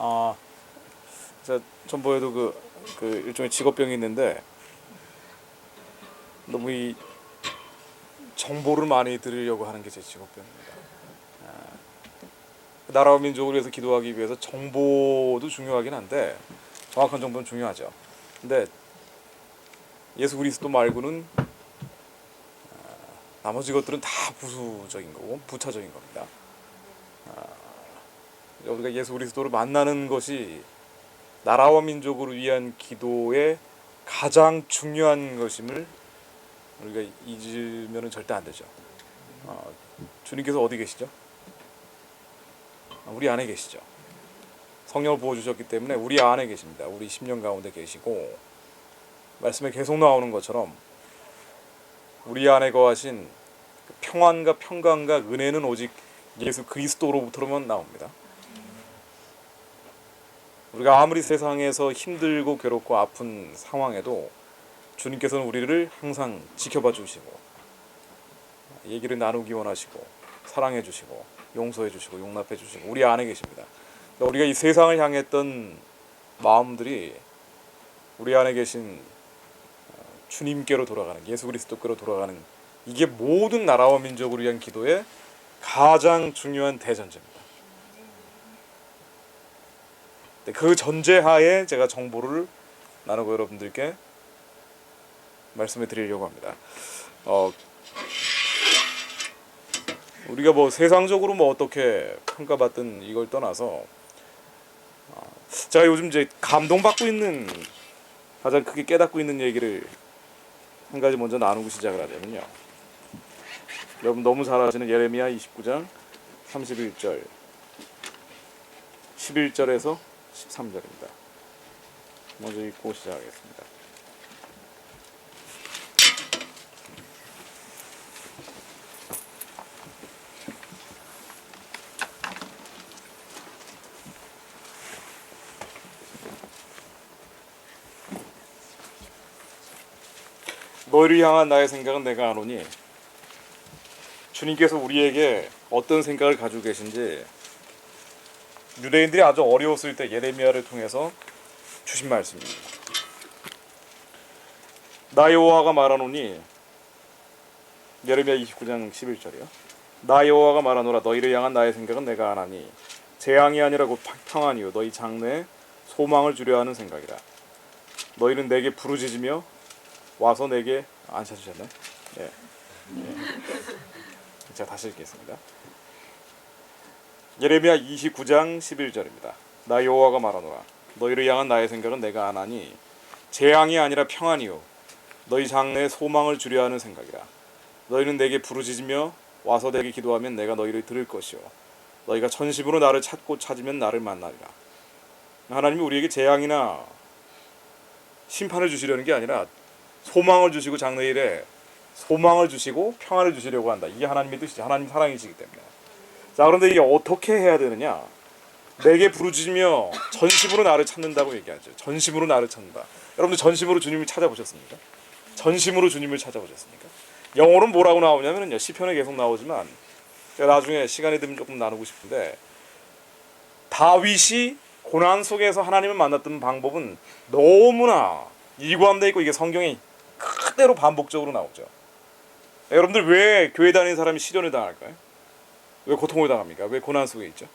아, 제가 전보에도 그 일종의 직업병이 있는데 너무 이 정보를 많이 들으려고 하는 게 제 직업병입니다. 나라와 민족을 위해서 기도하기 위해서 정보도 중요하긴 한데 정확한 정보는 중요하죠. 근데 예수 그리스도 말고는 나머지 것들은 다 부수적인 거고 부차적인 겁니다. 우리가 예수 그리스도를 만나는 것이 나라와 민족을 위한 기도의 가장 중요한 것임을 우리가 잊으면 절대 안 되죠. 주님께서 어디 계시죠? 우리 안에 계시죠. 성령을 부어주셨기 때문에 우리 안에 계십니다. 우리 심령 가운데 계시고 말씀에 계속 나오는 것처럼 우리 안에 거하신 평안과 평강과 은혜는 오직 예수 그리스도로부터만 나옵니다. 우리가 아무리 세상에서 힘들고 괴롭고 아픈 상황에도 주님께서는 우리를 항상 지켜봐 주시고 얘기를 나누기 원하시고 사랑해 주시고 용서해 주시고 용납해 주시고 우리 안에 계십니다. 우리가 이 세상을 향했던 마음들이 우리 안에 계신 주님께로 돌아가는 예수 그리스도께로 돌아가는 이게 모든 나라와 민족을 위한 기도의 가장 중요한 대전제입니다. 그 전제하에 제가 정보를 나누고 여러분들께 말씀해 드리려고 합니다. 우리가 뭐 세상적으로 뭐 어떻게 평가받든 이걸 떠나서 제가 요즘 이제 감동받고 있는 가장 크게 깨닫고 있는 얘기를 한 가지 먼저 나누고 시작을 하자면요. 여러분 너무 잘 아시는 예레미야 29장 31절 11절에서 13절입니다. 먼저 읽고 시작하겠습니다. 너희를 향한 나의 생각은 내가 아노니 주님께서 우리에게 어떤 생각을 가지고 계신지 유대인들이 아주 어려웠을 때 예레미야를 통해서 주신 말씀입니다. 나 여호와가 말하노니 예레미야 29장 11절이요. 나 여호와가 말하노라 너희를 향한 나의 생각은 내가 아나니 재앙이 아니라 곧 평안이요 너희 장래에 소망을 주려 하는 생각이라. 너희는 내게 부르짖으며 와서 내게 안 찾으셨네. 예. 제가 다시 읽겠습니다. 예레미야 29장 11절입니다. 나 여호와가 말하노라 너희를 향한 나의 생각은 내가 아나니 재앙이 아니라 평안이요 너희 장래에 소망을 주려 하는 생각이라. 너희는 내게 부르짖으며 와서 내게 기도하면 내가 너희를 들을 것이요 너희가 전심으로 나를 찾고 찾으면 나를 만나리라. 하나님이 우리에게 재앙이나 심판을 주시려는 게 아니라 소망을 주시고 장래일에 소망을 주시고 평안을 주시려고 한다. 이게 하나님의 뜻이죠. 하나님 사랑이시기 때문에. 자, 그런데 이게 어떻게 해야 되느냐? 내게 부르짖으며 전심으로 나를 찾는다고 얘기하죠. 전심으로 나를 찾는다. 여러분들 전심으로 주님을 찾아보셨습니까? 전심으로 주님을 찾아보셨습니까? 영어로는 뭐라고 나오냐면요. 시편에 계속 나오지만 제가 나중에 시간이 되면 조금 나누고 싶은데 다윗이 고난 속에서 하나님을 만났던 방법은 너무나 일관되어 있고 이게 성경에 그대로 반복적으로 나오죠. 여러분들 왜 교회 다니는 사람이 시련을 당할까요? 왜 고통을 당합니까? 왜 고난 속에 있죠?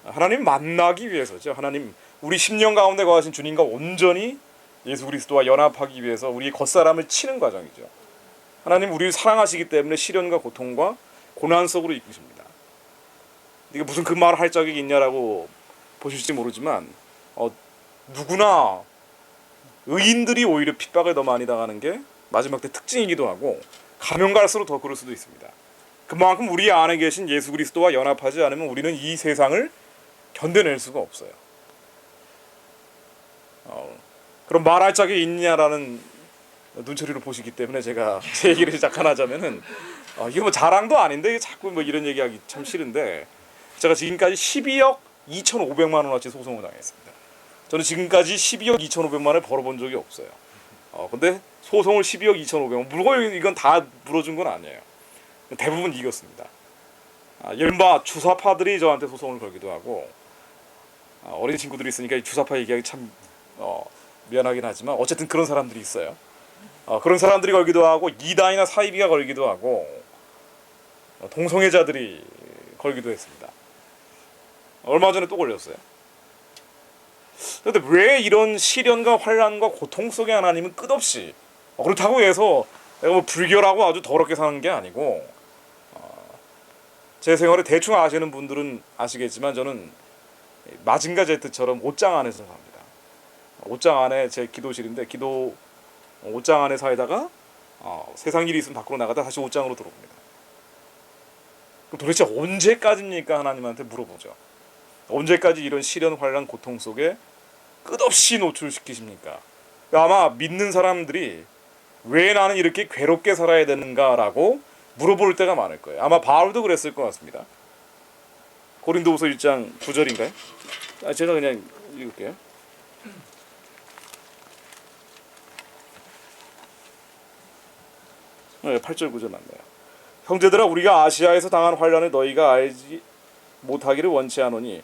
하나님 만나기 위해서죠. 하나님 우리 심령 가운데 거하신 주님과 온전히 예수 그리스도와 연합하기 위해서 우리의 겉사람을 치는 과정이죠. 하나님 우리를 사랑하시기 때문에 시련과 고통과 고난 속으로 이끄십니다. 이게 무슨 그 말을 할 자격이 있냐라고 보실지 모르지만 누구나 의인들이 오히려 핍박을 더 많이 당하는 게 마지막 때 특징이기도 하고 가면 갈수록 더 그럴 수도 있습니다. 그만큼 우리 안에 계신 예수 그리스도와 연합하지 않으면 우리는 이 세상을 견뎌낼 수가 없어요. 그럼 말할 자격이 있냐라는 눈초리로 보시기 때문에 제가 제 얘기를 시작하자면은 이게 뭐 자랑도 아닌데 자꾸 뭐 이런 얘기하기 참 싫은데 제가 지금까지 12억 2,500만 원어치 소송을 당했습니다. 저는 지금까지 12억 2,500만 원을 벌어본 적이 없어요. 근데 소송을 12억 2,500만 원 물건 이건 다 물어준 건 아니에요. 대부분 이겼습니다. 이른바 주사파들이 저한테 소송을 걸기도 하고 어린 친구들이 있으니까 이 주사파 얘기하기 참 미안하긴 하지만 어쨌든 그런 사람들이 있어요. 그런 사람들이 걸기도 하고 이단이나 사이비가 걸기도 하고 동성애자들이 걸기도 했습니다. 얼마 전에 또 걸렸어요. 그런데 왜 이런 시련과 환란과 고통 속에 하나님은 끝없이 그렇다고 해서 내가 뭐 불교라고 아주 더럽게 사는 게 아니고 제 생활을 대충 아시는 분들은 아시겠지만 저는 마징가 제트처럼 옷장 안에서 삽니다. 옷장 안에 제 기도실인데 옷장 안에 살다가 세상 일이 있으면 밖으로 나가다 다시 옷장으로 들어옵니다. 그럼 도대체 언제까지입니까? 하나님한테 물어보죠. 언제까지 이런 시련, 환란, 고통 속에 끝없이 노출시키십니까? 아마 믿는 사람들이 왜 나는 이렇게 괴롭게 살아야 되는가라고 물어볼 때가 많을 거예요. 아마 바울도 그랬을 것 같습니다. 고린도후서 1장 9절인가요? 제가 그냥 읽을게요. 네, 8절 9절 맞네요. 형제들아 우리가 아시아에서 당한 환란을 너희가 알지 못하기를 원치 않으니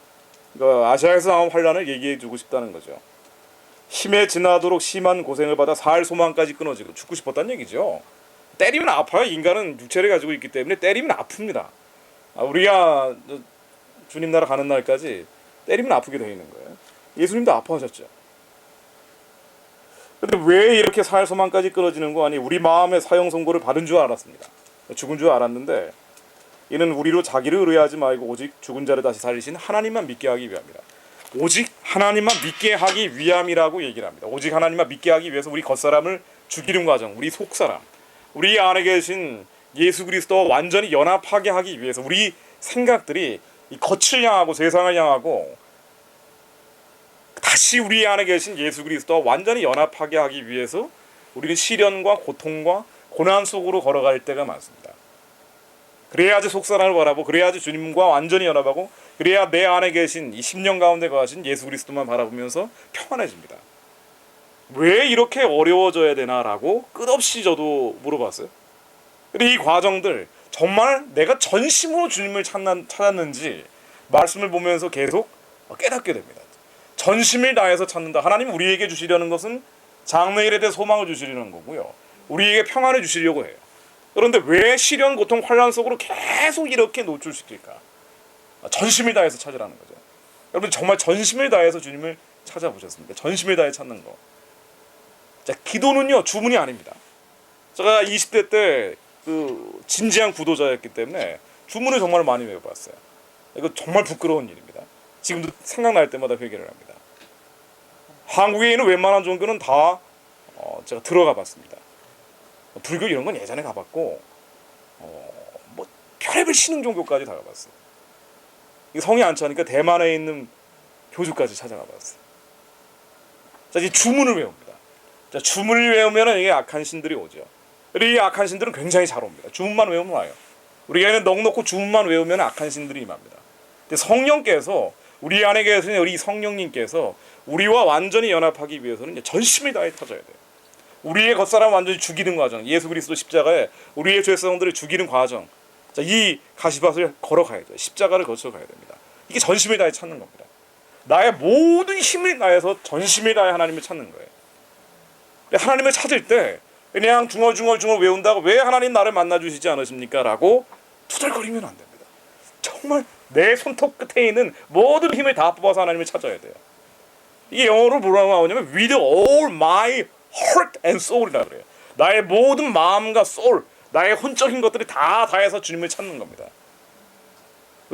그러니까 아시아에서 당한 환란을 얘기해 주고 싶다는 거죠. 힘에 지나도록 심한 고생을 받아 살 소망까지 끊어지고 죽고 싶었다는 얘기죠. 때리면 아파요. 인간은 육체를 가지고 있기 때문에 때리면 아픕니다. 우리가 주님 나라 가는 날까지 때리면 아프게 되어 있는 거예요. 예수님도 아파하셨죠. 근데 왜 이렇게 살 소망까지 끊어지는 거 아니? 우리 마음의 사형 선고를 받은 줄 알았습니다. 죽은 줄 알았는데 이는 우리로 자기를 의뢰하지 말고 오직 죽은 자를 다시 살리신 하나님만 믿게 하기 위함이라. 오직 하나님만 믿게 하기 위함이라고 얘기를 합니다. 오직 하나님만 믿게 하기 위해서 우리 겉사람을 죽이는 과정, 우리 속사람, 우리 안에 계신 예수 그리스도와 완전히 연합하게 하기 위해서 우리 생각들이 이 겉을 향하고 세상을 향하고 다시 우리 안에 계신 예수 그리스도와 완전히 연합하게 하기 위해서 우리는 시련과 고통과 고난 속으로 걸어갈 때가 많습니다. 그래야지 속사람을 바라보고 그래야지 주님과 완전히 연합하고 그래야 내 안에 계신 이 심령 가운데 거하신 예수 그리스도만 바라보면서 평안해집니다. 왜 이렇게 어려워져야 되나라고 끝없이 저도 물어봤어요. 근데 이 과정들 정말 내가 전심으로 주님을 찾았는지 말씀을 보면서 계속 깨닫게 됩니다. 전심을 다해서 찾는다. 하나님 우리에게 주시려는 것은 장래일에 대해 소망을 주시려는 거고요. 우리에게 평안을 주시려고 해요. 그런데 왜 시련, 고통, 환란 속으로 계속 이렇게 노출시킬까? 전심을 다해서 찾으라는 거죠. 여러분 정말 전심을 다해서 주님을 찾아보셨습니까? 전심을 다해 찾는 거. 자, 기도는요 주문이 아닙니다. 제가 20대 때 그 진지한 구도자였기 때문에 주문을 정말 많이 외워봤어요. 이거 정말 부끄러운 일입니다. 지금도 생각날 때마다 회개를 합니다. 한국에 있는 웬만한 종교는 다 제가 들어가 봤습니다. 불교 이런 건 예전에 가봤고 뭐 별의별 신흥 종교까지 다 가봤어요. 성이 안 차니까 대만에 있는 교주까지 찾아가 봤어요. 자, 이제 주문을 외웁니다. 자, 주문을 외우면 이게 악한 신들이 오죠. 이 악한 신들은 굉장히 잘 옵니다. 주문만 외우면 와요. 우리가 있는 넉넉고 주문만 외우면 악한 신들이 임합니다. 근데 성령께서 우리 안에 계신 우리 성령님께서 우리와 완전히 연합하기 위해서는 전심을 다해 찾아야 돼요. 우리의 겉사람 완전히 죽이는 과정, 예수 그리스도 십자가에 우리의 죄성들을 죽이는 과정. 자, 이 가시밭을 걸어가야 돼요. 십자가를 거쳐가야 됩니다. 이게 전심을 다해 찾는 겁니다. 나의 모든 힘을 다해서 전심을 다해 하나님을 찾는 거예요. 하나님을 찾을 때 그냥 중얼중얼 외운다고 왜 하나님 나를 만나주시지 않으십니까? 라고 투덜거리면 안 됩니다. 정말 내 손톱 끝에 있는 모든 힘을 다 뽑아서 하나님을 찾아야 돼요. 이게 영어로 뭐라고 나오냐면 with all my heart and soul이라고 그래요. 나의 모든 마음과 soul, 나의 혼적인 것들이 다 다해서 주님을 찾는 겁니다.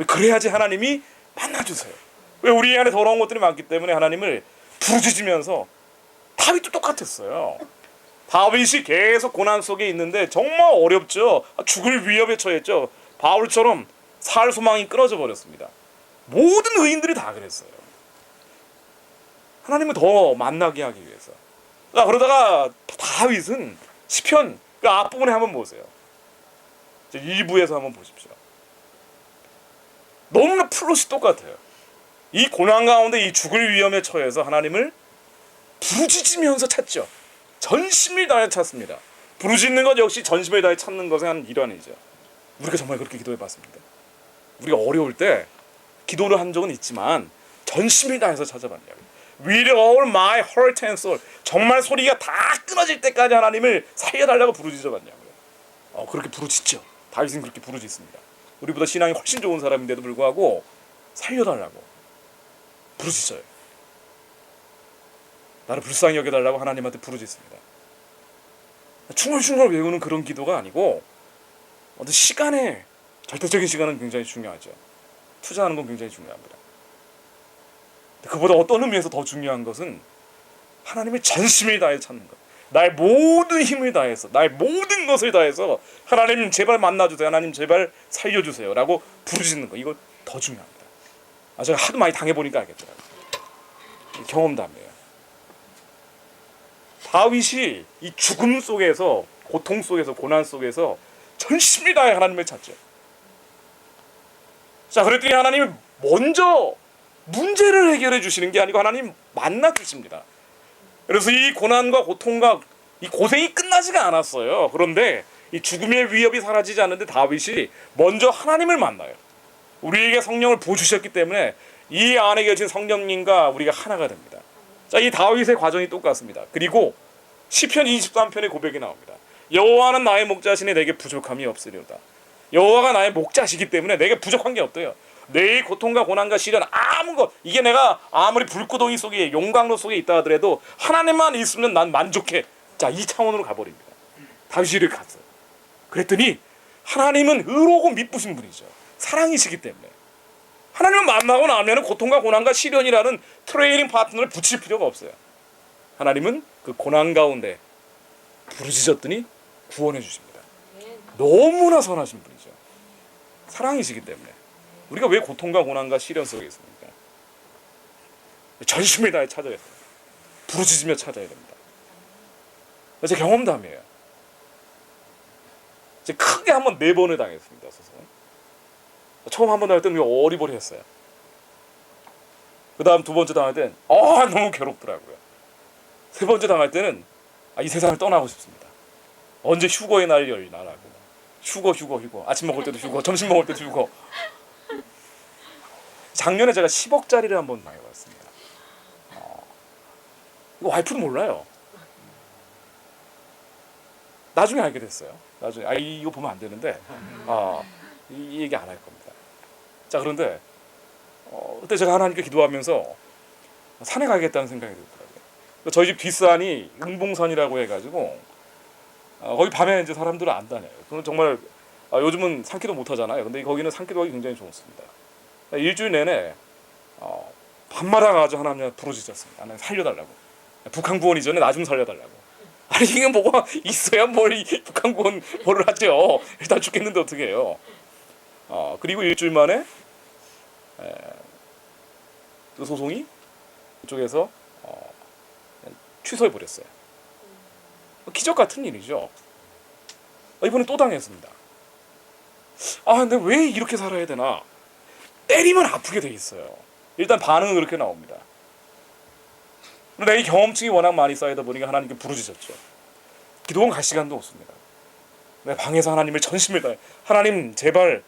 그래야지 하나님이 만나주세요. 왜 우리 안에 더러운 것들이 많기 때문에 하나님을 부르짖으면서 다윗도 똑같았어요. 다윗이 계속 고난 속에 있는데 정말 어렵죠. 죽을 위협에 처했죠. 바울처럼 살 소망이 끊어져 버렸습니다. 모든 의인들이 다 그랬어요. 하나님을 더 만나게 하기 위해서. 그러다가 다윗은 시편 그 앞부분에 한번 보세요. 2부에서 한번 보십시오. 너무나 플롯이 똑같아요. 이 고난 가운데 이 죽을 위험에 처해서 하나님을 부르짖으면서 찾죠. 전심을 다해 찾습니다. 부르짖는 것 역시 전심을 다해 찾는 것의 한 일환이죠. 우리가 정말 그렇게 기도해 봤습니다. 우리가 어려울 때 기도를 한 적은 있지만 전심을 다해서 찾아봤냐고요. With all my heart and soul. 정말 소리가 다 끊어질 때까지 하나님을 살려달라고 부르짖어봤냐고요. 그렇게 부르짖죠. 다윗은 그렇게 부르짖습니다. 우리보다 신앙이 훨씬 좋은 사람인데도 불구하고 살려달라고 부르짖어요. 나를 불쌍히 여겨달라고 하나님한테 부르짖습니다. 충얼충얼 외우는 그런 기도가 아니고 어떤 시간에, 절대적인 시간은 굉장히 중요하죠. 투자하는 건 굉장히 중요합니다. 그보다 어떤 의미에서 더 중요한 것은 하나님을 전심을 다해 찾는 것. 나의 모든 힘을 다해서, 나의 모든 것을 다해서 하나님 제발 만나주세요, 하나님 제발 살려주세요 라고 부르짖는 거. 이거 더 중요합니다. 제가 하도 많이 당해보니까 알겠더라고요. 경험담이에요. 다윗이 이 죽음 속에서, 고통 속에서, 고난 속에서 전심을 다해 하나님을 찾죠. 자, 그랬더니 하나님이 먼저 문제를 해결해 주시는 게 아니고 하나님 만나 주십니다. 그래서 이 고난과 고통과 이 고생이 끝나지가 않았어요. 그런데 이 죽음의 위협이 사라지지 않는데 다윗이 먼저 하나님을 만나요. 우리에게 성령을 부어주셨기 때문에 이 안에 계신 성령님과 우리가 하나가 됩니다. 자, 이 다윗의 과정이 똑같습니다. 그리고 시편 23편의 고백이 나옵니다. 여호와는 나의 목자시니 내게 부족함이 없으리로다. 여호와가 나의 목자시기 때문에 내게 부족한 게 없대요. 내 고통과 고난과 시련 아무 것, 이게 내가 아무리 불구덩이 속에 용광로 속에 있다 하더라도 하나님만 있으면 난 만족해. 자, 이 차원으로 가버립니다. 다윗이 이렇게 갔어요. 그랬더니 하나님은 의로고 미쁘신 분이죠. 사랑이시기 때문에 하나님을 만나고 나면 고통과 고난과 시련이라는 트레이닝 파트너를 붙일 필요가 없어요. 하나님은 그 고난 가운데 부르짖었더니 구원해 주십니다. 너무나 선하신 분이죠. 사랑이시기 때문에 우리가 왜 고통과 고난과 시련 속에 있습니까? 전심을 다해 찾아야 돼요. 부르짖으며 찾아야 됩니다. 제 경험담이에요. 제가 크게 한번 4번을 당했습니다. 처음 한 번 당할 때는 어리버리했어요. 그 다음 2번째 당할 때는 너무 괴롭더라고요. 3번째 당할 때는 이 세상을 떠나고 싶습니다. 언제 휴거의 날이 열리나라고. 휴거. 아침 먹을 때도 휴거, 점심 먹을 때도 휴거. 작년에 제가 10억짜리를 한번 당해봤습니다. 이거 와이프도 몰라요. 나중에 알게 됐어요. 나중에 이거 보면 안 되는데 이 얘기 안 할 겁니다. 자, 그런데 그때 제가 하나님께 기도하면서 산에 가겠다는 생각이 들더라고요. 저희 집 뒷산이 응봉산이라고 해가지고 거기 밤에 이제 사람들은 안 다녀요. 그건 정말 요즘은 산기도 못 하잖아요. 근데 거기는 산기도 하기 굉장히 좋습니다. 일주일 내내 밤마다 가서 하나님한테 부르짖었습니다. 하나님 살려달라고. 북한 구원 이전에 나 좀 살려달라고. 아니, 이게 뭐가 있어야 뭘 북한 구원 뭐를 하죠. 일단 죽겠는데 어떻게 해요. 그리고 일주일 만에 그 소송이 그쪽에서 취소해버렸어요. 기적 같은 일이죠. 이번에 또 당했습니다. 근데 왜 이렇게 살아야 되나? 때리면 아프게 돼 있어요. 일단 반응은 그렇게 나옵니다. 그런데 이 경험증이 워낙 많이 쌓이다 보니까 하나님께 부르짖었죠. 기도원 갈 시간도 없습니다. 내 방에서 하나님을 전심을 다해, 하나님 제발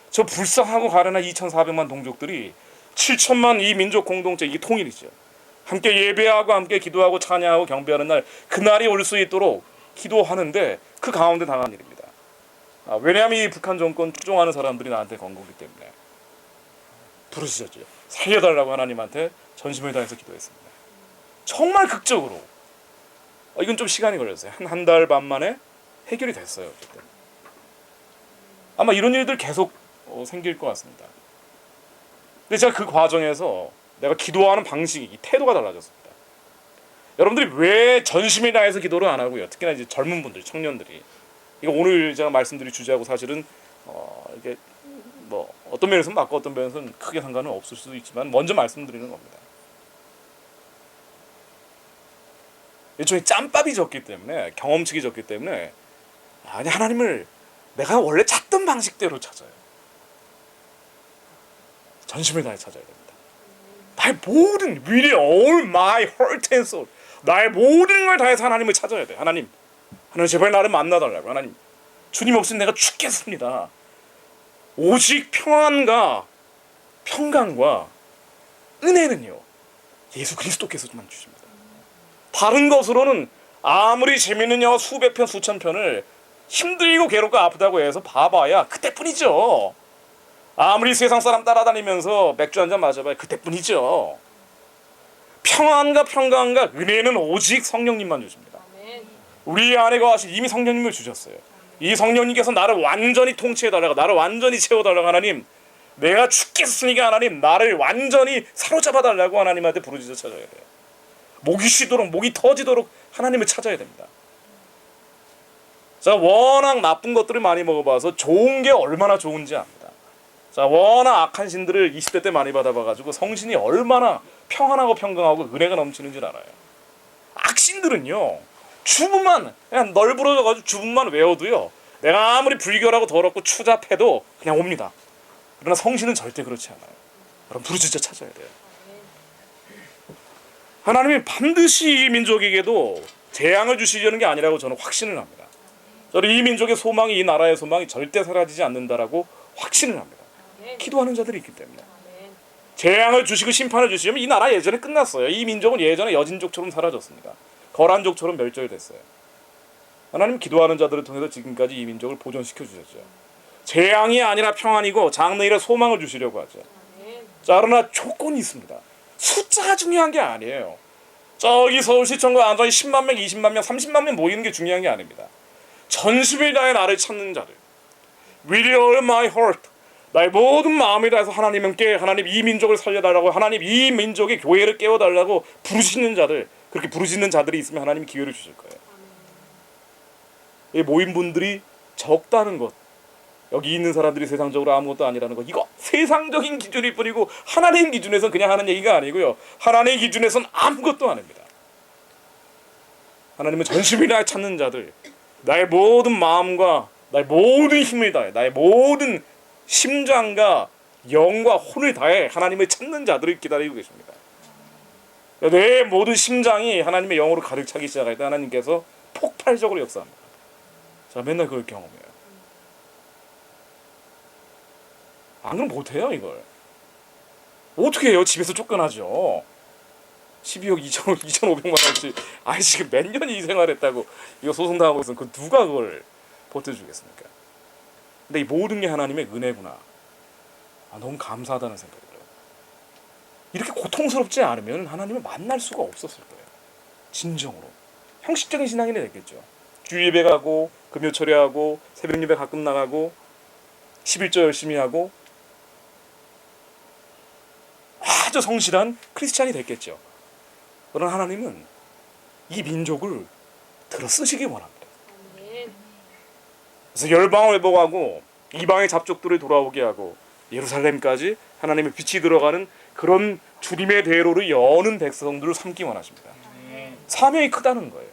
저 불쌍하고 가련한 2,400만 동족들이 7천만 이 민족 공동체, 이 통일이죠. 함께 예배하고 함께 기도하고 찬양하고 경배하는 날, 그날이 올 수 있도록 기도하는데 그 가운데 당한 일입니다. 왜냐하면 이 북한 정권 추종하는 사람들이 나한테 건 거기 때문에 부르짖었죠. 살려달라고 하나님한테 전심을 다해서 기도했습니다. 정말 극적으로. 이건 좀 시간이 걸렸어요. 한 달 반 만에 해결이 됐어요. 어쨌든. 아마 이런 일들 계속 생길 것 같습니다. 근데 제가 그 과정에서 내가 기도하는 방식이, 이 태도가 달라졌습니다. 여러분들이 왜 전심을 다해서 기도를 안 하고요? 특히나 이제 젊은 분들, 청년들이. 이거 오늘 제가 말씀드릴 주제하고 사실은 이게 뭐 어떤 면에서는 맞고 어떤 면에서는 크게 상관은 없을 수도 있지만 먼저 말씀드리는 겁니다. 일종의 짬밥이 적기 때문에, 경험치기 적기 때문에 하나님을 내가 원래 찾던 방식대로 찾아요. 전심을 다해 찾아야 됩니다. 나의 모든, with all my heart and soul, 나의 모든 걸 다해서 하나님을 찾아야 돼. 하나님 제발 나를 만나달라고. 하나님, 주님 없으면 내가 죽겠습니다. 오직 평안과 평강과 은혜는요 예수 그리스도께서만 주십니다. 다른 것으로는 아무리 재밌는 영화 수백 편 수천 편을 힘들고 괴롭고 아프다고 해서 봐봐야 그때뿐이죠. 아무리 세상 사람 따라다니면서 맥주 한잔 마셔봐야 그때뿐이죠. 평안과 평강과 은혜는 오직 성령님만 주십니다. 우리 안에 거하신 이미 성령님을 주셨어요. 이 성령님께서 나를 완전히 통치해달라고, 나를 완전히 채워달라고, 하나님 내가 죽겠으니까 하나님 나를 완전히 사로잡아달라고 하나님한테 부르짖어 찾아야 돼요. 목이 쉬도록, 목이 터지도록 하나님을 찾아야 됩니다. 자, 워낙 나쁜 것들을 많이 먹어봐서 좋은 게 얼마나 좋은지 압니다. 자, 워낙 악한 신들을 20대 때 많이 받아봐가지고 성신이 얼마나 평안하고 평강하고 은혜가 넘치는 줄 알아요. 악신들은요 주문만 그냥 널브러져가지고 주문만 외워도요 내가 아무리 불결하고 더럽고 추잡해도 그냥 옵니다. 그러나 성신은 절대 그렇지 않아요. 여러분 부르짖어 찾아야 돼요. 하나님이 반드시 이 민족에게도 재앙을 주시려는 게 아니라고 저는 확신을 합니다. 저는 이 민족의 소망이, 이 나라의 소망이 절대 사라지지 않는다라고 확신을 합니다. 기도하는 자들이 있기 때문에. 재앙을 주시고 심판을 주시면 이 나라 예전에 끝났어요. 이 민족은 예전에 여진족처럼 사라졌습니다. 거란족처럼 멸절됐어요. 하나님 기도하는 자들을 통해서 지금까지 이 민족을 보존시켜 주셨죠. 재앙이 아니라 평안이고 장래일에 소망을 주시려고 하죠. 자, 그러나 조건이 있습니다. 숫자가 중요한 게 아니에요. 저기 서울시청과 안전이 10만 명, 20만 명, 30만 명 모이는 게 중요한 게 아닙니다. 전심을 다해 나를 찾는 자들, With all my heart, 나의 모든 마음을 다해서 하나님께, 하나님 이 민족을 살려달라고, 하나님 이 민족의 교회를 깨워달라고 부르시는 자들, 그렇게 부르시는 자들이 있으면 하나님이 기회를 주실 거예요. 이 모인 분들이 적다는 것, 여기 있는 사람들이 세상적으로 아무것도 아니라는 것, 이거 세상적인 기준일 뿐이고 하나님 기준에서는 그냥 하는 얘기가 아니고요, 하나님의 기준에서는 아무것도 아닙니다. 하나님은 전심을 다해 찾는 자들, 나의 모든 마음과 나의 모든 힘을 다해, 나의 모든 심장과 영과 혼을 다해 하나님을 찾는 자들을 기다리고 계십니다. 내 모든 심장이 하나님의 영으로 가득 차기 시작할 때 하나님께서 폭발적으로 역사합니다. 자, 맨날 그걸 경험해요. 안 그러면 못해요. 이걸 어떻게 해요? 집에서 쫓겨나죠. 12억 2,500만 원씩 아니 지금 몇 년이 이 생활했다고 이거 소송당하고 있으면 그 누가 그걸 버텨주겠습니까? 근데 이 모든 게 하나님의 은혜구나. 너무 감사하다는 생각이 들어요. 이렇게 고통스럽지 않으면 하나님을 만날 수가 없었을 거예요. 진정으로. 형식적인 신앙인이 됐겠죠. 주일예배 가고 금요 철회하고 새벽 예배 가끔 나가고 11조 열심히 하고 아주 성실한 크리스찬이 됐겠죠. 그러나 하나님은 이 민족을 들어 쓰시기 원합니다. 그래서 열방을 회복하고 이방의 잡족들을 돌아오게 하고 예루살렘까지 하나님의 빛이 들어가는 그런 주님의 대로를 여는 백성들을 삼기 원하십니다. 사명이 크다는 거예요.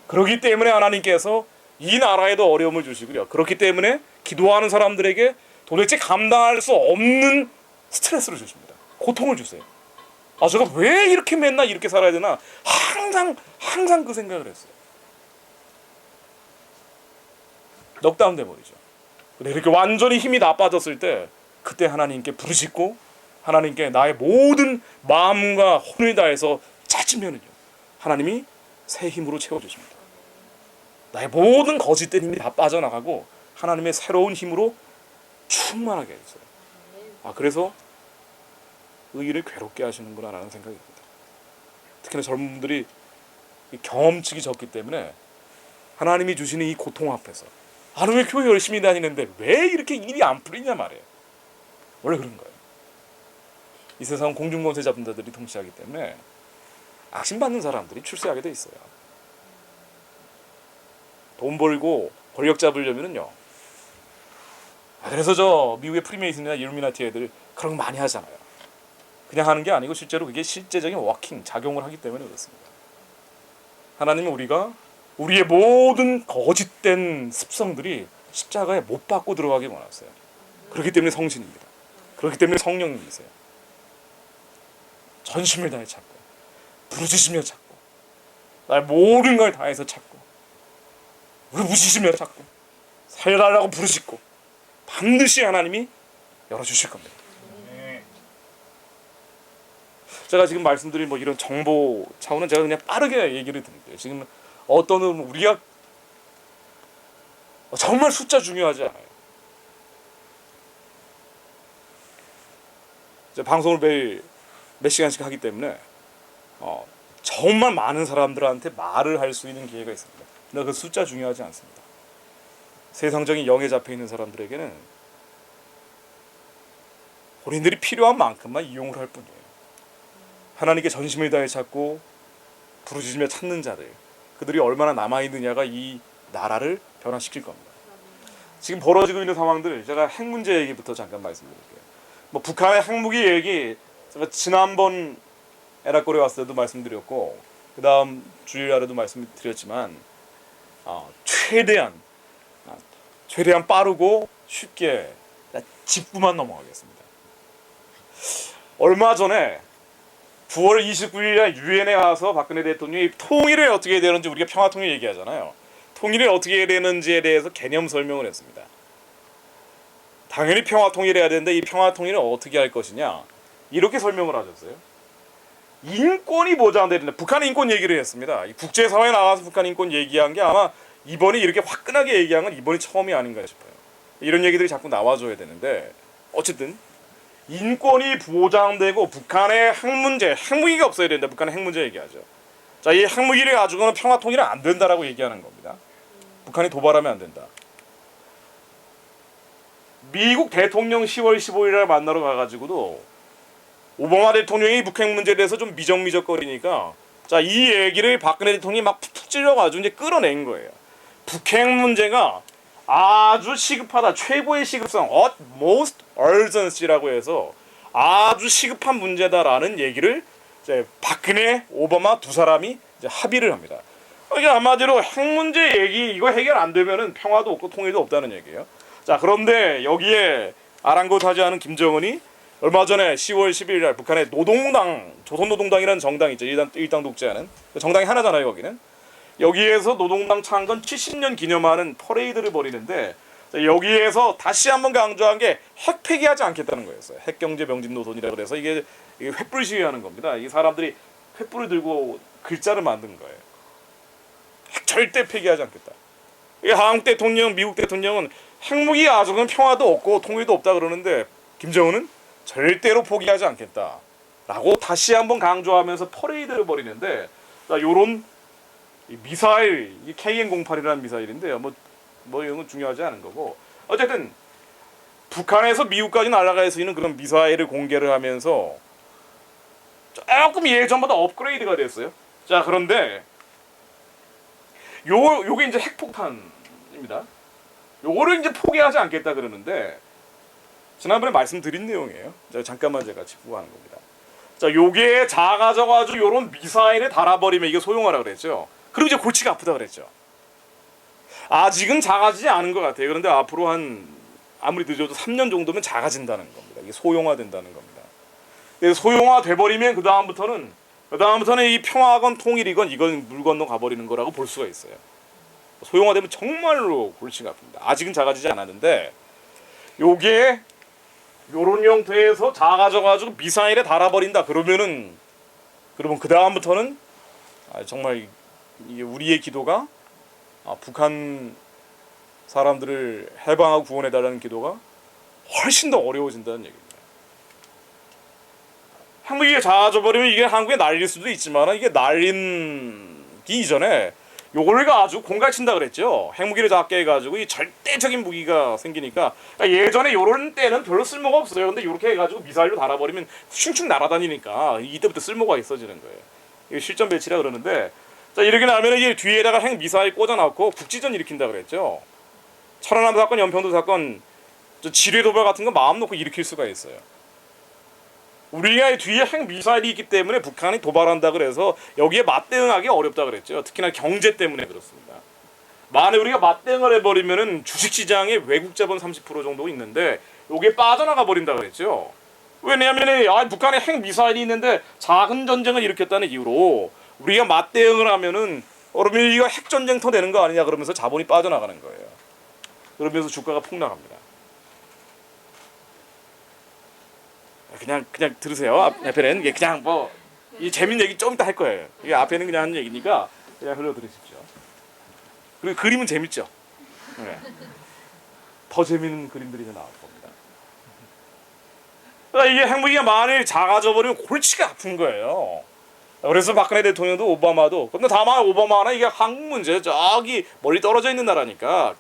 그렇기 때문에 하나님께서 이 나라에도 어려움을 주시고요. 그렇기 때문에 기도하는 사람들에게 도대체 감당할 수 없는 스트레스를 주십니다. 고통을 주세요. 제가 왜 이렇게 맨날 이렇게 살아야 되나 항상 그 생각을 했어요. 넉다운 돼버리죠. 근데 이렇게 완전히 힘이 나빠졌을 때 그때 하나님께 부르짖고 하나님께 나의 모든 마음과 혼을 다해서 찾으면은요 하나님이 새 힘으로 채워주십니다. 나의 모든 거짓된 힘이 다 빠져나가고 하나님의 새로운 힘으로 충만하게 해주세요. 그래서 의의를 괴롭게 하시는구나라는 생각이 듭니다. 특히나 젊은 분들이 경험치가 적기 때문에 하나님이 주시는 이 고통 앞에서 왜 교회 열심히 다니는데 왜 이렇게 일이 안 풀리냐 말이에요. 원래 그런 거예요. 이 세상은 공중권세 잡은 자들이 통치하기 때문에 악신받는 사람들이 출세하게 돼 있어요. 돈 벌고 권력 잡으려면은요. 그래서 저 미국의 프리메이슨이나 일루미나티 애들 그런 거 많이 하잖아요. 그냥 하는 게 아니고 실제로 그게 실제적인 워킹, 작용을 하기 때문에 그렇습니다. 하나님은 우리의 모든 거짓된 습성들이 십자가에 못 박고 들어가기 원하세요. 그렇기 때문에 성신입니다. 그렇기 때문에 성령님이세요. 전심을 다해 찾고 부르짖으며 찾고 나의 모든 걸 다해서 찾고 울부짖으며 찾고 살려달라고 부르짖고 반드시 하나님이 열어주실 겁니다. 제가 지금 말씀드린 뭐 이런 정보 차원은 제가 그냥 빠르게 얘기를 드릴게요. 지금 어떤 우리가 정말 숫자 중요하지 않아요. 방송을 매일 몇 시간씩 하기 때문에 정말 많은 사람들한테 말을 할 수 있는 기회가 있습니다. 근데 그 숫자 중요하지 않습니다. 세상적인 영에 잡혀 있는 사람들에게는 본인들이 필요한 만큼만 이용을 할 뿐이에요. 하나님께 전심을 다해 찾고 부르짖으며 찾는 자들, 그들이 얼마나 남아있느냐가 이 나라를 변화시킬 겁니다. 지금 벌어지고 있는 상황들, 제가 핵 문제 얘기부터 잠깐 말씀드릴게요. 뭐 북한의 핵무기 얘기 제가 지난번 에라꼴에 왔을 때도 말씀드렸고 그 다음 주일날에도 말씀드렸지만 최대한 빠르고 쉽게 짚고만 넘어가겠습니다. 얼마 전에 9월 29일에 유엔에 가서 박근혜 대통령이 통일을 어떻게 해야 되는지, 우리가 평화통일 얘기하잖아요. 통일을 어떻게 해야 되는지에 대해서 개념 설명을 했습니다. 당연히 평화통일해야 되는데 이 평화통일을 어떻게 할 것이냐, 이렇게 설명을 하셨어요. 인권이 보장되는데, 북한 인권 얘기를 했습니다. 국제사회에 나가서 북한 인권 얘기한 게 아마 이번에 이렇게 화끈하게 얘기한 건 이번이 처음이 아닌가 싶어요. 이런 얘기들이 자꾸 나와줘야 되는데, 어쨌든 인권이 보장되고 북한의 핵 문제, 핵무기가 없어야 된다. 북한의 핵 문제 얘기하죠. 자, 이 핵무기를 가지고는 평화통일은 안 된다라고 얘기하는 겁니다. 북한이 도발하면 안 된다. 미국 대통령 10월 15일에 만나러 가가지고도 오바마 대통령이 북핵 문제에 대해서 좀 미적미적거리니까, 자, 이 얘기를 박근혜 대통령이 막 푹푹 찔러가지고 이제 끌어낸 거예요. 북핵 문제가 아주 시급하다, 최고의 시급성, most urgency라고 해서 아주 시급한 문제다라는 얘기를 이제 박근혜, 오바마 두 사람이 이제 합의를 합니다. 이게 한마디로 핵 문제 얘기 이거 해결 안 되면은 평화도 없고 통일도 없다는 얘기예요. 자, 그런데 여기에 아랑곳하지 않은 김정은이 얼마 전에 10월 11일 날 북한의 노동당, 조선노동당이라는 정당이 있죠. 일당 독재하는 정당이 하나잖아요. 거기는 여기에서 노동당 창건 70년 기념하는 퍼레이드를 벌이는데, 여기에서 다시 한번 강조한 게 핵 폐기하지 않겠다는 거였어요. 핵경제 명진 노선이라고 해서 이게 횃불 시위하는 겁니다. 이 사람들이 횃불을 들고 글자를 만든 거예요. 핵 절대 폐기하지 않겠다. 한국 대통령, 미국 대통령은 핵무기 가지고는 평화도 없고 통일도 없다 그러는데, 김정은은 절대로 포기하지 않겠다라고 다시 한번 강조하면서 퍼레이드를 벌이는데, 자, 요런 미사일, 이 KN-08이라는 미사일인데요. 뭐 이런 건 중요하지 않은 거고, 어쨌든 북한에서 미국까지 날아갈 수 있는 그런 미사일을 공개를 하면서 조금 예전보다 업그레이드가 됐어요. 자, 그런데 요게 이제 핵폭탄입니다. 요거를 이제 포기하지 않겠다 그러는데, 지난번에 말씀드린 내용이에요. 잠깐만 제가 짚고 가는 겁니다. 자, 요게 작아져가지고 요런 미사일에 달아버리면 이게 소용하라 그랬죠. 그리고 이제 골치가 아프다 그랬죠. 아직은 작아지지 않은 것 같아요. 그런데 앞으로 아무리 늦어도 3년 정도면 작아진다는 겁니다. 이게 소형화된다는 겁니다. 그래서 소형화돼버리면 그 다음부터는 이 평화건 통일이건 이건 물 건너 가버리는 거라고 볼 수가 있어요. 소형화되면 정말로 골치가 아픕니다. 아직은 작아지지 않았는데 요게 요런 형태에서 작아져가지고 미사일에 달아버린다 그러면 그 다음부터는 정말 이게 우리의 기도가 북한 사람들을 해방하고 구원해달라는 기도가 훨씬 더 어려워진다는 얘기입니다. 핵무기가 작아져버리면 이게 한국에 날릴 수도 있지만, 이게 날리기 이전에 요걸 가지고 공갈친다 그랬죠. 핵무기를 작게 해가지고 이 절대적인 무기가 생기니까, 그러니까 예전에 요런 때는 별로 쓸모가 없어요. 근데 요렇게 해가지고 미사일로 달아버리면 슝슝 날아다니니까 이때부터 쓸모가 있어지는 거예요. 이게 실전 배치라 그러는데, 자, 이렇게 나면 이게 뒤에다가 핵 미사일 꽂아놓고 국지전 일으킨다 그랬죠. 천안함 사건, 연평도 사건, 지뢰 도발 같은 거 마음 놓고 일으킬 수가 있어요. 우리가 뒤에 핵 미사일이 있기 때문에 북한이 도발한다 그래서 여기에 맞대응하기 어렵다 그랬죠. 특히나 경제 때문에 그렇습니다. 만약 우리가 맞대응을 해버리면은 주식시장에 외국 자본 30% 정도 있는데 여기에 빠져나가 버린다 그랬죠. 왜냐하면 북한에 핵 미사일이 있는데 작은 전쟁을 일으켰다는 이유로 우리가 맞대응을 하면은 그러면 이거 핵 전쟁터 되는 거 아니냐 그러면서 자본이 빠져나가는 거예요. 그러면서 주가가 폭락합니다. 그냥 들으세요. 앞에는 이게 그냥 이 재밌는 얘기 좀 이따 할 거예요. 이게 앞에는 그냥 하는 얘기니까 그냥 흘려들으십시오. 그리고 그림은 재밌죠. 네. 더 재밌는 그림들이 나올 겁니다. 그러니까 이게 핵무기가 만일 작아져 버리면 골치가 아픈 거예요. 그래서 박근혜 대통령도 오바마도, 근데 다만 오바마는 이게 한국 문제 저기 멀리 떨어져 있는 나라니까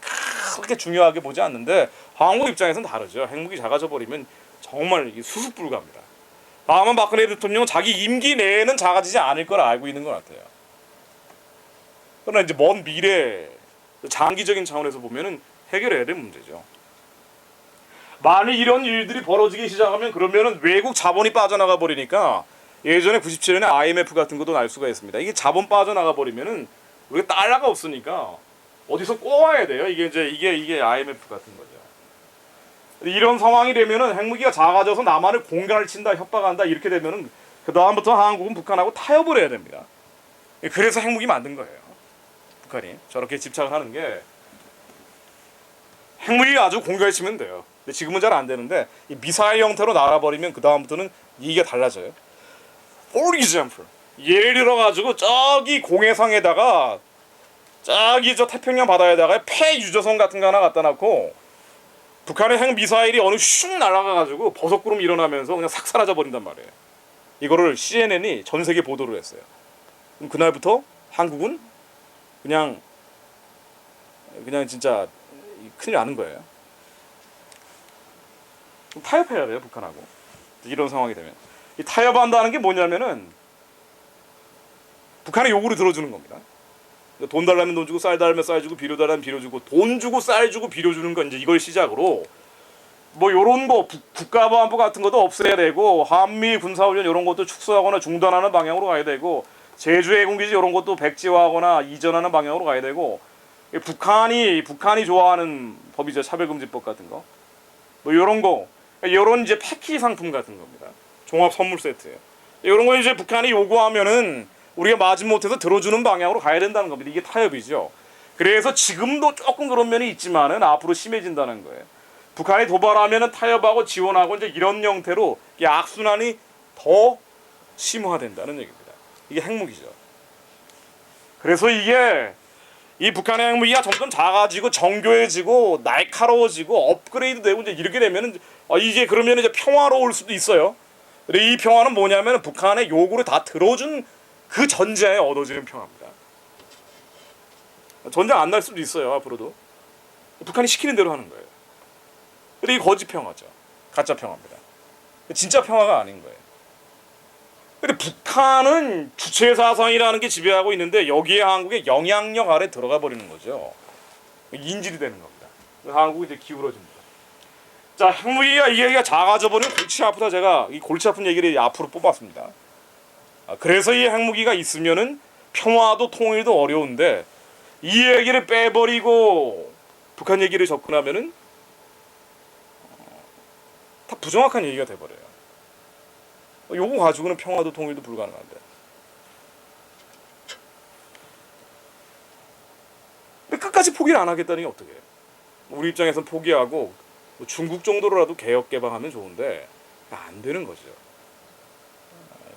그렇게 중요하게 보지 않는데 한국 입장에서는 다르죠. 핵무기 작아져 버리면 정말 이게 수습 불가합니다. 다만 박근혜 대통령은 자기 임기 내에는 작아지지 않을 걸 알고 있는 것 같아요. 그러나 이제 먼 미래 장기적인 차원에서 보면은 해결해야 될 문제죠. 만일 이런 일들이 벌어지기 시작하면 그러면은 외국 자본이 빠져나가 버리니까 예전에 97년에 IMF 같은 것도 날 수가 있습니다. 이게 자본 빠져나가 버리면은 우리가 달러가 없으니까 어디서 꼬아야 돼요. 이게 IMF 같은 거죠. 이런 상황이 되면은 핵무기가 작아져서 남한을 공갈을 친다, 협박한다 이렇게 되면은 그 다음부터 한국은 북한하고 타협을 해야 됩니다. 그래서 핵무기 만든 거예요. 북한이 저렇게 집착을 하는 게 핵무기가 아주 공갈을 치면 돼요. 근데 지금은 잘 안 되는데 이 미사일 형태로 날아버리면 그 다음부터는 얘기가 달라져요. For example, 예를 들어 가지고 저기 공해상에다가 저기 저 태평양 바다에다가 폐유조선 같은 거 하나 갖다 놓고 북한의 핵 미사일이 어느 슉 날아가 가지고 버섯구름 일어나면서 그냥 싹 사라져 버린단 말이에요. 이거를 CNN이 전 세계 보도를 했어요. 그럼 그날부터 한국은 그냥 진짜 큰일 나는 거예요. 타협해야 돼요, 북한하고. 이런 상황이 되면. 이 타협한다는 게 뭐냐면은 북한의 요구를 들어주는 겁니다. 돈 달라면 돈 주고 쌀 달라면 쌀 주고 비료 달라면 비료 주고 돈 주고 쌀 주고 비료 주는 건 이제 이걸 시작으로 뭐 요런 거 국가보안법 같은 것도 없애야 되고 한미 군사훈련 이런 것도 축소하거나 중단하는 방향으로 가야 되고 제주 해군기지 이런 것도 백지화하거나 이전하는 방향으로 가야 되고 북한이 좋아하는 법이죠. 차별금지법 같은 거 뭐 요런 거 요런 이제 패키지 상품 같은 겁니다. 종합 선물 세트예요. 이런 거 이제 북한이 요구하면은 우리가 마지못해서 들어주는 방향으로 가야 된다는 겁니다. 이게 타협이죠. 그래서 지금도 조금 그런 면이 있지만은 앞으로 심해진다는 거예요. 북한이 도발하면은 타협하고 지원하고 이제 이런 형태로 이 악순환이 더 심화된다는 얘기입니다. 이게 핵무기죠. 그래서 이게 이 북한의 핵무기가 점점 작아지고 정교해지고 날카로워지고 업그레이드되고 이제 이렇게 되면은 이제 그러면 이제 평화로울 수도 있어요. 근데 이 평화는 뭐냐면 북한의 요구를 다 들어준 그 전제에 얻어지는 평화입니다. 전쟁 안 날 수도 있어요. 앞으로도 북한이 시키는 대로 하는 거예요. 근데 이 거짓 평화죠. 가짜 평화입니다. 진짜 평화가 아닌 거예요. 근데 북한은 주체 사상이라는 게 지배하고 있는데 여기에 한국의 영향력 아래 들어가 버리는 거죠. 인질이 되는 겁니다. 한국이 이제 기울어집니다. 자, 핵무기가 이게 작아져 버리면 골치 아프다. 제가 이 골치 아픈 얘기를 앞으로 뽑았습니다. 그래서 이 핵무기가 있으면은 평화도 통일도 어려운데 이 얘기를 빼버리고 북한 얘기를 접근하면은 다 부정확한 얘기가 돼버려요. 요거 가지고는 평화도 통일도 불가능한데. 근데 끝까지 포기를 안 하겠다는 게 어떻게 해요? 우리 입장에서는 포기하고 뭐 중국 정도로라도 개혁 개방하면 좋은데 안 되는 거죠.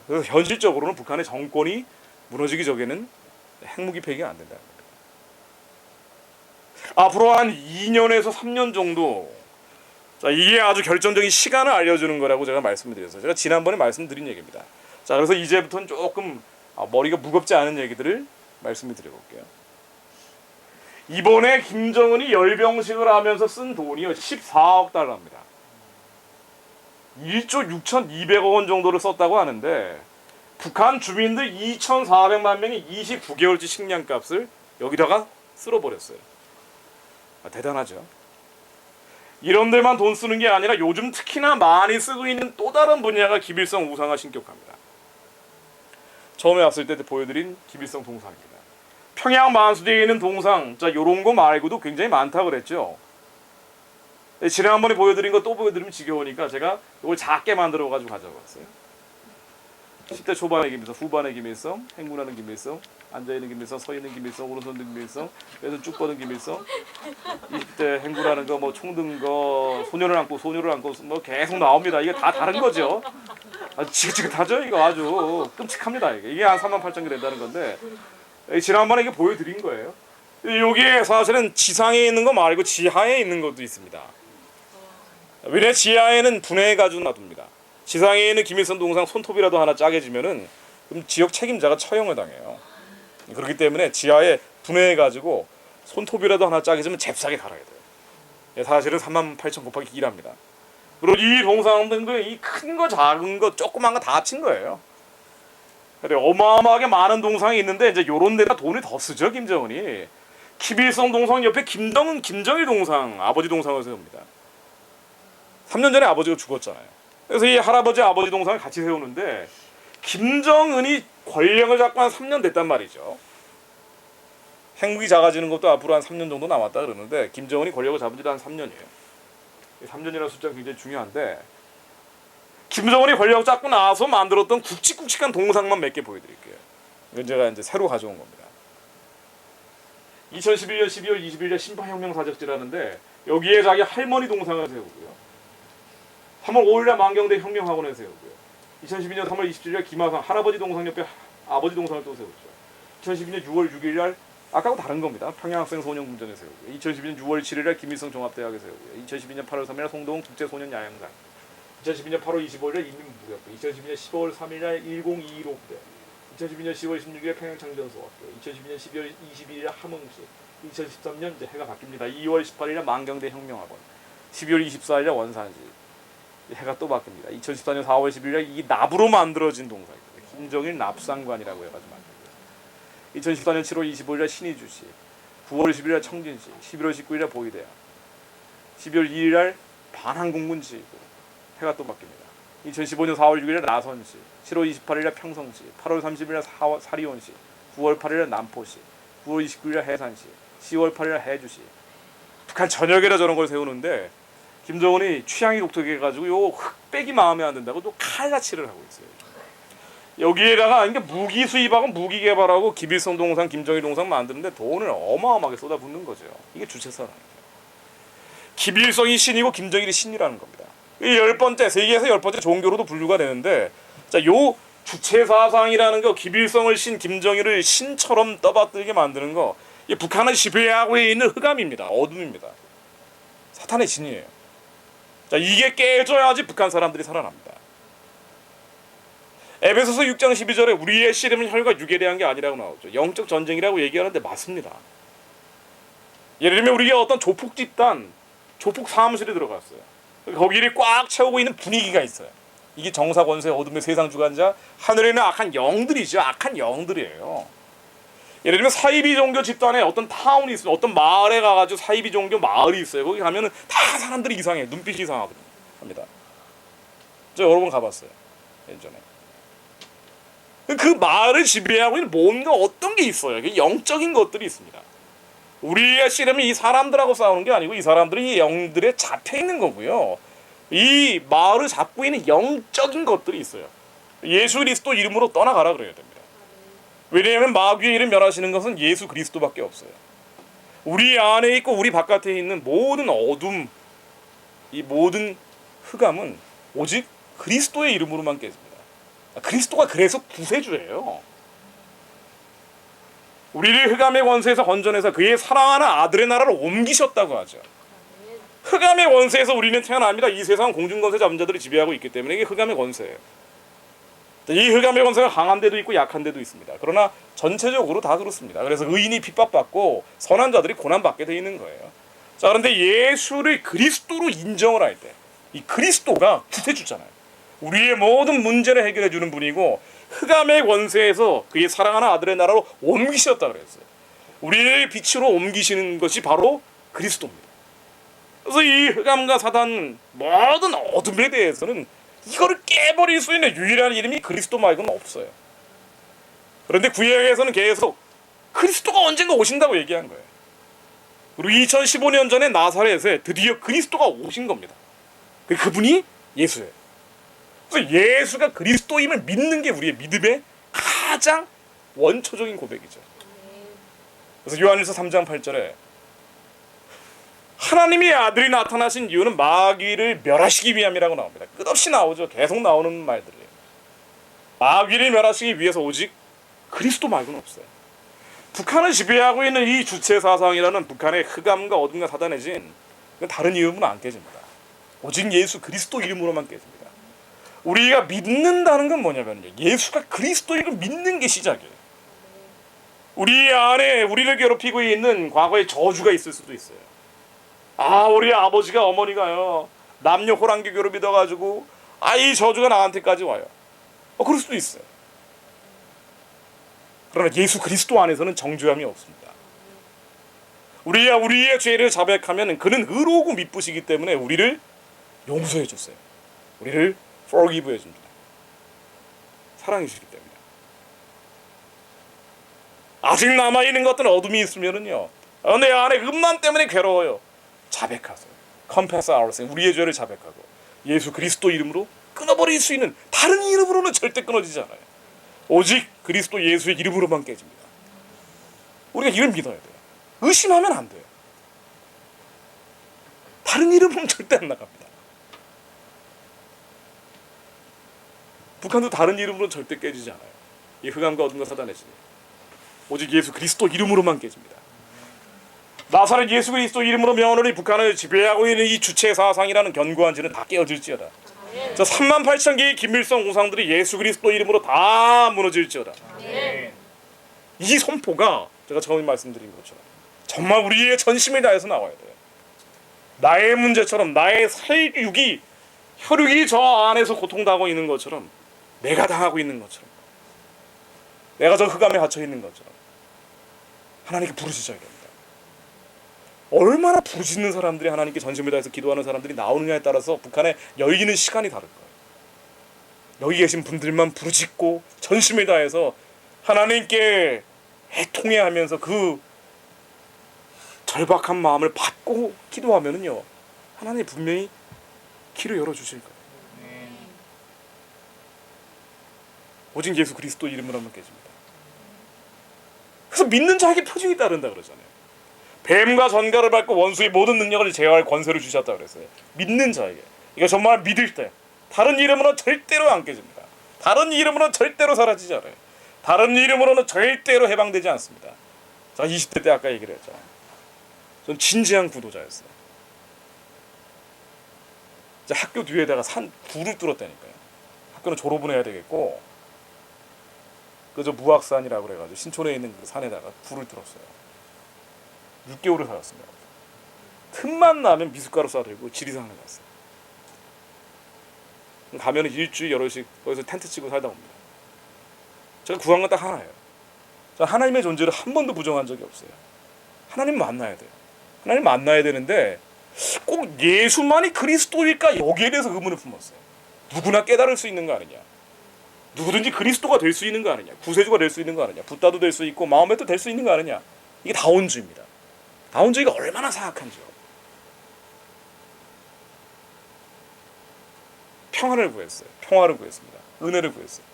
그래서 현실적으로는 북한의 정권이 무너지기 전에는 핵무기 폐기가 안 된다는 겁니다. 앞으로 한 2년에서 3년 정도 자, 이게 아주 결정적인 시간을 알려주는 거라고 제가 말씀을 드렸어요. 제가 지난번에 말씀드린 얘기입니다. 자, 그래서 이제부터는 조금 머리가 무겁지 않은 얘기들을 말씀을 드려볼게요. 이번에 김정은이 열병식을 하면서 쓴 돈이요 14억 달러입니다. 1조 6,200억 원 정도를 썼다고 하는데 북한 주민들 2,400만 명이 29개월치 식량값을 여기다가 쓸어버렸어요. 대단하죠. 이런 데만 돈 쓰는 게 아니라 요즘 특히나 많이 쓰고 있는 또 다른 분야가 기빌성 우상화 신격화입니다. 처음에 왔을 때 보여드린 기빌성 동상입니다. 평양 만수대에 있는 동상, 자 요런 거 말고도 굉장히 많다 그랬죠. 지난번에 보여드린 거 또 보여드리면 지겨우니까 제가 이걸 작게 만들어가지고 가져왔어요. 10대 초반의 김일성, 후반의 김일성, 행군하는 김일성, 앉아있는 김일성, 서있는 김일성, 오른손 든 김일성, 왼손 쭉 뻗은 김일성, 20대 행군하는 거, 뭐 총 든 거, 소녀를 안고 뭐 계속 나옵니다. 이게 다 다른 거죠. 지긋지긋하죠. 이거 아주 끔찍합니다. 이게 한 38,000개 된다는 건데 지난번에 이게 보여드린 거예요. 여기에 사실은 지상에 있는 거 말고 지하에 있는 것도 있습니다. 왜냐 지하에는 분해해가지고 놔둡니다. 지상에 있는 김일성 동상 손톱이라도 하나 짜게지면은 그럼 지역 책임자가 처형을 당해요. 그렇기 때문에 지하에 분해해가지고 손톱이라도 하나 짜게지면 잽싸게 갈아야 돼요. 사실은 38,000 곱하기 2랍니다. 그리고 이 동상들은 이 큰 거 작은 거 조그만 거 다 합친 거예요. 그래 어마어마하게 많은 동상이 있는데 이제 요런 데다 돈을 더 쓰죠 김정은이. 김일성 동상 옆에 김정일 동상 아버지 동상을 세웁니다. 3년 전에 아버지가 죽었잖아요. 그래서 이 할아버지 아버지 동상을 같이 세우는데 김정은이 권력을 잡고 한 3년 됐단 말이죠. 행국이 작아지는 것도 앞으로 한 3년 정도 남았다 그러는데 김정은이 권력을 잡은 지도 한 3년이에요. 3년이라는 숫자가 굉장히 중요한데 김정은이 권력 잡고 나서 만들었던 굵직굵직한 동상만 몇 개 보여드릴게요. 이건 제가 이제 새로 가져온 겁니다. 2011년 12월 20일 신파혁명 사적지라는데 여기에 자기 할머니 동상을 세우고요. 3월 5일날 만경대 혁명학원에 세우고요. 2012년 3월 27일 김하성 할아버지 동상 옆에 아버지 동상을 또 세웠죠. 2012년 6월 6일날 아까하고 다른 겁니다. 평양학생 소년궁전에 세우고요. 2012년 6월 7일날 김일성 종합대학에 세우고요. 2012년 8월 3일날 송도원 국제소년 야영장. 2012년 8월 25일날 인민무대학교. 2012년 10월 3일날 1021 부대. 2012년 10월 16일 평양창전소학교. 2012년 12월 22일날 함흥시. 2013년 이제 해가 바뀝니다. 2월 18일날 만경대 혁명학원. 12월 24일날 원산시. 해가 또 바뀝니다. 2014년 4월 10일날 이 납으로 만들어진 동상입니다. 김정일 납상관이라고 해가지고 만들고요. 2014년 7월 25일날 신의주시, 9월 10일날 청진시, 11월 19일날 보위대학, 12월 2일날 반항공군지이고 해가 또 바뀝니다. 2015년 4월 6일날 나선시, 7월 28일날 평성시, 8월 30일날 사리온시, 9월 8일날 남포시, 9월 29일날 해산시, 10월 8일날 해주시. 북한 전역에다 저런 걸 세우는데 김정은이 취향이 독특해가지고 요 흑백이 마음에 안 든다고 또 칼라치를 하고 있어요. 여기에다가 이게 무기 수입하고 무기 개발하고 김일성 동상, 김정일 동상 만드는데 돈을 어마어마하게 쏟아붓는 거죠. 이게 주체사라는 거예요. 김일성이 신이고 김정일이 신이라는 겁니다. 이 10번째 세계에서 10번째 종교로도 분류가 되는데 자, 요 주체사상이라는 거 김일성을 신, 김정일을 신처럼 떠받들게 만드는 거 이 북한을 지배하고 있는 흑암입니다. 어둠입니다. 사탄의 신이에요. 자, 이게 깨져야지 북한 사람들이 살아납니다. 에베소서 6장 12절에 우리의 씨름은 혈과 육에 대한 게 아니라고 나오죠. 영적 전쟁이라고 얘기하는데 맞습니다. 예를 들면 우리가 어떤 조폭 집단, 조폭 사무실에 들어갔어요. 거기를 꽉 채우고 있는 분위기가 있어요. 이게 정사 권세 어둠의 세상 주관자 하늘에는 악한 영들이죠. 악한 영들이에요. 예를 들면 사이비 종교 집단에 어떤 타운이 있어요. 어떤 마을에 가가지고 사이비 종교 마을이 있어요. 거기 가면은 다 사람들이 이상해. 눈빛이 이상하거든요. 합니다. 저 여러 번 가봤어요. 예전에. 그 마을을 지배하고 있는 뭔가 어떤 게 있어요. 영적인 것들이 있습니다. 우리의 씨름은 이 사람들하고 싸우는 게 아니고 이 사람들이 이 영들에 잡혀 있는 거고요. 이 마을을 잡고 있는 영적인 것들이 있어요. 예수 그리스도 이름으로 떠나가라 그래야 됩니다. 왜냐하면 마귀의 일을 멸하시는 것은 예수 그리스도밖에 없어요. 우리 안에 있고 우리 바깥에 있는 모든 어둠, 이 모든 흑암은 오직 그리스도의 이름으로만 깨집니다. 그리스도가 그래서 구세주예요. 우리를 흑암의 권세에서 건져내서 그의 사랑하는 아들의 나라로 옮기셨다고 하죠. 흑암의 권세에서 우리는 태어납니다. 이 세상은 공중권세 잡은 자들이 지배하고 있기 때문에 이게 흑암의 권세예요. 이 흑암의 권세가 강한 데도 있고 약한 데도 있습니다. 그러나 전체적으로 다 그렇습니다. 그래서 의인이 핍박받고 선한 자들이 고난받게 되어 있는 거예요. 자, 그런데 예수를 그리스도로 인정을 할 때 이 그리스도가 구세주잖아요. 우리의 모든 문제를 해결해 주는 분이고 흑암의 권세에서 그의 사랑하는 아들의 나라로 옮기셨다 그랬어요. 우리를 빛으로 옮기시는 것이 바로 그리스도입니다. 그래서 이 흑암과 사단 모든 어둠에 대해서는 이거를 깨버릴 수 있는 유일한 이름이 그리스도 말고는 없어요. 그런데 구약에서는 계속 그리스도가 언젠가 오신다고 얘기한 거예요. 그리고 2015년 전에 나사렛에 드디어 그리스도가 오신 겁니다. 그분이 예수예요. 그래서 예수가 그리스도임을 믿는 게 우리의 믿음의 가장 원초적인 고백이죠. 그래서 요한일서 3장 8절에 하나님의 아들이 나타나신 이유는 마귀를 멸하시기 위함이라고 나옵니다. 끝없이 나오죠. 계속 나오는 말들이에요. 마귀를 멸하시기 위해서 오직 그리스도 말고는 없어요. 북한을 지배하고 있는 이 주체 사상이라는 북한의 흑암과 어둠과 사단의 진, 다른 이름으로 안 깨집니다. 오직 예수 그리스도 이름으로만 깨집니다. 우리가 믿는다는 건 뭐냐면요, 예수가 그리스도인을 믿는 게 시작이에요. 우리 안에 우리를 괴롭히고 있는 과거의 저주가 있을 수도 있어요. 우리 아버지가 어머니가요 남녀 호랑기 괴롭이 돼가지고 이 저주가 나한테까지 와요. 그럴 수도 있어요. 그러나 예수 그리스도 안에서는 정죄함이 없습니다. 우리의 죄를 자백하면 그는 의로우고 미쁘시기 때문에 우리를 용서해 줬어요. 우리를 forgive 해줍니다. 사랑해주시기 때문에. 아직 남아있는 것들은 어둠이 있으면은요, 내 안에 음란 때문에 괴로워요. 자백하세요. confess our sin. 우리의 죄를 자백하고 예수 그리스도 이름으로 끊어버릴 수 있는, 다른 이름으로는 절대 끊어지지 않아요. 오직 그리스도 예수의 이름으로만 깨집니다. 우리가 이걸 믿어야 돼요. 의심하면 안 돼요. 다른 이름은 절대 안 나갑니다. 북한도 다른 이름으로는 절대 깨지지 않아요. 이 흑암과 어둠과 사단의 진, 오직 예수 그리스도 이름으로만 깨집니다. 나사렛 예수 그리스도 이름으로 명하노니 북한을 지배하고 있는 이 주체 사상이라는 견고한 진은 다 깨어질지어다. 저 38,000개의 김일성 우상들이 예수 그리스도 이름으로 다 무너질지어다. 이 선포가 제가 처음 말씀드린 것처럼 정말 우리의 전심을 다해서 나와야 돼요. 나의 문제처럼, 나의 살육이, 혈육이 저 안에서 고통당하고 있는 것처럼, 내가 당하고 있는 것처럼, 내가 저 흑암에 갇혀 있는 것처럼 하나님께 부르짖어야 됩니다. 얼마나 부르짖는 사람들이 하나님께 전심을 다해서 기도하는 사람들이 나오느냐에 따라서 북한에 열리는 시간이 다를 거예요. 여기 계신 분들만 부르짖고 전심을 다해서 하나님께 애통해하면서 그 절박한 마음을 받고 기도하면은요, 하나님이 분명히 길을 열어주실 거예요. 오직 예수 그리스도 이름으로만 깨집니다. 그래서 믿는 자에게 표징이 따른다 그러잖아요. 뱀과 전갈을 밟고 원수의 모든 능력을 제어할 권세를 주셨다 그랬어요. 믿는 자에게. 이거 정말 믿을 때 다른 이름으로는 절대로 안 깨집니다. 다른 이름으로는 절대로 사라지지 않아요. 다른 이름으로는 절대로 해방되지 않습니다. 자, 20대 때 아까 얘기를 했잖아요. 전 진지한 구도자였어요. 이제 학교 뒤에다가 굴을 뚫었다니까요. 학교는 졸업은 해야 되겠고, 그저 무악산이라고 그래가지고 신촌에 있는 그 산에다가 굴을 뚫었어요. 6개월을 살았습니다. 틈만 나면 미숫가루 싸들고 지리산을 갔어요. 가면 일주일 여럿씩 거기서 텐트 치고 살다 옵니다. 제가 구한 건 딱 하나예요. 하나님의 존재를 한 번도 부정한 적이 없어요. 하나님 만나야 돼요. 하나님 만나야 되는데 꼭 예수만이 그리스도일까, 여기에 대해서 의문을 품었어요. 누구나 깨달을 수 있는 거 아니냐, 누구든지 그리스도가 될 수 있는 거 아니냐, 구세주가 될 수 있는 거 아니냐, 붓다도 될 수 있고 마음에도 될 수 있는 거 아니냐. 이게 다원주의입니다. 다원주의가 얼마나 사악한지요. 평안을 구했어요. 평화를 구했습니다. 은혜를 구했어요.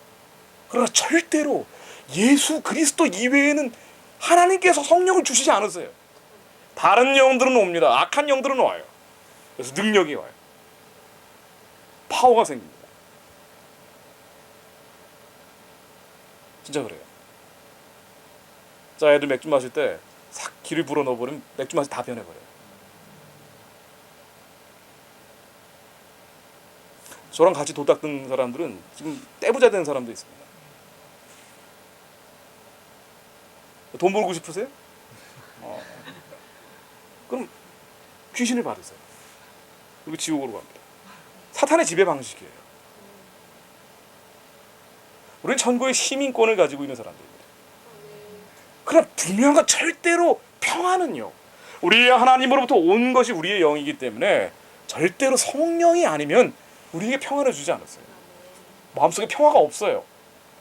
그러나 절대로 예수 그리스도 이외에는 하나님께서 성령을 주시지 않으세요. 다른 영들은 옵니다. 악한 영들은 와요. 그래서 능력이 와요. 파워가 생깁니다. 진짜 그래요. 자, 애들 맥주 마실 때 싹 기를 불어 넣어버리면 맥주 맛이 다 변해버려요. 저랑 같이 도 닦는 사람들은 지금 떼부자 된 사람도 있습니다. 돈 벌고 싶으세요? 그럼 귀신을 받으세요. 그리고 지옥으로 갑니다. 사탄의 지배 방식이에요. 우리는 천국의 시민권을 가지고 있는 사람들입니다. 그러나 분명한 건 절대로 평화는요, 우리의 하나님으로부터 온 것이 우리의 영이기 때문에 절대로 성령이 아니면 우리에게 평화를 주지 않았어요. 마음속에 평화가 없어요.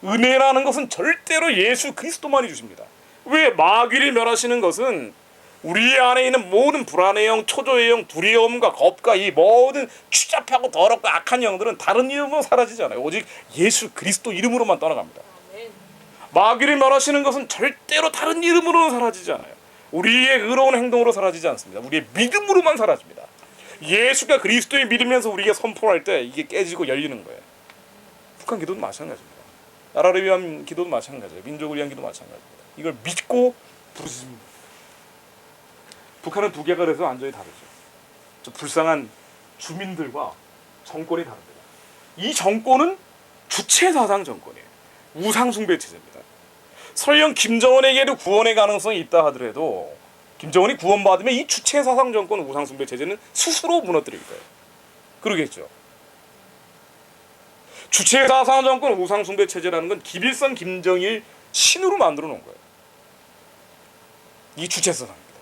은혜라는 것은 절대로 예수 그리스도만이 주십니다. 왜? 마귀를 멸하시는 것은 우리 안에 있는 모든 불안의 영, 초조의 영, 두려움과 겁과 이 모든 추잡하고 더럽고 악한 영들은 다른 이름으로 사라지지 않아요. 오직 예수 그리스도 이름으로만 떠나갑니다. 마귀를 멸하시는 것은 절대로 다른 이름으로는 사라지지 않아요. 우리의 의로운 행동으로 사라지지 않습니다. 우리의 믿음으로만 사라집니다. 예수가 그리스도의 믿으면서 우리가 선포할 때 이게 깨지고 열리는 거예요. 북한 기도도 마찬가지입니다. 나라를 위한 기도도 마찬가지예요. 민족을 위한 기도도 마찬가지입니다. 이걸 믿고 부르짖습니다. 북한은 두 개가 돼서 완전히 다르죠. 저 불쌍한 주민들과 정권이 다릅니다. 이 정권은 주체사상 정권이에요. 우상숭배 체제입니다. 설령 김정은에게도 구원의 가능성이 있다 하더라도 김정은이 구원받으면 이 주체사상 정권 우상숭배 체제는 스스로 무너뜨릴 거예요. 그러겠죠. 주체사상 정권 우상숭배 체제라는 건 김일성, 김정일 신으로 만들어 놓은 거예요. 이 주체사상입니다.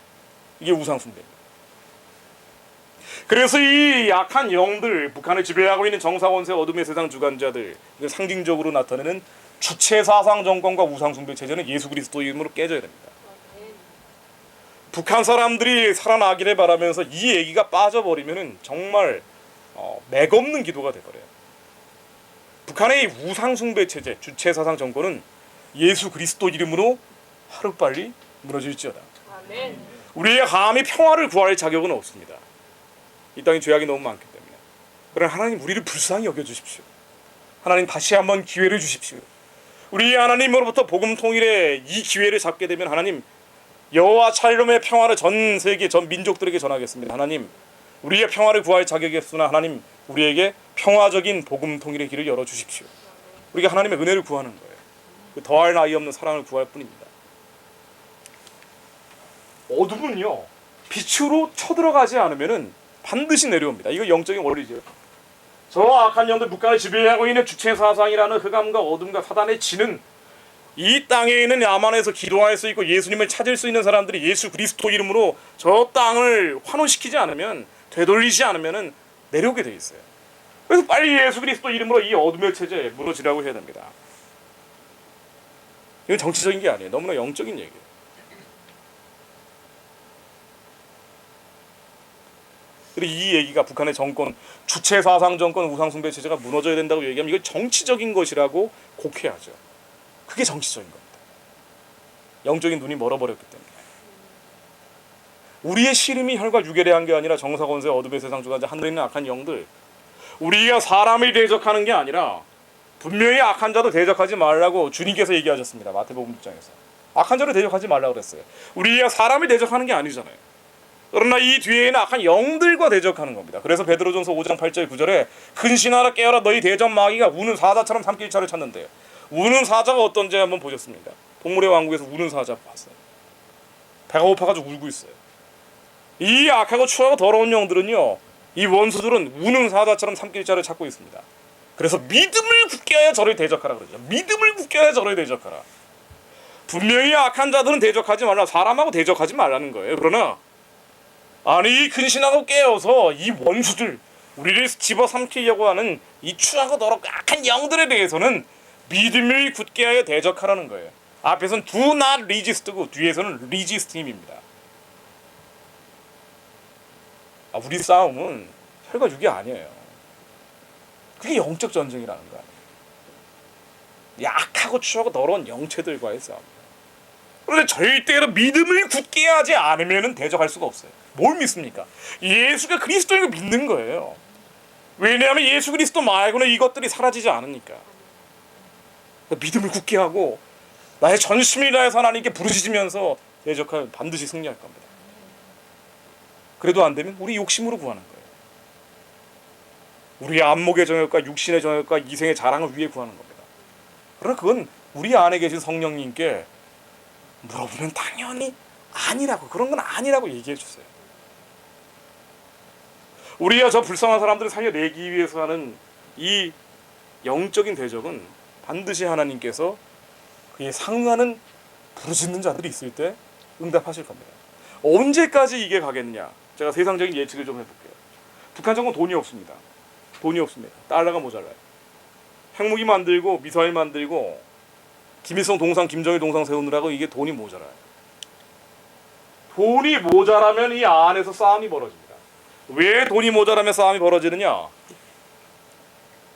이게 우상숭배입니다. 그래서 이 약한 영들, 북한을 지배하고 있는 정사원세 어둠의 세상 주관자들, 상징적으로 나타내는 주체사상 정권과 우상숭배 체제는 예수 그리스도 이름으로 깨져야 됩니다. 북한 사람들이 살아나기를 바라면서 이 얘기가 빠져버리면 정말 맥없는 기도가 돼버려요. 북한의 우상숭배 체제, 주체사상 정권은 예수 그리스도 이름으로 하루빨리 무너질지어다. 아멘. 우리의 감히 평화를 구할 자격은 없습니다. 이 땅에 죄악이 너무 많기 때문에. 그러나 하나님 우리를 불쌍히 여겨주십시오. 하나님 다시 한번 기회를 주십시오. 우리 하나님으로부터 복음 통일의 이 기회를 잡게 되면 하나님 여호와 샬롬의 평화를 전 세계 전 민족들에게 전하겠습니다. 하나님 우리의 평화를 구할 자격이 없으나 하나님 우리에게 평화적인 복음 통일의 길을 열어주십시오. 우리가 하나님의 은혜를 구하는 거예요. 그 더할 나위 없는 사랑을 구할 뿐입니다. 어둠은요 빛으로 쳐들어가지 않으면은 반드시 내려옵니다. 이거 영적인 원리죠. 저 악한 영들 북한을 지배하고 있는 주체사상이라는 흑암과 어둠과 사단의 지는 이 땅에 있는 야만에서 기도할 수 있고 예수님을 찾을 수 있는 사람들이 예수 그리스도 이름으로 저 땅을 환원시키지 않으면, 되돌리지 않으면 내려오게 돼 있어요. 그래서 빨리 예수 그리스도 이름으로 이 어둠의 체제 무너지라고 해야 됩니다. 이건 정치적인 게 아니에요. 너무나 영적인 얘기예요. 그리고 이 얘기가 북한의 정권, 주체사상 정권, 우상숭배 체제가 무너져야 된다고 얘기하면 이걸 정치적인 것이라고 곡해하죠. 그게 정치적인 겁니다. 영적인 눈이 멀어버렸기 때문에. 우리의 시름이 혈과 육에 대한 게 아니라 정사건세 어둠의 세상 주관자 하늘에 있는 악한 영들, 우리가 사람을 대적하는 게 아니라 분명히 악한 자도 대적하지 말라고 주님께서 얘기하셨습니다. 마태복음 6장에서. 악한 자를 대적하지 말라고 그랬어요. 우리가 사람을 대적하는 게 아니잖아요. 그러나 이 뒤에는 악한 영들과 대적하는 겁니다. 그래서 베드로전서 5장 8절 9절에 근신하라 깨어라 너희 대적 마귀가 우는 사자처럼 삼킬 자를 찾는데요. 우는 사자가 어떤지 한번 보셨습니까? 동물의 왕국에서 우는 사자 봤어요. 배가 고파가지고 울고 있어요. 이 악하고 추하고 더러운 영들은요, 이 원수들은 우는 사자처럼 삼킬 자를 찾고 있습니다. 그래서 믿음을 굳게 하여 저를 대적하라 그러죠. 믿음을 굳게 하여 저를 대적하라. 분명히 악한 자들은 대적하지 말라. 사람하고 대적하지 말라는 거예요. 그러나 아니 근신하고 깨어서 이 원수들, 우리를 집어삼키려고 하는 이 추하고 더럽고 악한 영들에 대해서는 믿음을 굳게 하여 대적하라는 거예요. 앞에서는 do not resist고 뒤에서는 resist him입니다. 우리 싸움은 혈과 육이 아니에요. 그게 영적 전쟁이라는 거 아니에요. 약하고 추하고 더러운 영체들과의 싸움입니다. 그런데 절대로 믿음을 굳게 하지 않으면 대적할 수가 없어요. 뭘 믿습니까? 예수가 그리스도인 걸 믿는 거예요. 왜냐하면 예수 그리스도 말고는 이것들이 사라지지 않으니까. 믿음을 굳게 하고 나의 전심을 다해서 하나님께 부르짖으면서 대적하면 반드시 승리할 겁니다. 그래도 안 되면 우리 욕심으로 구하는 거예요. 우리의 안목의 정욕과 육신의 정욕과 이생의 자랑을 위해 구하는 겁니다. 그러나 그건 우리 안에 계신 성령님께 물어보면 당연히 아니라고, 그런 건 아니라고 얘기해 주세요. 우리가 저 불쌍한 사람들을 살려내기 위해서 하는 이 영적인 대적은 반드시 하나님께서 그에 상응하는 부르짖는 자들이 있을 때 응답하실 겁니다. 언제까지 이게 가겠느냐? 제가 세상적인 예측을 좀 해볼게요. 북한 정권 돈이 없습니다. 돈이 없습니다. 달러가 모자라요. 핵무기 만들고 미사일 만들고 김일성 동상, 김정일 동상 세우느라고 이게 돈이 모자라요. 돈이 모자라면 이 안에서 싸움이 벌어집니다. 왜 돈이 모자라면 싸움이 벌어지느냐?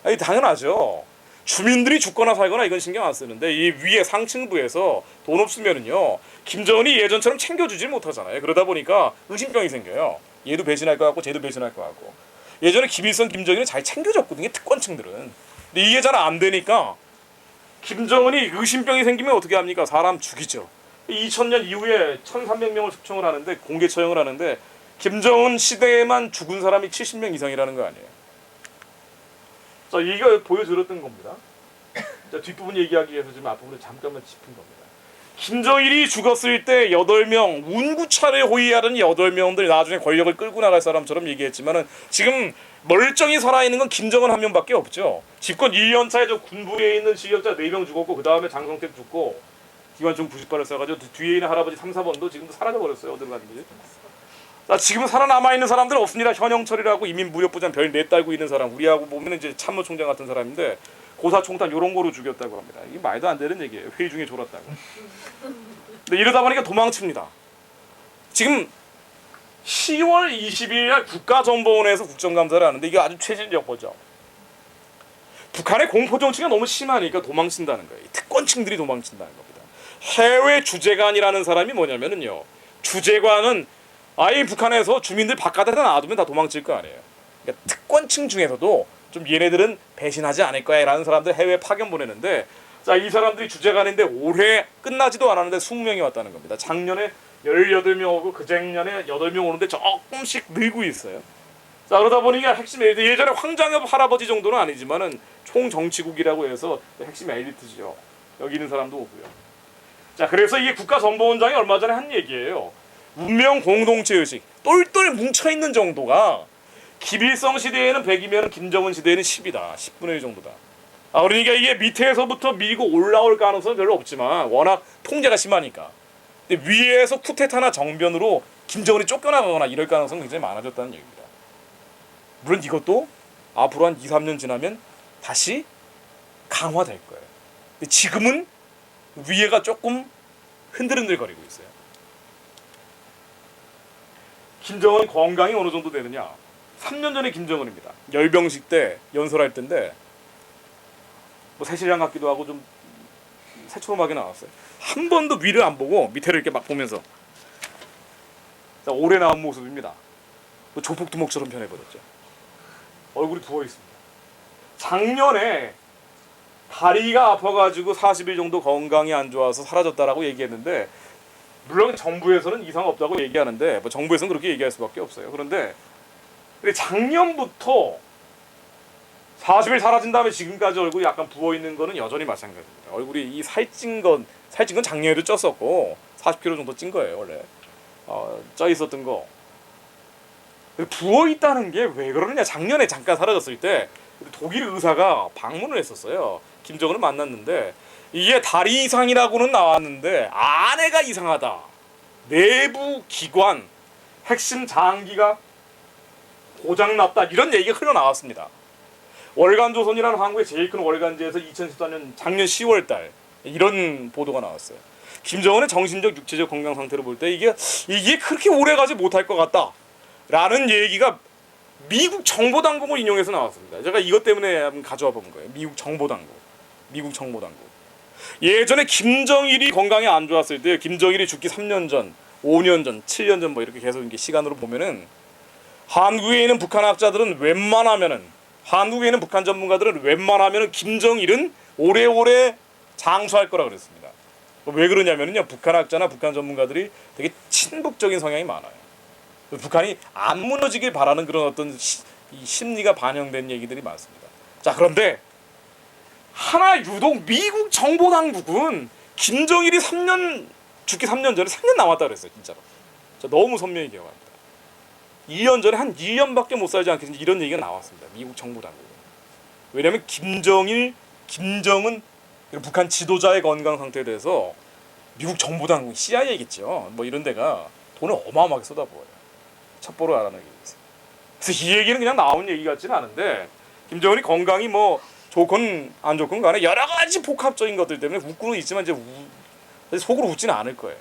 아니 당연하죠. 주민들이 죽거나 살거나 이건 신경 안 쓰는데 이 위에 상층부에서 돈 없으면은요 김정은이 예전처럼 챙겨주지 못하잖아요. 그러다 보니까 의심병이 생겨요. 얘도 배신할 것 같고 쟤도 배신할 것 같고. 예전에 김일성, 김정일은 잘 챙겨줬거든요. 특권층들은. 근데 이게 잘 안 되니까 김정은이 의심병이 생기면 어떻게 합니까? 사람 죽이죠. 2000년 이후에 1300명을 숙청을 하는데 공개 처형을 하는데 김정은 시대에만 죽은 사람이 70명 이상이라는 거 아니에요. 자, 이거 보여드렸던 겁니다. 자, 뒷부분 얘기하기 위해서 지금 앞부분을 잠깐만 짚은 겁니다. 김정일이 죽었을 때 8명, 운구차를 호위하던 8명들 나중에 권력을 끌고 나갈 사람처럼 얘기했지만은 지금 멀쩡히 살아있는 건 김정은 한 명밖에 없죠. 집권 1년 차에 저 군부에 있는 실력자 4명 죽었고 그 다음에 장성택 죽고 기관총 98을 쏴가지고 뒤에 있는 할아버지 3, 4번도 지금도 사라져버렸어요. 어디로 갔는지. 자, 지금 살아남아있는 사람들은 없습니다. 현영철이라고 이민무력부장 별 4 달고 있는 사람, 우리하고 보면 이제 참모총장 같은 사람인데 고사총탄 요런 거로 죽였다고 합니다. 이게 말도 안 되는 얘기예요. 회의 중에 졸았다고. 근데 이러다 보니까 도망칩니다. 지금 10월 20일 날 국가정보원에서 국정감사를 하는데 이게 아주 최신적 거죠. 북한의 공포정치가 너무 심하니까 도망친다는 거예요. 특권층들이 도망친다는 겁니다. 해외 주재관이라는 사람이 뭐냐면은요. 주재관은 아예 북한에서 주민들 바깥에다 놔두면 다 도망칠 거 아니에요. 그러니까 특권층 중에서도 좀 얘네들은 배신하지 않을 거야 라는 사람들 해외 파견 보내는데 자, 이 사람들이 주재관인데 올해 끝나지도 않았는데 20명이 왔다는 겁니다. 작년에 18명 오고 그작년에 8명 오는데 조금씩 늘고 있어요. 자, 그러다 보니까 핵심 엘리트, 예전에 황장엽 할아버지 정도는 아니지만은 총정치국이라고 해서 핵심 엘리트죠. 여기 있는 사람도 오고요. 자, 그래서 이게 국가정보원장이 얼마 전에 한 얘기예요. 문명 공동체 의식, 똘똘 뭉쳐있는 정도가 김일성 시대에는 100이면 김정은 시대에는 10이다. 10분의 1 정도다. 아, 그러니까 이게 밑에서부터 밀고 올라올 가능성은 별로 없지만 워낙 통제가 심하니까. 근데 위에서 쿠데타나 정변으로 김정은이 쫓겨나가거나 이럴 가능성은 굉장히 많아졌다는 얘기입니다. 물론 이것도 앞으로 한 2, 3년 지나면 다시 강화될 거예요. 근데 지금은 위에가 조금 흔들흔들거리고 있어요. 김정은 건강이 어느 정도 되느냐? 3년 전에 김정은입니다. 열병식 때 연설할 때인데 뭐 새신랑 같기도 하고 좀 새초롬하게 나왔어요. 한 번도 위를 안 보고 밑에를 이렇게 막 보면서 자, 올해 나온 모습입니다. 뭐 조폭두목처럼 변해버렸죠. 얼굴이 부어 있습니다. 작년에 다리가 아파가지고 40일 정도 건강이 안 좋아서 사라졌다라고 얘기했는데 물론 정부에서는 이상 없다고 얘기하는데 뭐 정부에서는 그렇게 얘기할 수밖에 없어요. 그런데 작년부터 40일 사라진 다음에 지금까지 얼굴이 약간 부어 있는 거는 여전히 마찬가지입니다. 얼굴이 이 살찐 건 작년에도 쪘었고 40kg 정도 찐 거예요 원래. 쪄 있었던 거. 부어 있다는 게 왜 그러느냐? 작년에 잠깐 사라졌을 때 독일 의사가 방문을 했었어요. 김정은을 만났는데 이게 다리 이상이라고는 나왔는데 안에가 이상하다. 내부 기관, 핵심 장기가 고장났다. 이런 얘기가 흘러나왔습니다. 월간조선이라는 한국의 제일 큰 월간지에서 2014년 작년 10월달 이런 보도가 나왔어요. 김정은의 정신적, 육체적 건강 상태를 볼 때 이게 그렇게 오래가지 못할 것 같다. 라는 얘기가 미국 정보당국을 인용해서 나왔습니다. 제가 이것 때문에 한번 가져와 본 거예요. 미국 정보당국. 예전에 김정일이 건강이 안 좋았을 때 김정일이 죽기 3년 전, 5년 전, 7년 전 뭐 이렇게 계속 이렇게 시간으로 보면은 한국에 있는 북한 학자들은 한국에 있는 북한 전문가들은 웬만하면은 김정일은 오래오래 장수할 거라 그랬습니다. 왜 그러냐면요, 북한 학자나 북한 전문가들이 되게 친북적인 성향이 많아요. 북한이 안 무너지길 바라는 그런 어떤 이 심리가 반영된 얘기들이 많습니다. 자, 그런데 하나 유독 미국 정보당국은 김정일이 죽기 3년 전에 3년 남았다 그랬어요. 진짜로. 너무 선명히 기억합니다. 2년 전에 한 2년밖에 못 살지 않겠는지 이런 얘기가 나왔습니다. 미국 정보당국은. 왜냐하면 김정은 이런 북한 지도자의 건강 상태에 대해서 미국 정보당국, CIA겠죠. 뭐 이런 데가 돈을 어마어마하게 쏟아부어요. 첩보를 알아내기 위해서. 그래서 이 얘기는 그냥 나온 얘기 같지는 않은데 김정은이 건강이 뭐 좋건 안 좋건 간에 여러 가지 복합적인 것들 때문에 웃고는 있지만 이제 속으로 웃지는 않을 거예요.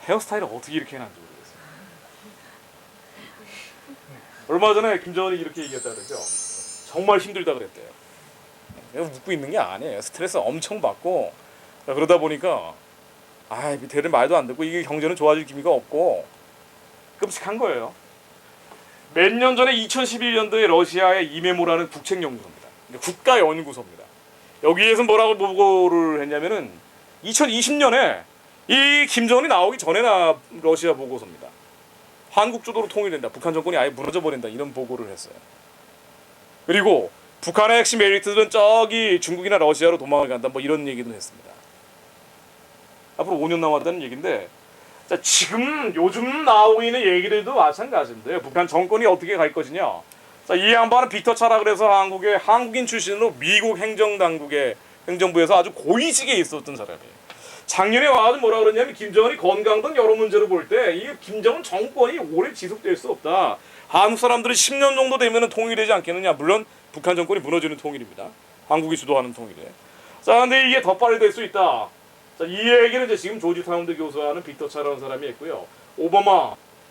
헤어스타일을 어떻게 이렇게 해놨는지 모르겠어요. 얼마 전에 김정은이 이렇게 얘기했다 그랬죠. 정말 힘들다 그랬대요. 그냥 웃고 있는 게 아니에요. 스트레스 엄청 받고 그러다 보니까 밑에는 말도 안 듣고 이게 경제는 좋아질 기미가 없고 끔찍한 거예요. 몇 년 전에 2011년도에 러시아의 이메모라는 국책연구소입니다. 국가연구소입니다. 여기에서 뭐라고 보고를 했냐면은 2020년에 이 김정은이 나오기 전에 러시아 보고서입니다. 한국 주도로 통일된다. 북한 정권이 아예 무너져 버린다. 이런 보고를 했어요. 그리고 북한의 핵심 엘리트들은 저기 중국이나 러시아로 도망을 간다. 뭐 이런 얘기도 했습니다. 앞으로 5년 남았다는 얘기인데, 자, 지금 요즘 나오고 있는 얘기들도 마찬가지인데요. 북한 정권이 어떻게 갈 것이냐. 자, 이 양반은 빅터 차라 그래서 한국인 출신으로 미국 행정당국의 행정부에서 아주 고위직에 있었던 사람이에요. 작년에 와가지고 뭐라 그러냐면 김정은이 건강 등 여러 문제를 볼 때 이 김정은 정권이 오래 지속될 수 없다. 한국 사람들이 10년 정도 되면 통일되지 않겠느냐. 물론 북한 정권이 무너지는 통일입니다. 한국이 주도하는 통일에. 자, 근데 이게 더 빨리 될 수 있다. 자, 이 얘기는 이제 지금 조지타운대 교수하는 빅터 차라는 사람이 했고요.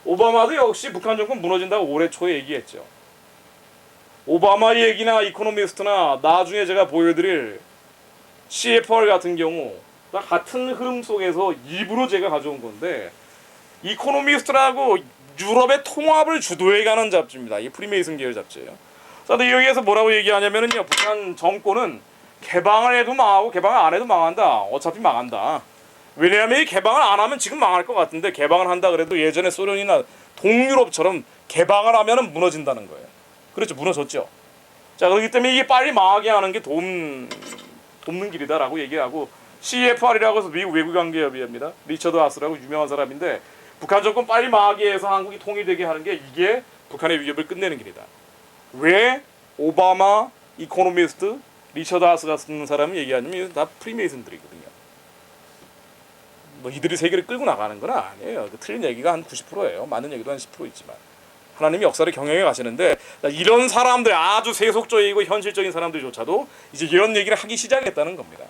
오바마도 역시 북한 정권 무너진다고 올해 초에 얘기했죠. 오바마 얘기나 이코노미스트나 나중에 제가 보여드릴 CFR 같은 경우 같은 흐름 속에서 일부러 제가 가져온 건데, 이코노미스트라고 유럽의 통합을 주도해가는 잡지입니다. 이 프리메이슨 계열 잡지예요. 자, 근데 여기에서 뭐라고 얘기하냐면은요, 북한 정권은 개방을 해도 망하고 개방을 안 해도 망한다. 어차피 망한다. 왜냐하면 이 개방을 안 하면 지금 망할 것 같은데, 개방을 한다 그래도 예전에 소련이나 동유럽처럼 개방을 하면은 무너진다는 거예요. 그렇죠, 무너졌죠. 자, 그렇기 때문에 이게 빨리 망하게 하는 게 돕는 길이다라고 얘기하고, CFR이라고 해서 미국 외교관계협의회입니다. 리처드 하스라고 유명한 사람인데, 북한 정권 빨리 망하게 해서 한국이 통일되게 하는 게 이게 북한의 위협을 끝내는 길이다. 왜 오바마, 이코노미스트, 리처드 하스 같은 사람이 얘기하냐면 다 프리메이슨들이거든요. 뭐 이들이 세계를 끌고 나가는 건 아니에요. 틀린 얘기가 한 90%예요. 맞는 얘기도 한 10% 있지만. 하나님이 역사를 경영해 가시는데, 이런 사람들, 아주 세속적이고 현실적인 사람들조차도 이제 이런 얘기를 하기 시작했다는 겁니다.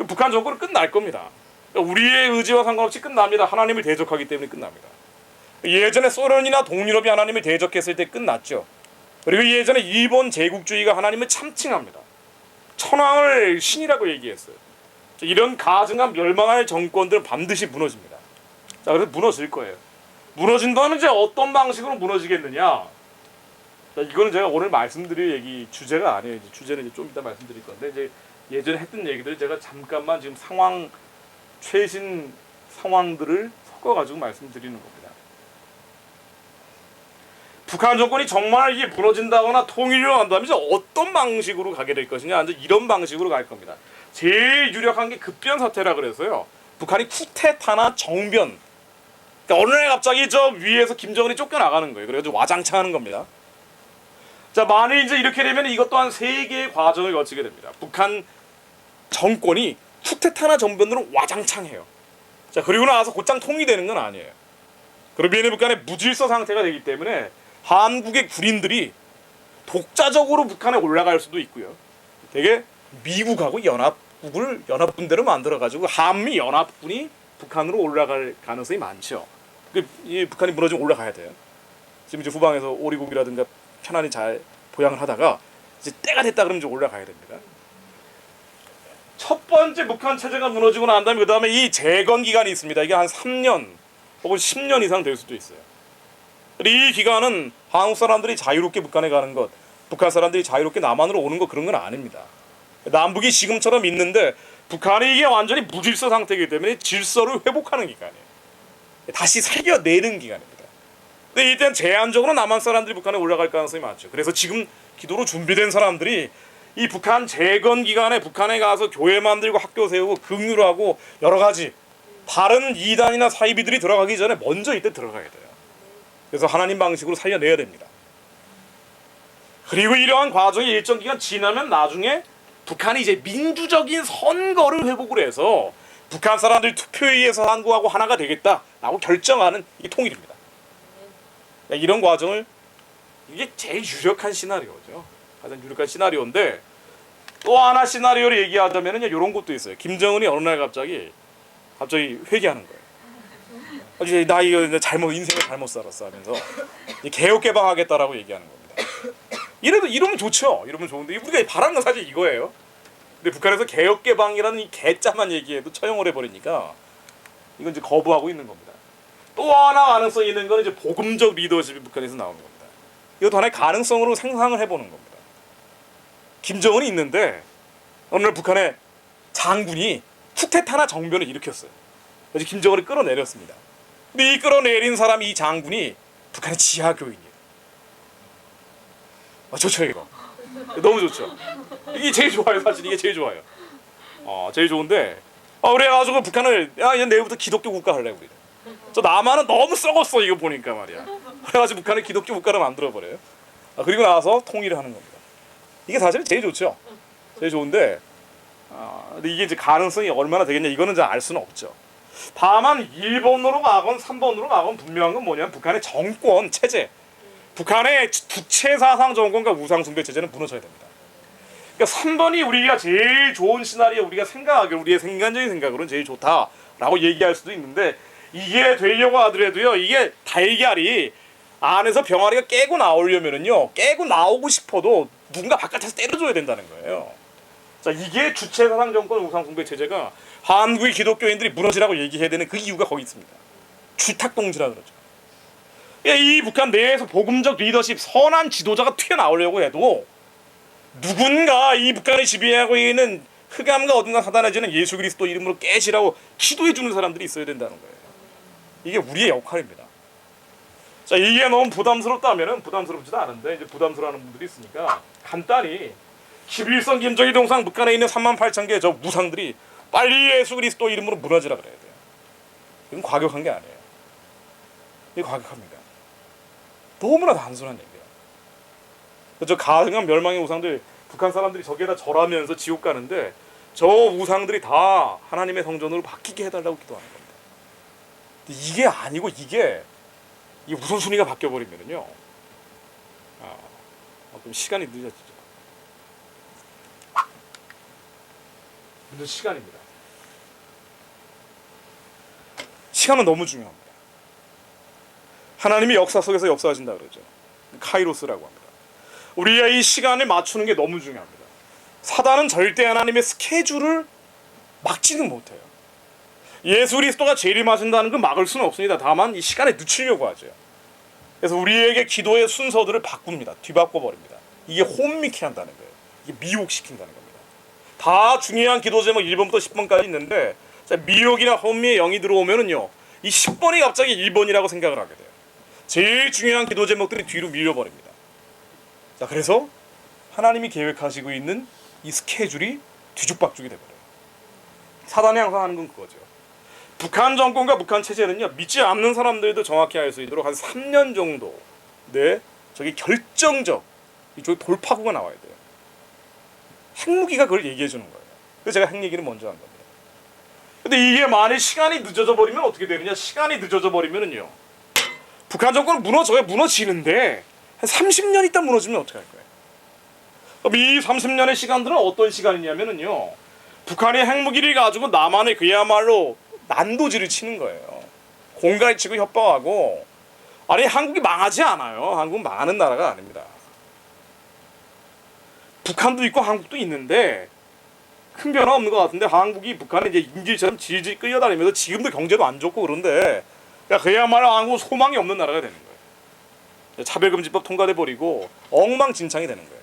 북한 정권은 끝날 겁니다. 우리의 의지와 상관없이 끝납니다. 하나님을 대적하기 때문에 끝납니다. 예전에 소련이나 동유럽이 하나님을 대적했을 때 끝났죠. 그리고 예전에 일본 제국주의가 하나님을 참칭합니다. 천황을 신이라고 얘기했어요. 이런 가증한 멸망할 정권들은 반드시 무너집니다. 자, 그래서 무너질 거예요. 무너진다면 이제 어떤 방식으로 무너지겠느냐? 자, 이거는 제가 오늘 말씀드릴 얘기 주제가 아니에요. 이제 주제는 이제 좀 이따 말씀드릴 건데, 이제 예전에 했던 얘기들 제가 잠깐만 지금 최신 상황들을 섞어가지고 말씀드리는 겁니다. 북한 정권이 정말 이게 무너진다거나 통일을 한다면 이제 어떤 방식으로 가게 될 것이냐, 이제 이런 방식으로 갈 겁니다. 제일 유력한 게 급변 사태라 그래서요. 북한이 쿠데타나 정변. 그러니까 어느 날 갑자기 저 위에서 김정은이 쫓겨나가는 거예요. 그래서 와장창하는 겁니다. 자, 만일 이제 이렇게 되면 이것 또한 세 개의 과정을 거치게 됩니다. 북한 정권이 쿠데타나 정변으로 와장창해요. 자, 그리고 나서 곧장 통일되는 건 아니에요. 그러면 북한의 무질서 상태가 되기 때문에 한국의 군인들이 독자적으로 북한에 올라갈 수도 있고요. 되게 미국하고 연합군대로 만들어가지고 한미 연합군이 북한으로 올라갈 가능성이 많죠. 이 북한이 무너지면 올라가야 돼요. 지금 이제 후방에서 오리고기라든가 편안히 잘 보양을 하다가 이제 때가 됐다 그러면 이제 올라가야 됩니다. 첫 번째 북한 체제가 무너지고 난 다음에 그 다음에 이 재건 기간이 있습니다. 이게 한 3년 혹은 10년 이상 될 수도 있어요. 이 기간은 한국 사람들이 자유롭게 북한에 가는 것, 북한 사람들이 자유롭게 남한으로 오는 것, 그런 건 아닙니다. 남북이 지금처럼 있는데 북한이 이게 완전히 무질서 상태이기 때문에 질서를 회복하는 기간이에요. 다시 살려내는 기간입니다. 근데 일단 제한적으로 남한 사람들이 북한에 올라갈 가능성이 많죠. 그래서 지금 기도로 준비된 사람들이 이 북한 재건 기간에 북한에 가서 교회 만들고 학교 세우고 긍휼하고 여러 가지 다른 이단이나 사이비들이 들어가기 전에 먼저 이때 들어가야 돼요. 그래서 하나님 방식으로 살려내야 됩니다. 그리고 이러한 과정이 일정 기간 지나면 나중에 북한이 이제 민주적인 선거를 회복을 해서 북한 사람들 투표에 의해서 한국하고 하나가 되겠다라고 결정하는 이 통일입니다. 이런 과정을, 이게 제일 유력한 시나리오죠. 가장 유력한 시나리오인데, 또 하나 시나리오를 얘기하자면은 이런 것도 있어요. 김정은이 어느 날 갑자기 회개하는 거예요. 나 이거 인생을 잘못 살았어 하면서 개혁 개방하겠다라고 얘기하는 겁니다. 이러면 좋죠. 이러면 좋은데 우리가 바라는 건 사실 이거예요. 근데 북한에서 개혁 개방이라는 이 개짜만 얘기해도 처형을 해버리니까 이건 이제 거부하고 있는 겁니다. 또 하나 가능성이 있는 건 이제 복음적 리더십이 북한에서 나오는 겁니다. 이것도 하나의 가능성으로 상상을 해보는 겁니다. 김정은이 있는데 어느 날 북한의 장군이 쿠데타나 정변을 일으켰어요. 그래서 김정은을 끌어내렸습니다. 근데 이 끌어내린 사람이 이 장군이 북한의 지하 교인이에요. 좋죠 이거. 너무 좋죠. 이게 제일 좋아요. 사실 이게 제일 좋아요. 제일 좋은데 그래가지고 북한을 이제 내일부터 기독교 국가 하려고 그래. 저 남한은 너무 썩었어 이거 보니까 말이야. 그래가지고 북한을 기독교 국가로 만들어버려요. 그리고 나서 통일을 하는 겁니다. 이게 사실 제일 좋죠. 제일 좋은데 근데 이게 이제 가능성이 얼마나 되겠냐 이거는 잘 알 수는 없죠. 다만 1번으로 가건 3번으로 가건 분명한 건 뭐냐면 북한의 정권 체제, 북한의 부채사상 정권과 우상숭배 체제는 무너져야 됩니다. 그러니까 3번이 우리가 제일 좋은 시나리오, 우리가 생각하기로 우리의 생간적인 생각으로는 제일 좋다라고 얘기할 수도 있는데 이게 되려고 하더라도요, 이게 달걀이 안에서 병아리가 깨고 나오려면은요, 깨고 나오고 싶어도 누군가 바깥에서 때려줘야 된다는 거예요. 자, 이게 주체사상 정권 우상숭배 체제가 한국의 기독교인들이 무너지라고 얘기해야 되는 그 이유가 거기 있습니다. 주탁동지라 그러죠. 이 북한 내에서 복음적 리더십, 선한 지도자가 튀어나오려고 해도 누군가 이 북한을 지배하고 있는 흑암과 어둠과 사단해지는 예수 그리스도 이름으로 깨시라고 기도해 주는 사람들이 있어야 된다는 거예요. 이게 우리의 역할입니다. 자, 이게 너무 부담스럽다면은 부담스럽지도 않은데 이제 부담스러워하는 분들이 있으니까 간단히 11선 김정일 동상 북한에 있는 38,000개의 저 무상들이 빨리 예수 그리스도 이름으로 무너지라 그래야 돼요. 이건 과격한 게 아니에요. 이게 과격합니다. 너무나 단순한 얘기예요. 저 가증한 멸망의 우상들 북한 사람들이 저기에다 절하면서 지옥 가는데 저 우상들이 다 하나님의 성전으로 바뀌게 해달라고 기도하는 겁니다. 근데 이게 아니고 이게 이 우선순위가 바뀌어버리면은요, 그럼 시간이 늦어지죠. 늦은 시간입니다. 시간은 너무 중요합니다. 하나님이 역사 속에서 역사하신다 그러죠. 카이로스라고 합니다. 우리가 이 시간을 맞추는 게 너무 중요합니다. 사단은 절대 하나님의 스케줄을 막지는 못해요. 예수 그리스도가 재림하신다는 걸 막을 수는 없습니다. 다만 이 시간에 늦추려고 하죠. 그래서 우리에게 기도의 순서들을 바꿉니다. 뒤바꿔버립니다. 이게 혼미케 한다는 거예요. 이게 미혹시킨다는 겁니다. 다 중요한 기도 제목 1번부터 10번까지 있는데 미혹이나 혼미의 영이 들어오면은요, 이 10번이 갑자기 1번이라고 생각을 하게 돼요. 제일 중요한 기도 제목들이 뒤로 밀려버립니다. 자, 그래서 하나님이 계획하시고 있는 이 스케줄이 뒤죽박죽이 돼버려요. 사단이 항상 하는 건 그거죠. 북한 정권과 북한 체제는요, 믿지 않는 사람들도 정확히 알 수 있도록 한 3년 정도 저기 결정적 이쪽에 돌파구가 나와야 돼요. 핵무기가 그걸 얘기해 주는 거예요. 그래서 제가 핵 얘기를 먼저 한 겁니다. 근데 이게 만약 시간이 늦어져 버리면 어떻게 되느냐? 시간이 늦어져 버리면은요, 북한 정권은 무너지는데 한 30년 있다 무너지면 어떻게 할 거예요? 그럼 이 30년의 시간들은 어떤 시간이냐면은요, 북한이 핵무기를 가지고 남한을 그야말로 난도질을 치는 거예요. 공갈 치고 협박하고. 아니, 한국이 망하지 않아요. 한국은 망하는 나라가 아닙니다. 북한도 있고 한국도 있는데 큰 변화 없는 것 같은데, 한국이 북한에 이제 인질처럼 질질 끌려다니면서 지금도 경제도 안 좋고 그런데 그야말로 한국은 소망이 없는 나라가 되는 거예요. 차별금지법 통과돼 버리고 엉망진창이 되는 거예요.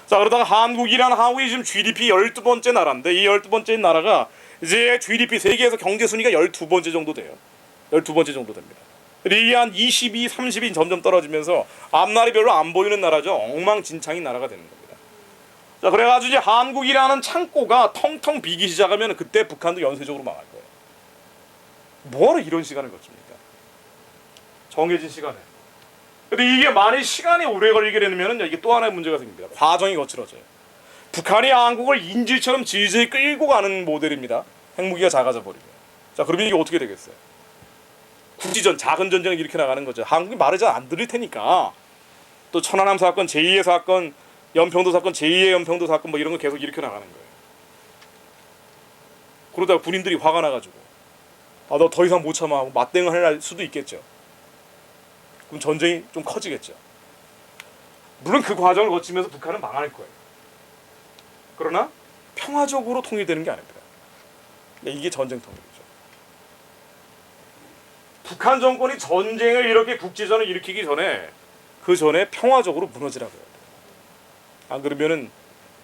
자, 그러다가 한국이 지금 GDP 12번째 나라인데, 이 12번째 나라가 이제 GDP 세계에서 경제 순위가 12번째 정도 돼요. 12번째 정도 됩니다. 이게 한 22, 30이 점점 떨어지면서 앞날이 별로 안 보이는 나라죠. 엉망진창인 나라가 되는 겁니다. 자, 그래가지고 이제 한국이라는 창고가 텅텅 비기 시작하면 그때 북한도 연쇄적으로 망할 거예요. 뭐하러 이런 시간을 거칩니까? 정해진 시간에. 근데 이게 만약 시간이 오래 걸리게 되면 이게 또 하나의 문제가 생깁니다. 과정이 거칠어져요. 북한이 한국을 인질처럼 질질 끌고 가는 모델입니다. 핵무기가 작아져 버리면. 자, 그러면 이게 어떻게 되겠어요? 국지전, 작은 전쟁을 이렇게 나가는 거죠. 한국이 말을 잘 안 들을 테니까 또 천안함 사건, 제2의 사건, 연평도 사건, 제2의 연평도 사건 뭐 이런 거 계속 일으켜 나가는 거예요. 그러다가 군인들이 화가 나가지고 너 더 이상 못 참아 하고 맞대응을 할 수도 있겠죠. 그럼 전쟁이 좀 커지겠죠. 물론 그 과정을 거치면서 북한은 망할 거예요. 그러나 평화적으로 통일되는 게 아닙니다. 이게 전쟁통일이죠. 북한 정권이 전쟁을 이렇게 국지전을 일으키기 전에 그 전에 평화적으로 무너지라고 해야 돼요. 안 그러면은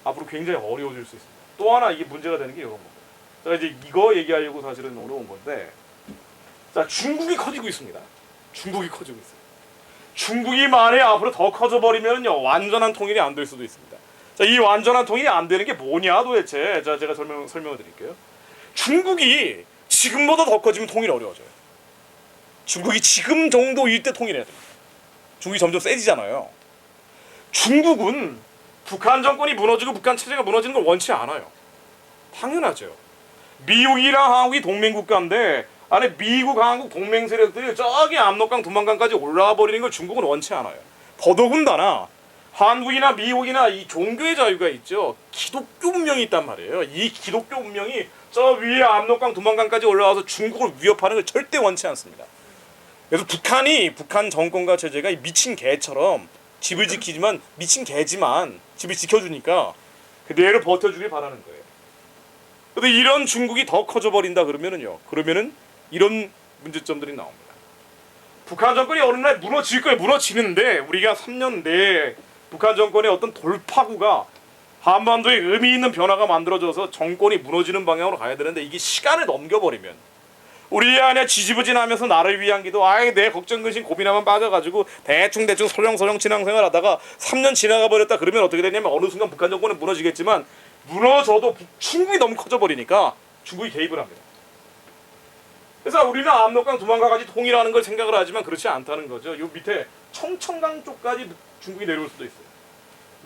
앞으로 굉장히 어려워질 수 있습니다. 또 하나 이게 문제가 되는 게 이런 겁니다. 제가 이제 이거 얘기하려고 사실은 어려운 건데, 자, 중국이 커지고 있습니다. 중국이 커지고 있어요. 중국이 만에 앞으로 더 커져버리면요, 완전한 통일이 안 될 수도 있습니다. 자, 이 완전한 통일이 안 되는 게 뭐냐 도대체. 자, 제가 설명을 드릴게요. 중국이 지금보다 더 커지면 통일이 어려워져요. 중국이 지금 정도일 때 통일해야 됩니다. 중국이 점점 세지잖아요. 중국은 북한 정권이 무너지고 북한 체제가 무너지는 걸 원치 않아요. 당연하죠. 미국이랑 한국이 동맹국가인데 안에 미국, 한국 동맹 세력들이 저기 압록강, 두만강까지 올라와 버리는 걸 중국은 원치 않아요. 더더군다나 한국이나 미국이나 이 종교의 자유가 있죠. 기독교 운명이 있단 말이에요. 이 기독교 운명이 저 위에 압록강, 두만강까지 올라와서 중국을 위협하는 걸 절대 원치 않습니다. 그래서 북한 정권과 체제가 미친 개처럼 집을 지키지만, 미친 개지만 집을 지켜주니까 그대로 버텨주길 바라는 거예요. 근데 이런 중국이 더 커져버린다 그러면은 이런 문제점들이 나옵니다. 북한 정권이 어느 날 무너질 거예요. 무너지는데 우리가 3년 내에 북한 정권의 어떤 돌파구가 한반도에 의미 있는 변화가 만들어져서 정권이 무너지는 방향으로 가야 되는데, 이게 시간을 넘겨버리면 우리 안에 지지부진하면서 나를 위한 기도, 내 걱정 근심 고민하면 빠져가지고 대충 설렁설렁 신앙생활하다가 3년 지나가 버렸다 그러면 어떻게 되냐면 어느 순간 북한 정권은 무너지겠지만, 무너져도 중국이 너무 커져버리니까 중국이 개입을 합니다. 그래서 우리는 압록강, 두만강까지 통일하는 걸 생각을 하지만 그렇지 않다는 거죠. 요 밑에 청천강 쪽까지 중국이 내려올 수도 있어요.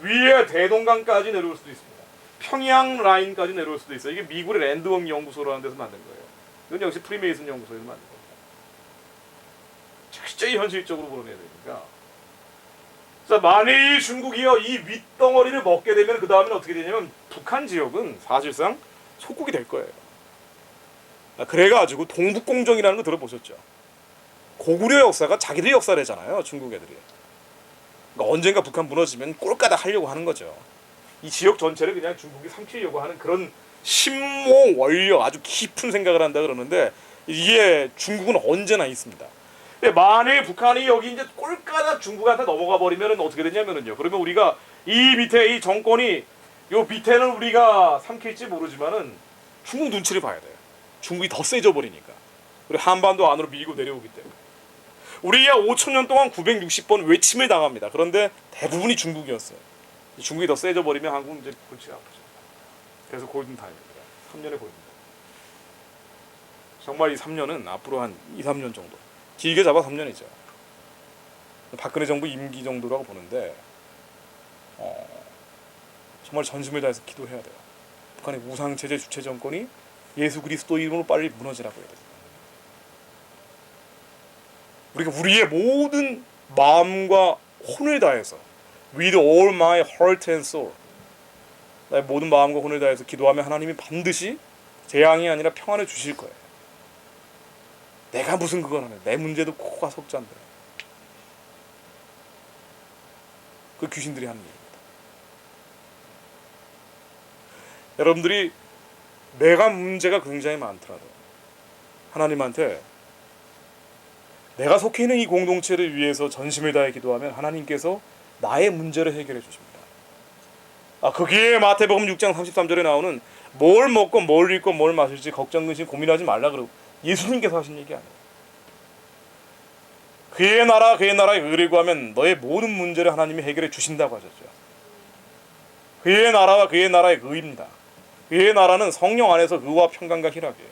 위에 대동강까지 내려올 수도 있습니다. 평양 라인까지 내려올 수도 있어요. 이게 미국의 랜드워크 연구소라는 데서 만든 거예요. 이건 역시 프리메이슨 연구소에서 만든 겁니다. 철저히 현실적으로 보내야 되니까. 자, 만일 중국이요 이 윗덩어리를 먹게 되면 그 다음에는 어떻게 되냐면 북한 지역은 사실상 속국이 될 거예요. 그래가지고 동북공정이라는 거 들어보셨죠? 고구려 역사가 자기들 역사래잖아요, 중국 애들이. 그러니까 언젠가 북한 무너지면 꼴까닥 하려고 하는 거죠. 이 지역 전체를 그냥 중국이 삼키려고 하는 그런 심모 원력, 아주 깊은 생각을 한다 그러는데, 이게 중국은 언제나 있습니다. 근데 만일 북한이 여기 이제 꼴까닥 중국한테 넘어가 버리면 어떻게 되냐면요. 그러면 우리가 이 밑에 이 정권이 요 밑에는 우리가 삼킬지 모르지만은 중국 눈치를 봐야 돼요. 중국이 더 세져 버리니까. 그리고 한반도 안으로 밀고 내려오기 때문에. 우리야 5,000년 동안 960번 외침을 당합니다. 그런데 대부분이 중국이었어요. 중국이 더 세져 버리면 한국은 이제 골치가 아프죠. 그래서 골든 타임입니다. 3년의 골든 타임. 정말 이 3년은 앞으로 한 2, 3년 정도. 길게 잡아 3년이죠. 박근혜 정부 임기 정도라고 보는데, 정말 전심을 다해서 기도해야 돼요. 북한의 우상체제 주체 정권이 예수 그리스도 이름으로 빨리 무너지라고 해야 돼요. 우리가 우리의 모든 마음과 혼을 다해서 with all my heart and soul, 나의 모든 마음과 혼을 다해서 기도하면 하나님이 반드시 재앙이 아니라 평안을 주실 거예요. 내가 무슨 그걸 하네. 내 문제도 코가 석잔데. 그 귀신들이 하는 얘기입니다. 여러분들이 내가 문제가 굉장히 많더라도 하나님한테 내가 속해 있는 이 공동체를 위해서 전심을 다해 기도하면 하나님께서 나의 문제를 해결해 주십니다. 거기에 마태복음 6장 33절에 나오는 뭘 먹고 뭘 입고 뭘 마실지 걱정 근심 고민하지 말라 그러고 예수님께서 하신 얘기 아니에요. 그의 나라의 의를 구하면 너의 모든 문제를 하나님이 해결해 주신다고 하셨죠. 그의 나라와 그의 나라의 의입니다. 그의 나라는 성령 안에서 의와 평강과 희락이에요.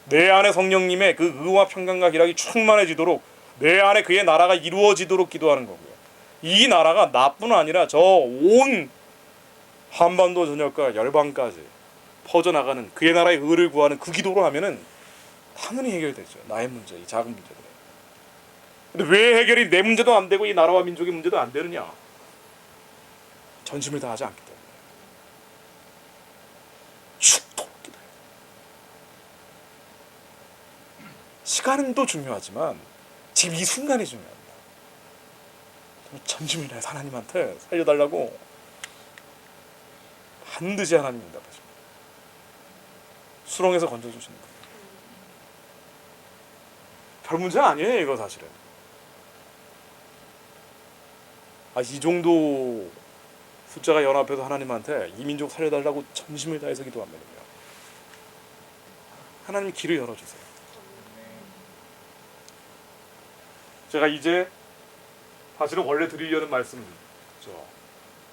내 안에 성령님의 그 의와 평강과 희락이 충만해지도록, 내 안에 그의 나라가 이루어지도록 기도하는 거고요. 이 나라가 나뿐 아니라 저 온 한반도 전역과 열방까지 퍼져나가는 그의 나라의 의를 구하는 그 기도로 하면은 당연히 해결되죠. 나의 문제, 이 작은 문제들. 근데 왜 해결이 내 문제도 안 되고 이 나라와 민족의 문제도 안 되느냐? 전심을 다하지 않기 때문에. 축토 기도해요. 시간은 또 중요하지만 지금 이 순간이 중요합니다. 전심을 다해서 하나님한테 살려달라고 반드시 하나님 응답하십니다. 수렁에서 건져주시는 거예요. 별 문제 아니에요, 이거 사실은. 이 정도 숫자가 연합해서 하나님한테 이 민족 살려달라고 전심을 다해서 기도하면요, 하나님 길을 열어주세요. 제가 이제 사실은 원래 드리려는 말씀이죠.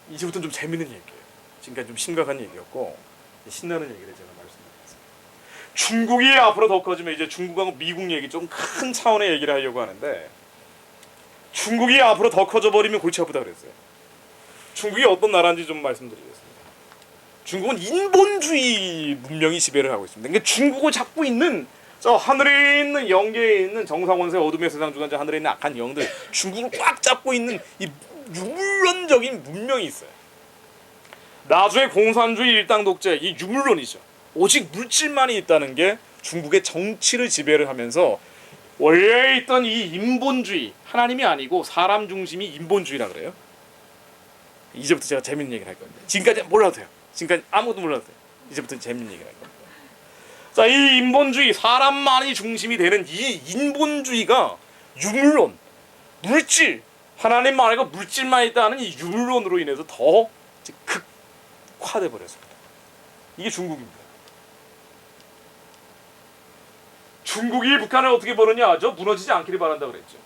이제부터는 좀 재밌는 얘기예요. 지금까지 좀 심각한 얘기였고 신나는 얘기를 제가 말씀드리겠습니다. 중국이 앞으로 더 커지면 이제 중국하고 미국 얘기, 좀 큰 차원의 얘기를 하려고 하는데, 중국이 앞으로 더 커져버리면 골치 아프다 그랬어요. 중국이 어떤 나라인지 좀 말씀드리겠습니다. 중국은 인본주의 문명이 지배를 하고 있습니다. 그러니까 중국을 잡고 있는 저 하늘에 있는 영계에 있는 정상원세 어둠의 세상 주관자 하늘에 있는 악한 영들, 중국을 꽉 잡고 있는 이 유물론적인 문명이 있어요. 나중에 공산주의 일당 독재, 이 유물론이죠. 오직 물질만이 있다는 게 중국의 정치를 지배를 하면서 원래 있던 이 인본주의, 하나님이 아니고 사람 중심이 인본주의라 그래요. 이제부터 제가 재밌는 얘기를 할 겁니다. 지금까지 몰라도 돼요. 지금까지 아무것도 몰라도 돼요. 이제부터 재밌는 얘기를 할 겁니다. 자, 이 인본주의, 사람만이 중심이 되는 이 인본주의가 유물론, 물질, 하나님만 아니고 물질만 있다는 이 유물론으로 인해서 더 극화돼 버렸습니다. 이게 중국입니다. 중국이 북한을 어떻게 보느냐 하죠? 무너지지 않기를 바란다 그랬죠.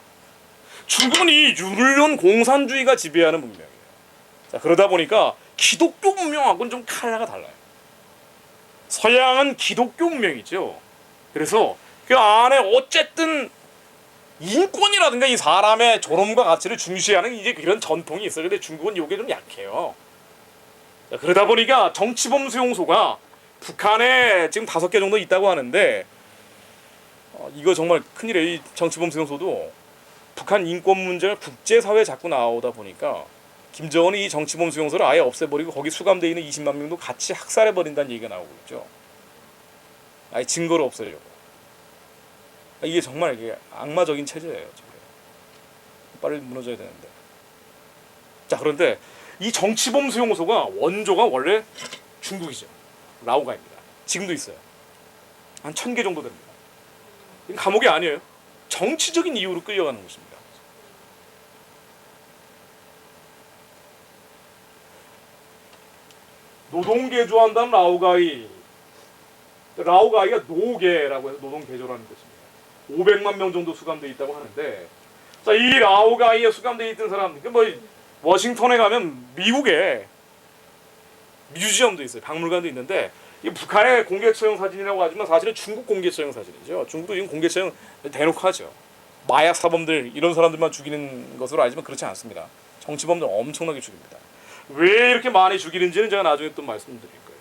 중국은 이 유물론 공산주의가 지배하는 문명이에요. 자, 그러다 보니까 기독교 문명하고는 좀 칼라가 달라요. 서양은 기독교 문명이죠. 그래서 그 안에 어쨌든 인권이라든가 이 사람의 존엄과 가치를 중시하는 이제 그런 전통이 있어요. 근데 중국은 이게 좀 약해요. 자, 그러다 보니까 정치범 수용소가 북한에 지금 5개 정도 있다고 하는데, 이거 정말 큰일이에요. 이 정치범 수용소도 북한 인권 문제가 국제사회에 자꾸 나오다 보니까 김정은이 이 정치범 수용소를 아예 없애버리고 거기 수감되어 있는 20만 명도 같이 학살해버린다는 얘기가 나오고 있죠. 아예 증거를 없애려고. 이게 정말 이게 악마적인 체제예요. 빨리 무너져야 되는데. 자, 그런데 이 정치범 수용소가 원조가 원래 중국이죠. 라오가입니다. 지금도 있어요. 한 1000개 정도 됩니다. 감옥이 아니에요. 정치적인 이유로 끌려가는 곳입니다. 노동개조한다는 라오가이가 노계라고 해서 노동개조라는 뜻입니다. 500만 명 정도 수감되어 있다고 하는데, 자, 이 라오가이에 수감되어 있던 사람, 뭐 워싱턴에 가면 미국에 뮤지엄도 있어요. 박물관도 있는데, 이 북한의 공개 처형 사진이라고 하지만 사실은 중국 공개 처형 사진이죠. 중국도 지금 공개 처형 대놓고 하죠. 마약 사범들, 이런 사람들만 죽이는 것으로 알지만 그렇지 않습니다. 정치범들 엄청나게 죽입니다. 왜 이렇게 많이 죽이는지는 제가 나중에 또 말씀드릴 거예요.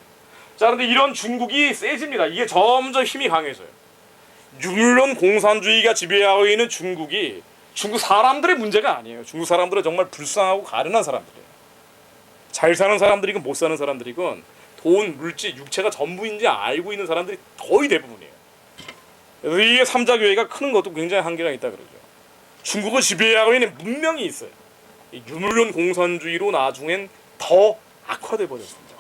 자, 그런데 이런 중국이 세집니다. 이게 점점 힘이 강해져요. 유물론 공산주의가 지배하고 있는 중국이 중국 사람들의 문제가 아니에요. 중국 사람들은 정말 불쌍하고 가련한 사람들이에요. 잘 사는 사람들이건 못 사는 사람들이건 돈, 물질, 육체가 전부인지 알고 있는 사람들이 거의 대부분이에요. 그래서 이게 삼자교회가 크는 것도 굉장히 한계가 있다 그러죠. 중국을 지배하고 있는 문명이 있어요. 유물론 공산주의로 나중엔 더 악화돼 버렸습니다.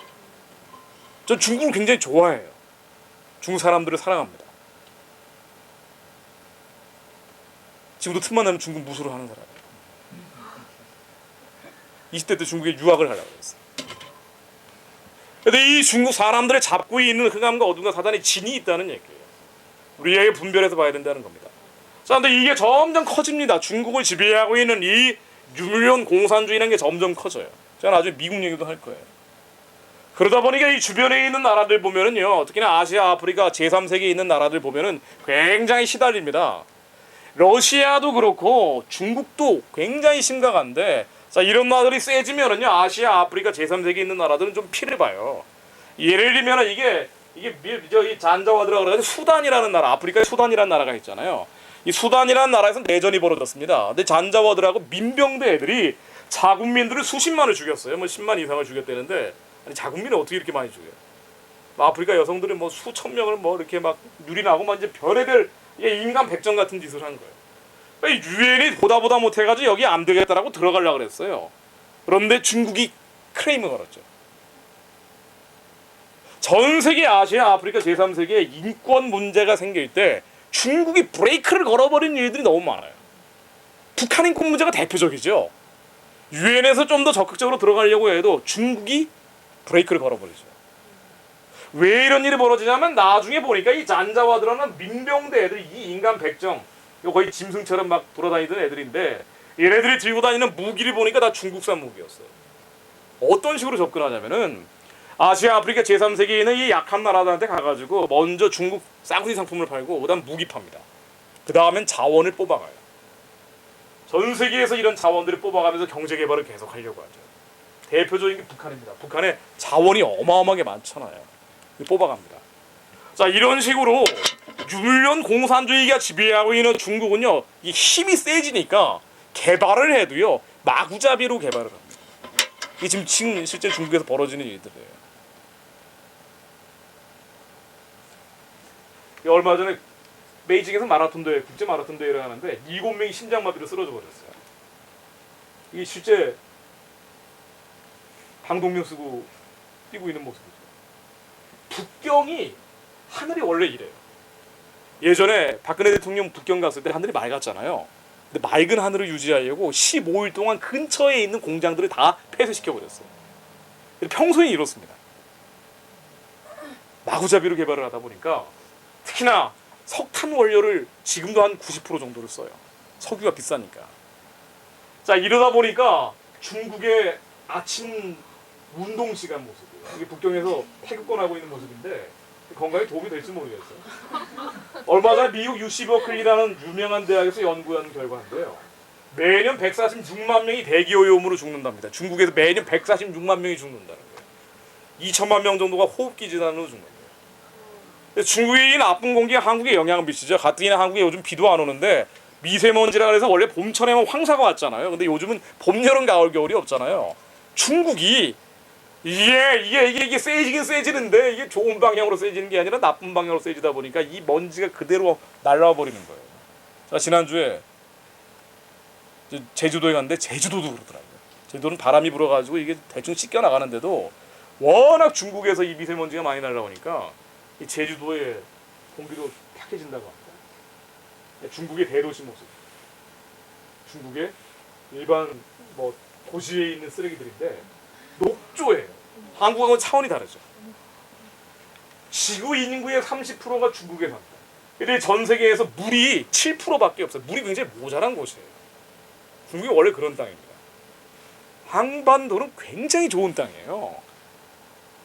전 중국을 굉장히 좋아해요. 중국 사람들을 사랑합니다. 지금도 틈만 나면 중국 무술을 하는 사람이에요. 20대 때 중국에 유학을 하려고 했어요. 근데 이 중국 사람들을 잡고 있는 흑암과 어둠과 사단의 진이 있다는 얘기예요. 우리에게 분별해서 봐야 된다는 겁니다. 자, 근데 이게 점점 커집니다. 중국을 지배하고 있는 이 유물론 공산주의라는 게 점점 커져요. 제가 나중에 미국 얘기도 할 거예요. 그러다 보니까 이 주변에 있는 나라들 보면은요, 특히나 아시아, 아프리카, 제3세계에 있는 나라들 보면은 굉장히 시달립니다. 러시아도 그렇고 중국도 굉장히 심각한데, 자, 이런 나라들이 세지면은요, 아시아, 아프리카, 제3세계에 있는 나라들은 좀 피를 봐요. 예를 들면은 이게 이 잔자와드라고 그래서 수단이라는 나라, 아프리카에 수단이라는 나라가 있잖아요. 이 수단이라는 나라에서 내전이 벌어졌습니다. 근데 잔자와드라고 민병대 애들이 자국민들을 수십만을 죽였어요. 뭐 10만 이상을 죽였다는데, 아니 자국민을 어떻게 이렇게 많이 죽여요? 아프리카 여성들은 뭐 수천 명을 뭐 이렇게 막 유린하고 막 이제 별의별 인간 백정 같은 짓을 한 거예요. 유엔이 보다 못해가지고 여기 안 되겠다라고 들어가려고 그랬어요. 그런데 중국이 크레임을 걸었죠. 전 세계 아시아, 아프리카, 제3세계에 인권 문제가 생길 때 중국이 브레이크를 걸어버린 일들이 너무 많아요. 북한 인권 문제가 대표적이죠. 유엔에서 좀 더 적극적으로 들어가려고 해도 중국이 브레이크를 걸어버리죠. 왜 이런 일이 벌어지냐면 나중에 보니까 이 잔자와드라는 민병대 애들이 이 인간 백정, 이거 거의 짐승처럼 막 돌아다니던 애들인데 얘네들이 들고 다니는 무기를 보니까 다 중국산 무기였어요. 어떤 식으로 접근하냐면은 아시아, 아프리카 제3세계에 있는 이 약한 나라들한테 가가지고 먼저 중국 싸구려 상품을 팔고 그다음 무기 팝니다. 그 다음엔 자원을 뽑아가요. 전 세계에서 이런 자원들을 뽑아가면서 경제 개발을 계속하려고 하죠. 대표적인 게 북한입니다. 북한에 자원이 어마어마하게 많잖아요. 뽑아갑니다. 자, 이런 식으로 유물론 공산주의가 지배하고 있는 중국은요, 이 힘이 세지니까 개발을 해도요 마구잡이로 개발을 합니다. 이게 지금 실제 중국에서 벌어지는 일들이에요. 얼마 전에 베이징에서 마라톤 대회, 국제 마라톤 대회를 하는데 7명이 심장마비로 쓰러져 버렸어요. 이게 실제 방독면 쓰고 뛰고 있는 모습이죠. 북경이 하늘이 원래 이래요. 예전에 박근혜 대통령 북경 갔을 때 하늘이 맑았잖아요. 근데 맑은 하늘을 유지하려고 15일 동안 근처에 있는 공장들을 다 폐쇄시켜버렸어요. 평소에 이렇습니다. 마구잡이로 개발을 하다 보니까 특히나 석탄 원료를 지금도 한 90% 정도를 써요. 석유가 비싸니까. 자, 이러다 보니까 중국의 아침 운동 시간 모습이에요. 이게 북경에서 태극권하고 있는 모습인데 건강에 도움이 될지 모르겠어요. 얼마 전에 미국 UC 버클리라는 유명한 대학에서 연구한 결과인데요. 매년 146만 명이 대기오염으로 죽는답니다. 중국에서 매년 146만 명이 죽는다는 거예요. 2천만 명 정도가 호흡기 질환으로 죽는 거예요. 중국의 이 나쁜 공기가 한국에 영향을 미치죠. 가뜩이나 한국에 요즘 비도 안 오는데 미세먼지라 그래서 원래 봄철에만 황사가 왔잖아요. 근데 요즘은 봄, 여름, 가을, 겨울이 없잖아요. 중국이 이게 세지긴 세지는데 이게 좋은 방향으로 세지는 게 아니라 나쁜 방향으로 세지다 보니까 이 먼지가 그대로 날아와 버리는 거예요. 자, 지난주에 제주도에 갔는데 제주도도 그렇더라고요. 제주도는 바람이 불어가지고 이게 대충 씻겨 나가는데도 워낙 중국에서 이 미세먼지가 많이 날아오니까 이 제주도의 공기도 탁해진다고 합니다. 중국의 대도시 모습. 중국의 일반 뭐 도시에 있는 쓰레기들인데 녹조예요. 한국하고는 차원이 다르죠. 지구 인구의 30%가 중국에 삽니다. 근데 전 세계에서 물이 7%밖에 없어요. 물이 굉장히 모자란 곳이에요. 중국이 원래 그런 땅입니다. 한반도는 굉장히 좋은 땅이에요.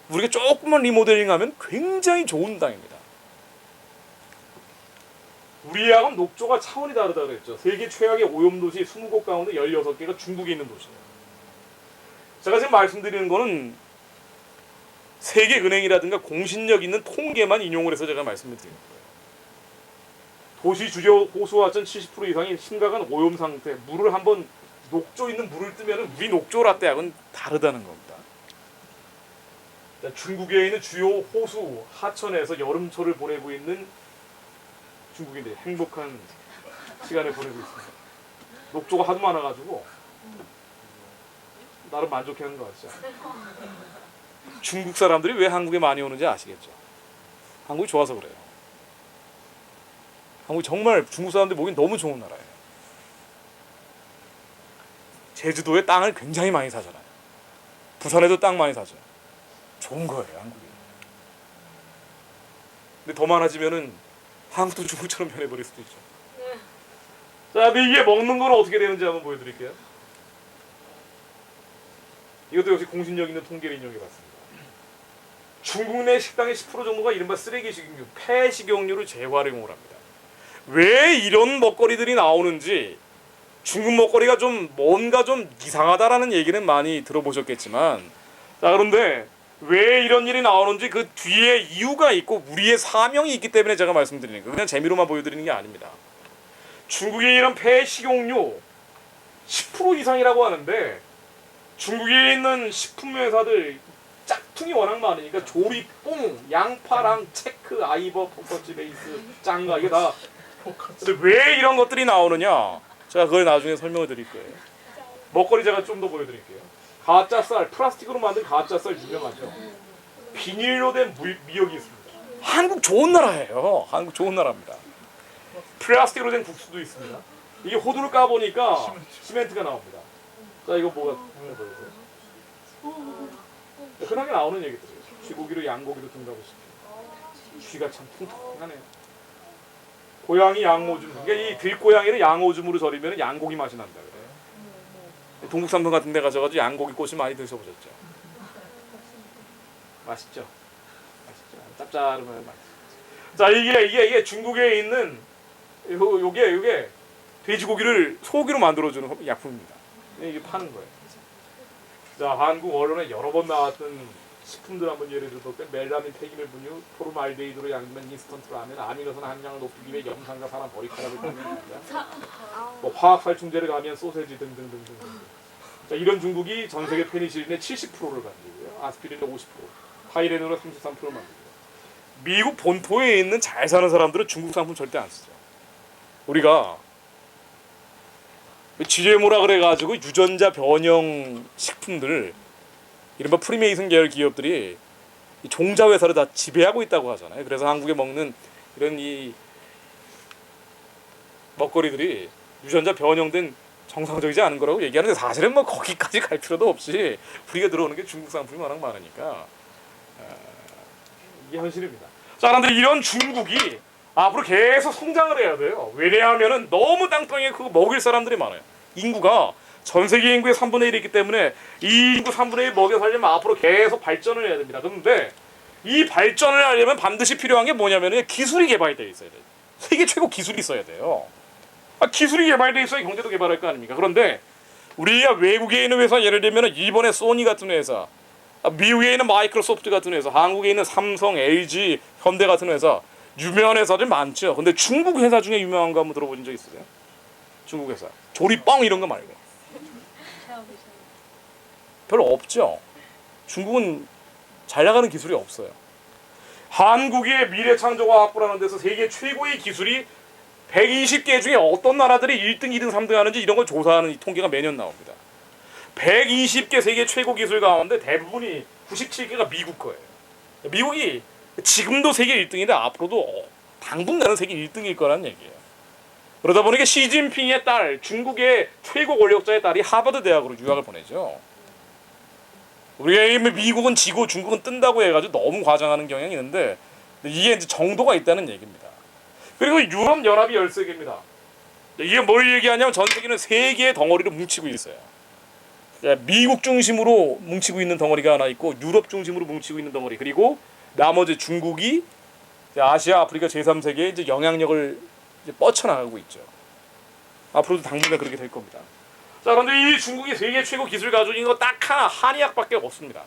우리가 조금만 리모델링하면 굉장히 좋은 땅입니다. 우리하고는 녹조가 차원이 다르다고 그랬죠. 세계 최악의 오염도시 20곳 가운데 16개가 중국에 있는 도시예요. 제가 지금 말씀드리는 거는 세계은행이라든가 공신력 있는 통계만 인용을 해서 제가 말씀을 드리는 거예요. 도시 주요 호수화천 70% 이상이 심각한 오염 상태, 물을 한번 녹조 있는 물을 뜨면 우리 녹조 라떼하고는 다르다는 겁니다. 중국에 있는 주요 호수 하천에서 여름철을 보내고 있는 중국인들 행복한 시간을 보내고 있습니다. 녹조가 하도 많아가지고 나름 만족해하는 것 같죠. 중국 사람들이 왜 한국에 많이 오는지 아시겠죠? 한국이 좋아서 그래요. 한국이 정말 중국 사람들이 보기엔 너무 좋은 나라예요. 제주도에 땅을 굉장히 많이 사잖아요. 부산에도 땅 많이 사죠. 좋은 거예요, 한국이. 근데 더 많아지면은 한국도 중국처럼 변해버릴 수도 있죠. 자, 근데 이게 먹는 건 어떻게 되는지 한번 보여드릴게요. 이것도 역시 공신력 있는 통계를 인용해봤습니다. 중국 내 식당의 10% 정도가 이른바 쓰레기 식용유, 폐식용유를 재활용을 합니다. 왜 이런 먹거리들이 나오는지 중국 먹거리가 좀 뭔가 좀 이상하다라는 얘기는 많이 들어보셨겠지만, 자, 그런데 왜 이런 일이 나오는지 그 뒤에 이유가 있고 우리의 사명이 있기 때문에 제가 말씀드리는 거예요. 그냥 재미로만 보여드리는 게 아닙니다. 중국의 이런 폐식용유 10% 이상이라고 하는데 중국에 있는 식품 회사들 짝퉁이 워낙 많으니까 조리뽕, 양파랑 체크, 아이버, 포커치 베이스, 짱가 이게 다. 근데 왜 이런 것들이 나오느냐? 제가 그걸 나중에 설명을 드릴 거예요. 먹거리 제가 좀 더 보여드릴게요. 가짜 쌀, 플라스틱으로 만든 가짜 쌀 유명하죠. 비닐로 된 미역이 있습니다. 한국 좋은 나라예요. 한국 좋은 나라입니다. 플라스틱으로 된 국수도 있습니다. 이게 호두를 까보니까 시멘트가 나옵니다. 자 이거 뭐가 보여주세요? 흔하게 나오는 얘기들이에요. 쥐고기로 양고기로 둔다고 싶죠. 쥐가 참 통통하네요. 고양이 양오줌. 그러니까 이 들고양이를 양오줌으로 절이면 양고기 맛이 난다 그래요. 동국삼동 같은 데 가셔가지고 양고기 꼬시 많이 드셔보셨죠? 맛있죠? 맛있죠? 짭짤하면 맛있죠. 자 이게 중국에 있는 요게 돼지고기를 소고기로 만들어주는 약품입니다. 이게 파는 거예요. 자 한국 언론에 여러 번 나왔던 식품들 한번 예를 들어 볼까요? 멜라민 폐기물 분유, 포르말데히드로 양면 인스턴트 라면, 아미노산 함량을 높이기 위해 염산과 산화 머리카락을 가미합니다. 뭐 화학 살충제를 가미한 소세지 등등등등. 자 이런 중국이 전 세계 페니실린의 70%를 만들고요, 아스피린의 50%, 타이레놀의 33%를 만들고요. 미국 본토에 있는 잘 사는 사람들은 중국 상품 절대 안 쓰죠. 우리가 GMO라 그래가지고 유전자 변형 식품들 이른바 프리메이슨 계열 기업들이 종자 회사를 다 지배하고 있다고 하잖아요. 그래서 한국에 먹는 이런 이 먹거리들이 유전자 변형된 정상적이지 않은 거라고 얘기하는데 사실은 뭐 거기까지 갈 필요도 없이 우리가 들어오는 게 중국 상품이 워낙 많으니까 이게 현실입니다. 자, 그런데 이런 중국이 앞으로 계속 성장을 해야 돼요. 왜냐하면은 너무 땅덩이에 그거 먹일 사람들이 많아요. 인구가 전 세계 인구의 3분의 1이 있기 때문에 이 인구 3분의 1 먹여 살려면 앞으로 계속 발전을 해야 됩니다. 그런데 이 발전을 하려면 반드시 필요한 게 뭐냐면 기술이 개발되어 있어야 돼요. 세계 최고 기술이 있어야 돼요. 기술이 개발되어 있어야 경제도 개발할 거 아닙니까? 그런데 우리가 외국에 있는 회사, 예를 들면 일본의 소니 같은 회사, 미국에 있는 마이크로소프트 같은 회사, 한국에 있는 삼성, LG, 현대 같은 회사, 유명한 회사들 많죠. 근데 중국 회사 중에 유명한 거 한번 들어보신 적 있으세요? 중국 회사 조리뻥 이런 거 말고 별로 없죠. 중국은 잘 나가는 기술이 없어요. 한국의 미래창조과학부라는 데서 세계 최고의 기술이 120개 중에 어떤 나라들이 1등, 2등, 3등 하는지 이런 걸 조사하는 이 통계가 매년 나옵니다. 120개 세계 최고 기술 가운데 대부분이 97개가 미국 거예요. 미국이 지금도 세계 1등인데 앞으로도 당분간은 세계 1등일 거라는 얘기예요. 그러다 보니까 시진핑의 딸, 중국의 최고 권력자의 딸이 하버드 대학으로 유학을 보내죠. 우리가 미국은 지고 중국은 뜬다고 해가지고 너무 과장하는 경향이 있는데 이게 이제 정도가 있다는 얘기입니다. 그리고 유럽 연합이 13개입니다. 이게 뭘 얘기하냐면 전 세계는 세 개의 덩어리로 뭉치고 있어요. 미국 중심으로 뭉치고 있는 덩어리가 하나 있고 유럽 중심으로 뭉치고 있는 덩어리, 그리고 나머지 중국이 아시아, 아프리카 제3세계에 이제 영향력을 이제 뻗쳐나가고 있죠. 앞으로도 당분간 그렇게 될 겁니다. 자, 그런데 이 중국이 세계 최고 기술 가지고 있는 거 딱 하나, 한의학밖에 없습니다.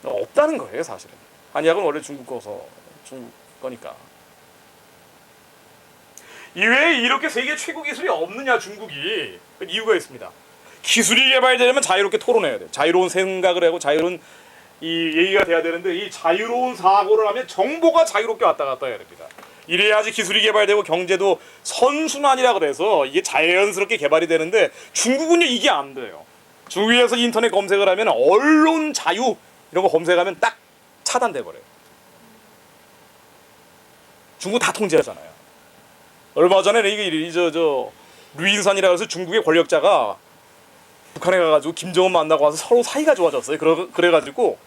없다는 거예요, 사실은. 한의학은 원래 중국 거니까. 왜 이렇게 세계 최고 기술이 없느냐, 중국이. 이유가 있습니다. 기술이 개발되려면 자유롭게 토론해야 돼요. 자유로운 생각을 하고 자유로운 이 얘기가 돼야 되는데, 이 자유로운 사고를 하면 정보가 자유롭게 왔다 갔다 해야 됩니다. 이래야지 기술이 개발되고 경제도 선순환이라 그래서 이게 자연스럽게 개발이 되는데, 중국은요 이게 안 돼요. 중국에서 인터넷 검색을 하면 언론 자유 이런 거 검색하면 딱 차단돼 버려요. 중국 다 통제하잖아요. 얼마 전에 이게 저 류인산이라고 해서 중국의 권력자가 북한에 가가지고 김정은 만나고 와서 서로 사이가 좋아졌어요. 그래가지고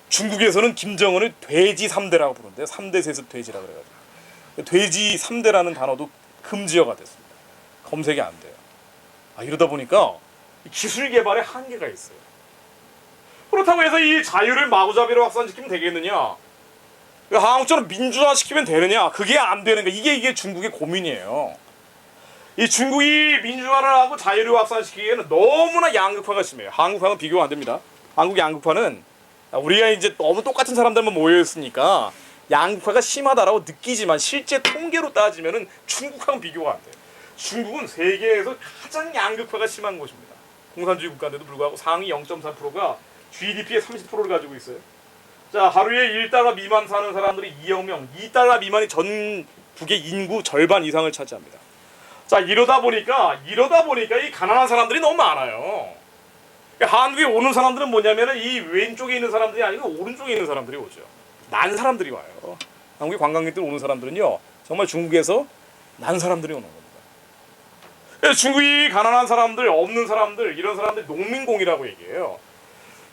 중국에서는 김정은을 돼지 3대라고 부르는데, 3대 세습 돼지라 그래가지고 돼지 3대라는 단어도 금지어가 됐습니다. 검색이 안 돼요. 이러다 보니까 기술 개발에 한계가 있어요. 그렇다고 해서 이 자유를 마구잡이로 확산시키면 되겠느냐? 한국처럼 민주화시키면 되느냐? 그게 안 되는 거예요. 이게 중국의 고민이에요. 이 중국이 민주화를 하고 자유를 확산시키기에는 너무나 양극화가 심해요. 한국과는 비교가 안 됩니다. 한국 양극화는 우리가 이제 너무 똑같은 사람들만 모여 있으니까 양극화가 심하다라고 느끼지만 실제 통계로 따지면은 중국하고는 비교가 안 돼요. 중국은 세계에서 가장 양극화가 심한 곳입니다. 공산주의 국가인데도 불구하고 상위 0.3%가 GDP의 30%를 가지고 있어요. 자, 하루에 1달러 미만 사는 사람들이 2억 명, 2달러 미만이 전국의 인구 절반 이상을 차지합니다. 자, 이러다 보니까 이 가난한 사람들이 너무 많아요. 한국에 오는 사람들은 뭐냐면은 이 왼쪽에 있는 사람들이 아니고 오른쪽에 있는 사람들이 오죠. 난 사람들이 와요. 한국에 관광객들 오는 사람들은요, 정말 중국에서 난 사람들이 오는 겁니다. 중국이 가난한 사람들, 없는 사람들, 이런 사람들 농민공이라고 얘기해요.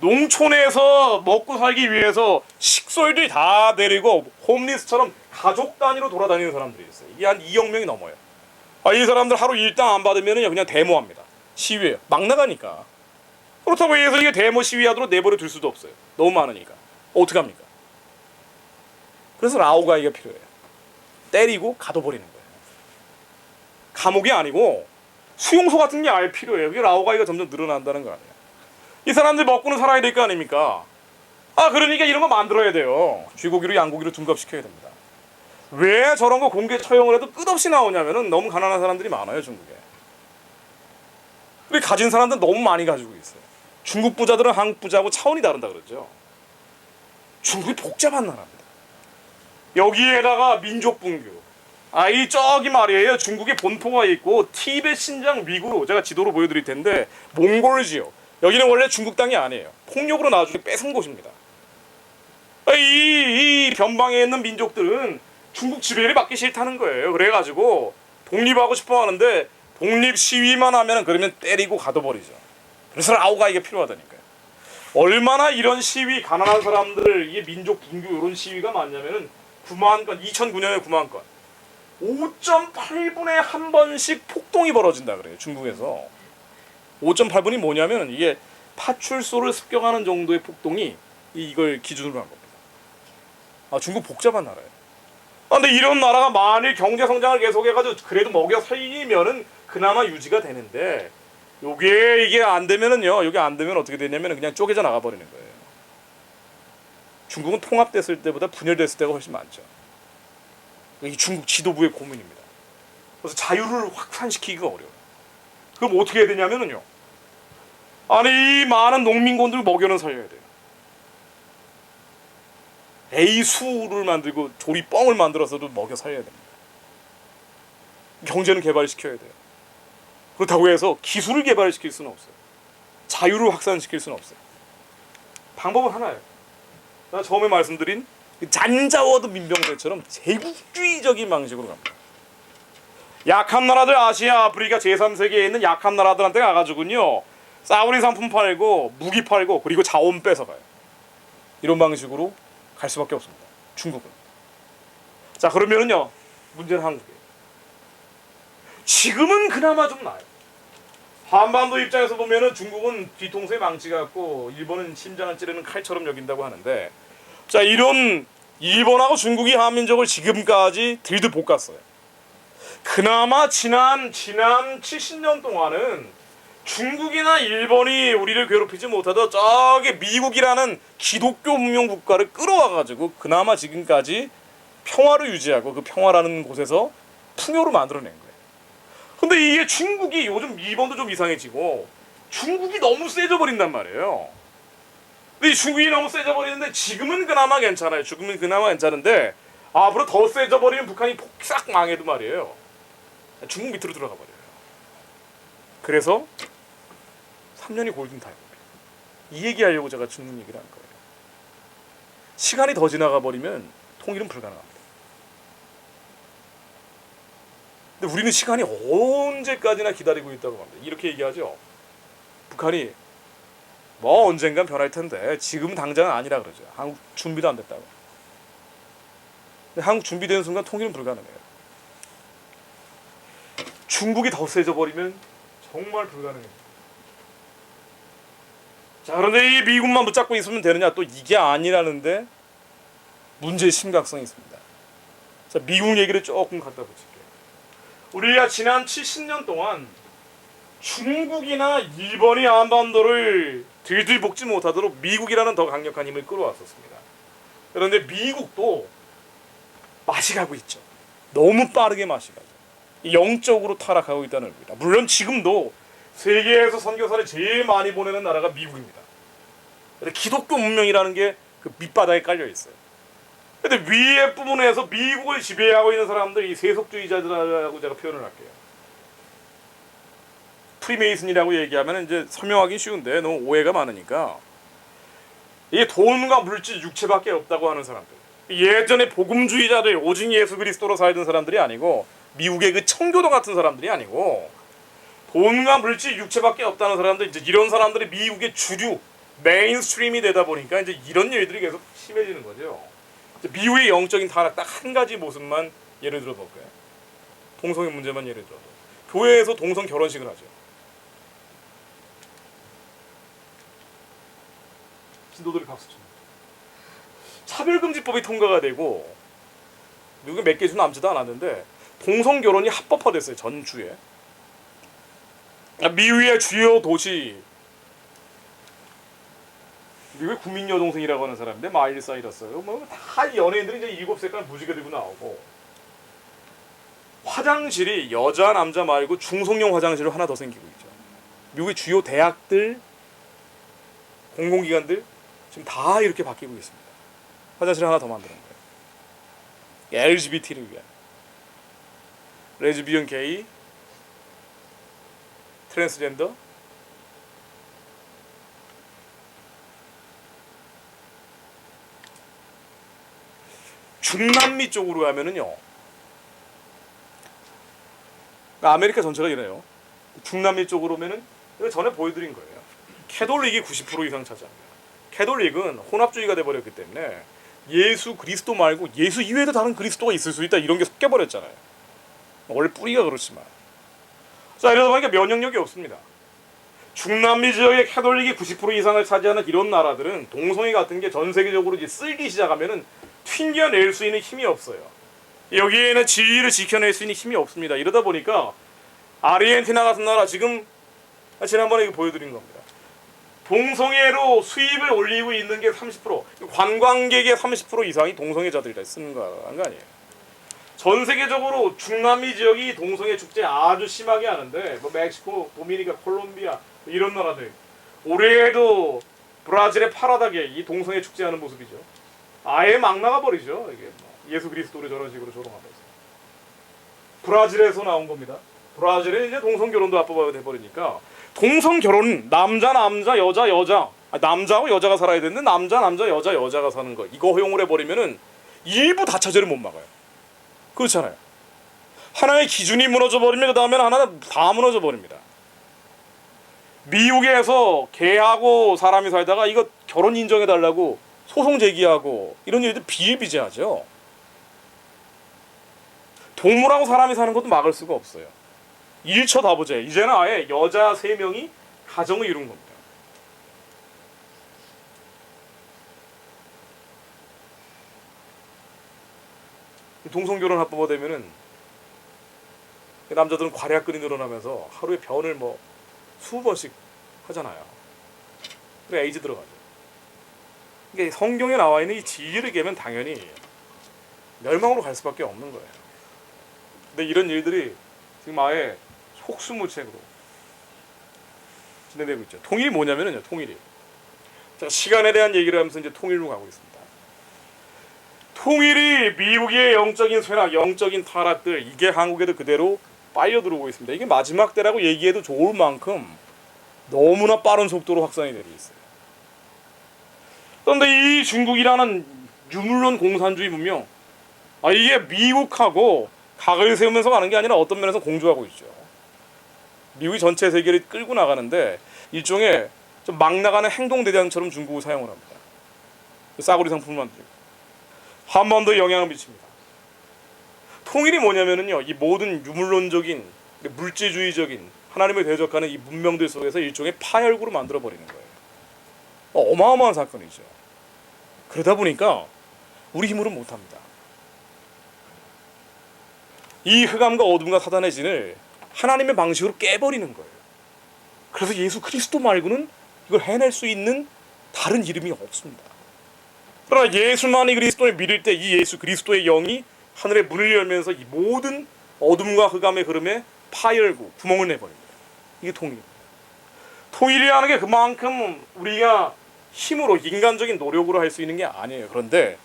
농촌에서 먹고 살기 위해서 식솔들이 다 데리고 홈리스처럼 가족 단위로 돌아다니는 사람들이 있어요. 이게 한 2억 명이 넘어요. 이 사람들 하루 일당 안 받으면 그냥 데모합니다. 시위해요. 막 나가니까. 그렇다고 해서 이게 데모 시위하도록 내버려 둘 수도 없어요. 너무 많으니까. 어떡합니까? 그래서 라오가이가 필요해요. 때리고 가둬버리는 거예요. 감옥이 아니고 수용소 같은 게 아예 필요해요. 그게 라오가이가 점점 늘어난다는 거 아니에요. 이 사람들 먹고는 살아야 될 거 아닙니까? 그러니까 이런 거 만들어야 돼요. 쥐고기로 양고기로 둔갑시켜야 됩니다. 왜 저런 거 공개 처형을 해도 끝없이 나오냐면은 너무 가난한 사람들이 많아요, 중국에. 그리고 가진 사람들은 너무 많이 가지고 있어요. 중국 부자들은 한국 부자하고 차원이 다르다 그러죠. 중국이 복잡한 나라입니다. 여기에다가 민족 분규. 이 저기 말이에요. 중국에 본토가 있고 티베트, 신장, 위구르, 제가 지도로 보여드릴 텐데 몽골 지역. 여기는 원래 중국 땅이 아니에요. 폭력으로 나중에 뺏은 곳입니다. 이 변방에 있는 민족들은 중국 지배를 받기 싫다는 거예요. 그래가지고 독립하고 싶어 하는데 독립 시위만 하면 그러면 때리고 가둬버리죠. 그래서 라오가이가 필요하다니까요. 얼마나 이런 시위, 가난한 사람들, 이게 민족 분규 이런 시위가 많냐면은 9만 건, 2009년에 9만 건. 5.8분에 한 번씩 폭동이 벌어진다 그래요. 중국에서. 5.8분이 뭐냐면 이게 파출소를 습격하는 정도의 폭동이 이걸 기준으로 한 겁니다. 중국 복잡한 나라예요. 근데 이런 나라가 만일 경제 성장을 계속해가지고 그래도 먹여 살리면은 그나마 유지가 되는데 이게 안 되면은요. 여기 안 되면 어떻게 되냐면 그냥 쪼개져 나가 버리는 거예요. 중국은 통합됐을 때보다 분열됐을 때가 훨씬 많죠. 이 중국 지도부의 고민입니다. 그래서 자유를 확산시키기가 어려워요. 그럼 어떻게 해야 되냐면은요. 이 많은 농민군들 먹여는 살려야 돼요. A수를 만들고 조리뻥을 만들어서도 먹여 살려야 됩니다. 경제는 개발시켜야 돼요. 그렇다고 해서 기술을 개발시킬 수는 없어요. 자유를 확산시킬 수는 없어요. 방법은 하나예요. 제가 처음에 말씀드린 잔자워드 민병대처럼 제국주의적인 방식으로 갑니다. 약한 나라들, 아시아, 아프리카, 제3세계에 있는 약한 나라들한테 가가지고요 싸구리 상품 팔고 무기 팔고 그리고 자원 뺏어가요. 이런 방식으로 갈 수밖에 없습니다. 중국은. 자, 그러면은요 문제는 한국이에요. 지금은 그나마 좀 나아요. 한반도 입장에서 보면은 중국은 뒤통수에 망치 같고 일본은 심장을 찌르는 칼처럼 여긴다고 하는데, 자, 이런 일본하고 중국이 한민족을 지금까지 들들 볶았어요. 그나마 지난 70년 동안은 중국이나 일본이 우리를 괴롭히지 못하던 저기 미국이라는 기독교 문명 국가를 끌어와가지고 그나마 지금까지 평화를 유지하고 그 평화라는 곳에서 풍요를 만들어낸 거예요. 근데 이게 중국이 요즘 일본도 좀 이상해지고 중국이 너무 세져 버린단 말이에요. 근데 중국이 너무 세져 버리는데 지금은 그나마 괜찮아요. 지금은 그나마 괜찮은데 앞으로 더 세져 버리면 북한이 싹 망해도 말이에요. 중국 밑으로 들어가 버려요. 그래서 3년이 골든타임입니다. 이 얘기하려고 제가 중국 얘기를 한 거예요. 시간이 더 지나가 버리면 통일은 불가능합니다. 근데 우리는 시간이 언제까지나 기다리고 있다고 합니다. 이렇게 얘기하죠. 북한이 뭐 언젠간 변할 텐데 지금 당장은 아니라 그러죠. 한국 준비도 안 됐다고. 근데 한국 준비되는 순간 통일은 불가능해요. 중국이 더 세져 버리면 정말 불가능해요. 자, 그런데 이 미국만 붙잡고 있으면 되느냐? 또 이게 아니라는데 문제의 심각성이 있습니다. 자, 미국 얘기를 조금 갖다 붙일게요. 우리가 지난 70년 동안 중국이나 일본이 한반도를 들들 볶지 못하도록 미국이라는 더 강력한 힘을 끌어왔었습니다. 그런데 미국도 맛이 가고 있죠. 너무 빠르게 맛이 가죠. 영적으로 타락하고 있다는 겁니다. 물론 지금도 세계에서 선교사를 제일 많이 보내는 나라가 미국입니다. 근데 기독교 문명이라는 게 그 밑바닥에 깔려 있어요. 근데 위에 부분에서 미국을 지배하고 있는 사람들, 이 세속주의자들이라고 제가 표현을 할게요. 프리메이슨이라고 얘기하면 이제 설명하기 쉬운데 너무 오해가 많으니까 이게 돈과 물질, 육체밖에 없다고 하는 사람들. 예전에 복음주의자들, 오직 예수 그리스도로 살던 사람들이 아니고 미국의 그 청교도 같은 사람들이 아니고 돈과 물질, 육체밖에 없다는 사람들, 이제 이런 사람들이 미국의 주류 메인스트림이 되다 보니까 이제 이런 일들이 계속 심해지는 거죠. 미국의 영적인 타락 딱 한 가지 모습만 예를 들어 볼까요? 동성애 문제만 예를 들어도 교회에서 동성 결혼식을 하죠. 신도들이 박수 칩니다. 차별금지법이 통과가 되고 미국에 몇 개 주 남지도 않았는데 동성 결혼이 합법화됐어요. 전주에. 미국의 주요 도시, 미국의 국민 여동생이라고 하는 사람인데 마일리 사이러스, 다 연예인들이 이제 일곱 색깔 무지개 들고 나오고, 화장실이 여자 남자 말고 중성용 화장실로 하나 더 생기고 있죠. 미국의 주요 대학들, 공공기관들 지금 다 이렇게 바뀌고 있습니다. 화장실 하나 더 만드는 거예요. LGBT를 위한, 레즈비언, 게이, 트랜스젠더, 중남미 쪽으로 가면은요, 아메리카 전체가 이래요. 중남미 쪽으로 오면은 이거 전에 보여드린 거예요. 캐톨릭이 90% 이상 차지합니다. 캐톨릭은 혼합주의가 돼버렸기 때문에 예수 그리스도 말고 예수 이외에도 다른 그리스도가 있을 수 있다, 이런 게 섞여버렸잖아요. 원래 뿌리가 그렇지만. 자, 이러다 보니까 면역력이 없습니다. 중남미 지역의 캐톨릭이 90% 이상을 차지하는 이런 나라들은 동성애 같은 게 전 세계적으로 이제 쓸기 시작하면은 튕겨낼 수 있는 힘이 없어요. 여기에는 지위를 지켜낼 수 있는 힘이 없습니다. 이러다 보니까 아르헨티나 같은 나라, 지금 지난번에 이거 보여드린 겁니다. 동성애로 수입을 올리고 있는 게 30%, 관광객의 30% 이상이 동성애자들이라 쓰는 거 아니에요. 전 세계적으로 중남미 지역이 동성애 축제 아주 심하게 하는데, 뭐 멕시코, 도미니카, 콜롬비아 이런 나라들, 올해에도 브라질의 파라다게 이 동성애 축제 하는 모습이죠. 아예 막 나가버리죠. 이게 예수 그리스도를 저런 식으로 조롱하면서. 브라질에서 나온 겁니다. 브라질에 이제 동성 결혼도 합법화가 돼버리니까, 동성 결혼 남자 남자 여자 여자, 남자하고 여자가 살아야 되는데 남자 남자 여자 여자가 사는 거, 이거 허용을 해버리면은 일부 다처제를 못 막아요. 그렇잖아요. 하나의 기준이 무너져 버리면 그 다음에는 하나는 다 무너져 버립니다. 미국에서 개하고 사람이 살다가 이거 결혼 인정해 달라고 소송 제기하고 이런 일들 비일비재하죠. 동물하고 사람이 사는 것도 막을 수가 없어요. 일처다부제. 이제는 아예 여자 3명이 가정을 이룬 겁니다. 동성결혼 합법화되면은 남자들은 과략근이 늘어나면서 하루에 변을 뭐 20번씩 하잖아요. 그래 에이즈 들어가죠. 그러니까 성경에 나와 있는 이 진리를 깨면 당연히 멸망으로 갈 수밖에 없는 거예요. 근데 이런 일들이 지금 아예 속수무책으로 진행되고 있죠. 통일이 뭐냐면요, 통일이. 자, 시간에 대한 얘기를 하면서 이제 통일로 가고 있습니다. 통일이 미국의 영적인 쇠락, 영적인 타락들, 이게 한국에도 그대로 빨려 들어오고 있습니다. 이게 마지막 때라고 얘기해도 좋을 만큼 너무나 빠른 속도로 확산이 되고 있어요. 그런데 이 중국이라는 유물론 공산주의 문명, 이게 미국하고 각을 세우면서 가는 게 아니라 어떤 면에서 공조하고 있죠. 미국이 전체 세계를 끌고 나가는데 일종의 좀 막 나가는 행동대장처럼 중국을 사용을 합니다. 싸구려 상품을 만들고 한반도에 영향을 미칩니다. 통일이 뭐냐면은요, 이 모든 유물론적인 물질주의적인 하나님을 대적하는 이 문명들 속에서 일종의 파열구로 만들어 버리는 거예요. 어마어마한 사건이죠. 그러다 보니까 우리 힘으로는 못합니다. 이 흑암과 어둠과 사단의 진을 하나님의 방식으로 깨버리는 거예요. 그래서 예수 그리스도 말고는 이걸 해낼 수 있는 다른 이름이 없습니다. 그러나 예수만이 그리스도를 믿을 때 이 예수 그리스도의 영이 하늘의 문을 열면서 이 모든 어둠과 흑암의 흐름에 파열고 구멍을 내버립니다. 이게 통일입니다. 통일이라는 게 그만큼 우리가 힘으로 인간적인 노력으로 할 수 있는 게 아니에요. 그런데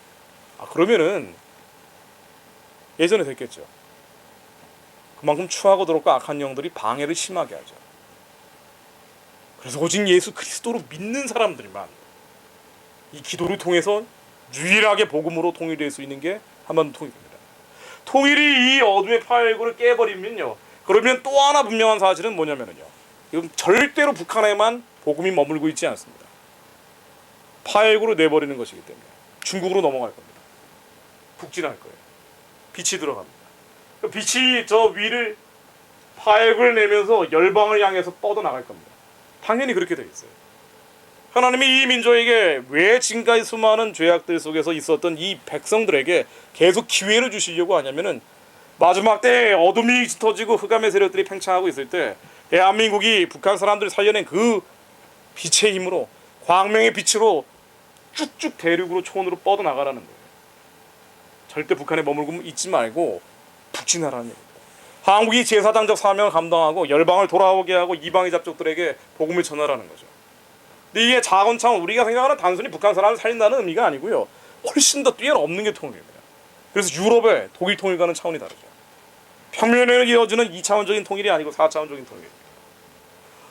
그러면은 예전에 됐겠죠. 그만큼 추하고 더럽고 악한 영들이 방해를 심하게 하죠. 그래서 오직 예수 그리스도로 믿는 사람들만 이 기도를 통해서 유일하게 복음으로 통일될 수 있는 게 한반도 통일입니다. 통일이 이 어둠의 파열구를 깨버리면요, 그러면 또 하나 분명한 사실은 뭐냐면요. 이건 절대로 북한에만 복음이 머물고 있지 않습니다. 파액으로 내버리는 것이기 때문에 중국으로 넘어갈 겁니다. 북진할 거예요. 빛이 들어갑니다. 빛이 저 위를 파액을 내면서 열방을 향해서 뻗어나갈 겁니다. 당연히 그렇게 되어 있어요. 하나님이 이 민족에게 왜 지금까지 수많은 죄악들 속에서 있었던 이 백성들에게 계속 기회를 주시려고 하냐면은 마지막 때 어둠이 짙어지고 흑암의 세력들이 팽창하고 있을 때 대한민국이 북한 사람들이 살려낸 그 빛의 힘으로 광명의 빛으로 쭉쭉 대륙으로 초원으로 뻗어나가라는 거예요. 절대 북한에 머물고 있지 말고 북진하라는 얘기입니다. 한국이 제사장적 사명을 감당하고 열방을 돌아오게 하고 이방의 잡족들에게 복음을 전하라는 거죠. 근데 이게 차원차원 우리가 생각하는 단순히 북한 사람을 살린다는 의미가 아니고요. 훨씬 더 뛰어넘는 게 통일입니다. 그래서 유럽의 독일 통일과는 차원이 다르죠. 평면에는 이어지는 2차원적인 통일이 아니고 4차원적인 통일입니다.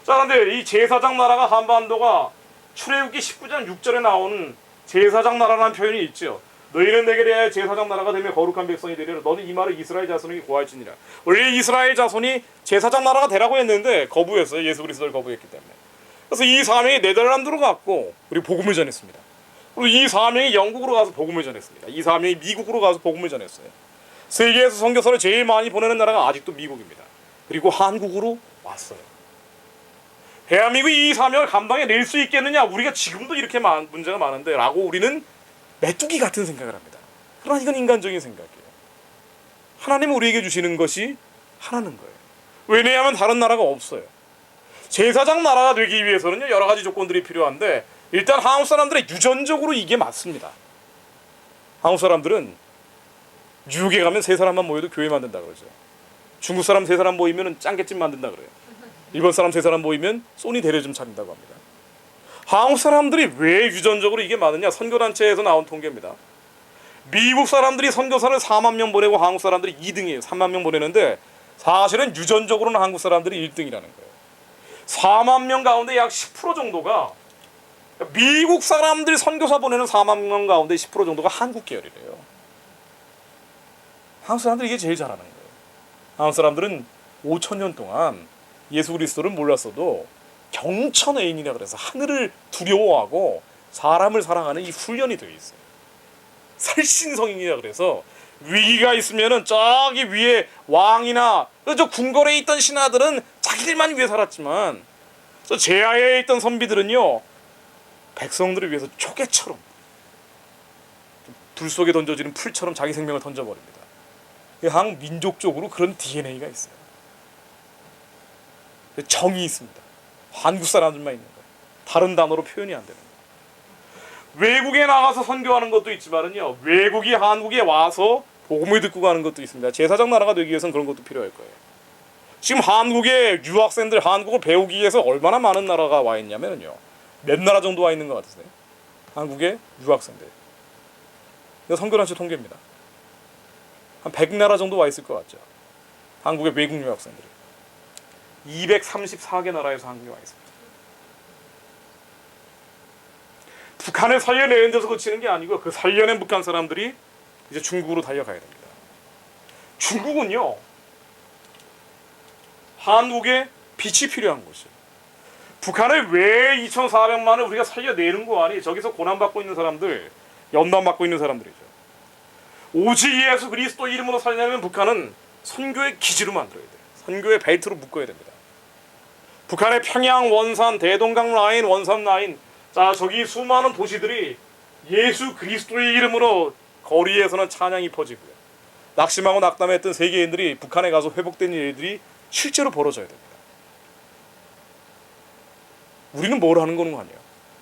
자, 그런데 이 제사장 나라가 한반도가 출애굽기 19장 6절에 나오는 제사장 나라라는 표현이 있죠. 너희는 내게 대하여 제사장 나라가 되며 거룩한 백성이 되리라. 너는 이 말을 이스라엘 자손에게 고할지니라. 원래 이스라엘 자손이 제사장 나라가 되라고 했는데 거부했어요. 예수 그리스도를 거부했기 때문에. 그래서 이 사명이 네덜란드로 갔고 그리고 복음을 전했습니다. 그리고 이 사명이 영국으로 가서 복음을 전했습니다. 이 사명이 미국으로 가서 복음을 전했어요. 세계에서 선교사를 제일 많이 보내는 나라가 아직도 미국입니다. 그리고 한국으로 왔어요. 대한민국이 이 사명을 감당해낼 수 있겠느냐? 우리가 지금도 이렇게 문제가 많은데 라고 우리는 메뚜기 같은 생각을 합니다. 그러나 이건 인간적인 생각이에요. 하나님은 우리에게 주시는 것이 하나는 거예요. 왜냐하면 다른 나라가 없어요. 제사장 나라가 되기 위해서는요 여러 가지 조건들이 필요한데 일단 한국 사람들의 유전적으로 이게 맞습니다. 한국 사람들은 뉴욕에 가면 세 사람만 모여도 교회 만든다 그러죠. 중국 사람 세 사람 모이면 짱깨집 만든다 그래요. 일본 사람 세 사람 모이면 소니 대리점 차린다고 합니다. 한국 사람들이 왜 유전적으로 이게 많으냐? 선교단체에서 나온 통계입니다. 미국 사람들이 선교사를 4만 명 보내고 한국 사람들이 2등이에요. 3만 명 보내는데 사실은 유전적으로는 한국 사람들이 1등이라는 거예요. 4만 명 가운데 약 10% 정도가 미국 사람들이 선교사 보내는 4만 명 가운데 10% 정도가 한국 계열이래요. 한국 사람들이 이게 제일 잘하는 거예요. 한국 사람들은 5천 년 동안 예수 그리스도를 몰랐어도 경천애인이라 그래서 하늘을 두려워하고 사람을 사랑하는 이 훈련이 되어 있어요. 살신성인이라 그래서 위기가 있으면은 저기 위에 왕이나 저 궁궐에 있던 신하들은 자기들만 위해 살았지만 저 제하에 있던 선비들은요 백성들을 위해서 초계처럼 불 속에 던져지는 풀처럼 자기 생명을 던져버립니다. 한국 민족적으로 그런 DNA가 있어요. 정이 있습니다. 한국 사람들만 있는 거예요. 다른 단어로 표현이 안 되는 거예요. 외국에 나가서 선교하는 것도 있지만은요 외국이 한국에 와서 복음을 듣고 가는 것도 있습니다. 제사장 나라가 되기 위해서는 그런 것도 필요할 거예요. 지금 한국에 유학생들 한국을 배우기 위해서 얼마나 많은 나라가 와 있냐면요 몇 나라 정도 와 있는 것 같으세요? 한국에 유학생들 이거 선교단체 통계입니다. 한 100나라 정도 와 있을 것 같죠. 한국의 외국 유학생들이 234개 나라에서 한국에 와 있습니다. 북한을 살려내는 데서 그치는 게 아니고 그 살려낸 북한 사람들이 이제 중국으로 달려가야 됩니다. 중국은요 한국에 빛이 필요한 곳이에요. 북한을 왜 2,400만을 우리가 살려내는 거 아니? 저기서 고난받고 있는 사람들, 연단받고 있는 사람들이죠. 오직 예수 그리스도 이름으로 살려내면 북한은 선교의 기지로 만들어야 돼요. 선교의 벨트로 묶어야 됩니다. 북한의 평양, 원산, 대동강 라인, 원산 라인 자 저기 수많은 도시들이 예수 그리스도의 이름으로 거리에서는 찬양이 퍼지고요. 낙심하고 낙담했던 세계인들이 북한에 가서 회복된 일들이 실제로 벌어져야 됩니다. 우리는 뭘 하는 거는 아니에요.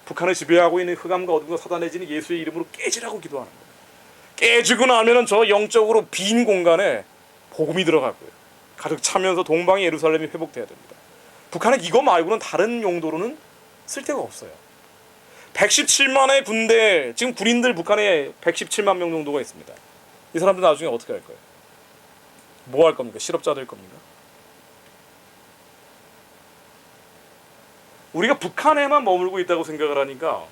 북한을 지배하고 있는 흑암과 어둠과 사단의 진이 예수의 이름으로 깨지라고 기도하는 거예요. 깨지고 나면은 저 영적으로 빈 공간에 복음이 들어가고요. 가득 차면서 동방의 예루살렘이 회복돼야 됩니다. 북한은 이거 말고는 다른 용도로는 쓸데가 없어요. 117만의 군대, 지금 군인들 북한에 117만 명 정도가 있습니다. 이 사람들 나중에 어떻게 할 거예요? 뭐 할 겁니까? 실업자 될 겁니까? 우리가 북한에만 머물고 있다고 생각을 하니까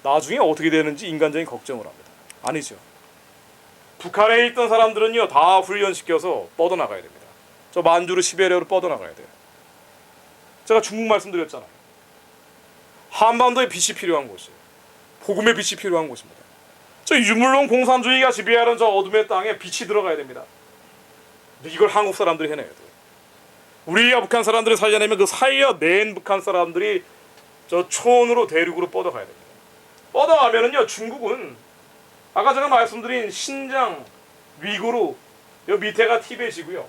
나중에 어떻게 되는지 인간적인 걱정을 합니다. 아니죠. 북한에 있던 사람들은요 다 훈련시켜서 뻗어나가야 됩니다. 저 만주로 시베리아로 뻗어나가야 돼요. 제가 중국 말씀드렸잖아요. 한반도에 빛이 필요한 곳이에요. 복음의 빛이 필요한 곳입니다. 저 유물론 공산주의가 지배하는 저 어둠의 땅에 빛이 들어가야 됩니다. 이걸 한국 사람들이 해내야 돼요. 우리가 북한 사람들을 살려내면 그 살려낸 북한 사람들이 저 초원으로 대륙으로 뻗어가야 됩니다. 뻗어가면은요, 중국은 아까 제가 말씀드린 신장, 위구르, 여 밑에가 티베트이고요.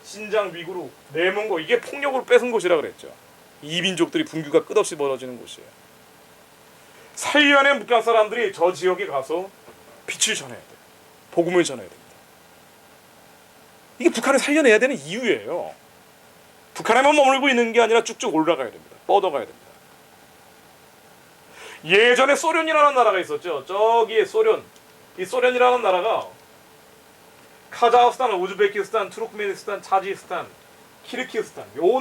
신장, 위구르, 내몽고, 이게 폭력으로 뺏은 곳이라 그랬죠. 이 민족들이 분규가 끝없이 벌어지는 곳이에요. 살려낸 북한 사람들이 저 지역에 가서 빛을 전해야 돼요. 복음을 전해야 됩니다. 이게 북한을 살려내야 되는 이유예요. 북한에만 머물고 있는 게 아니라 쭉쭉 올라가야 됩니다. 뻗어가야 됩니다. 예전에 소련이라는 나라가 있었죠. 저기에 소련. 이 소련이라는 나라가 카자흐스탄, 우즈베키스탄, 투르크메니스탄, 타지키스탄, 키르기스탄 요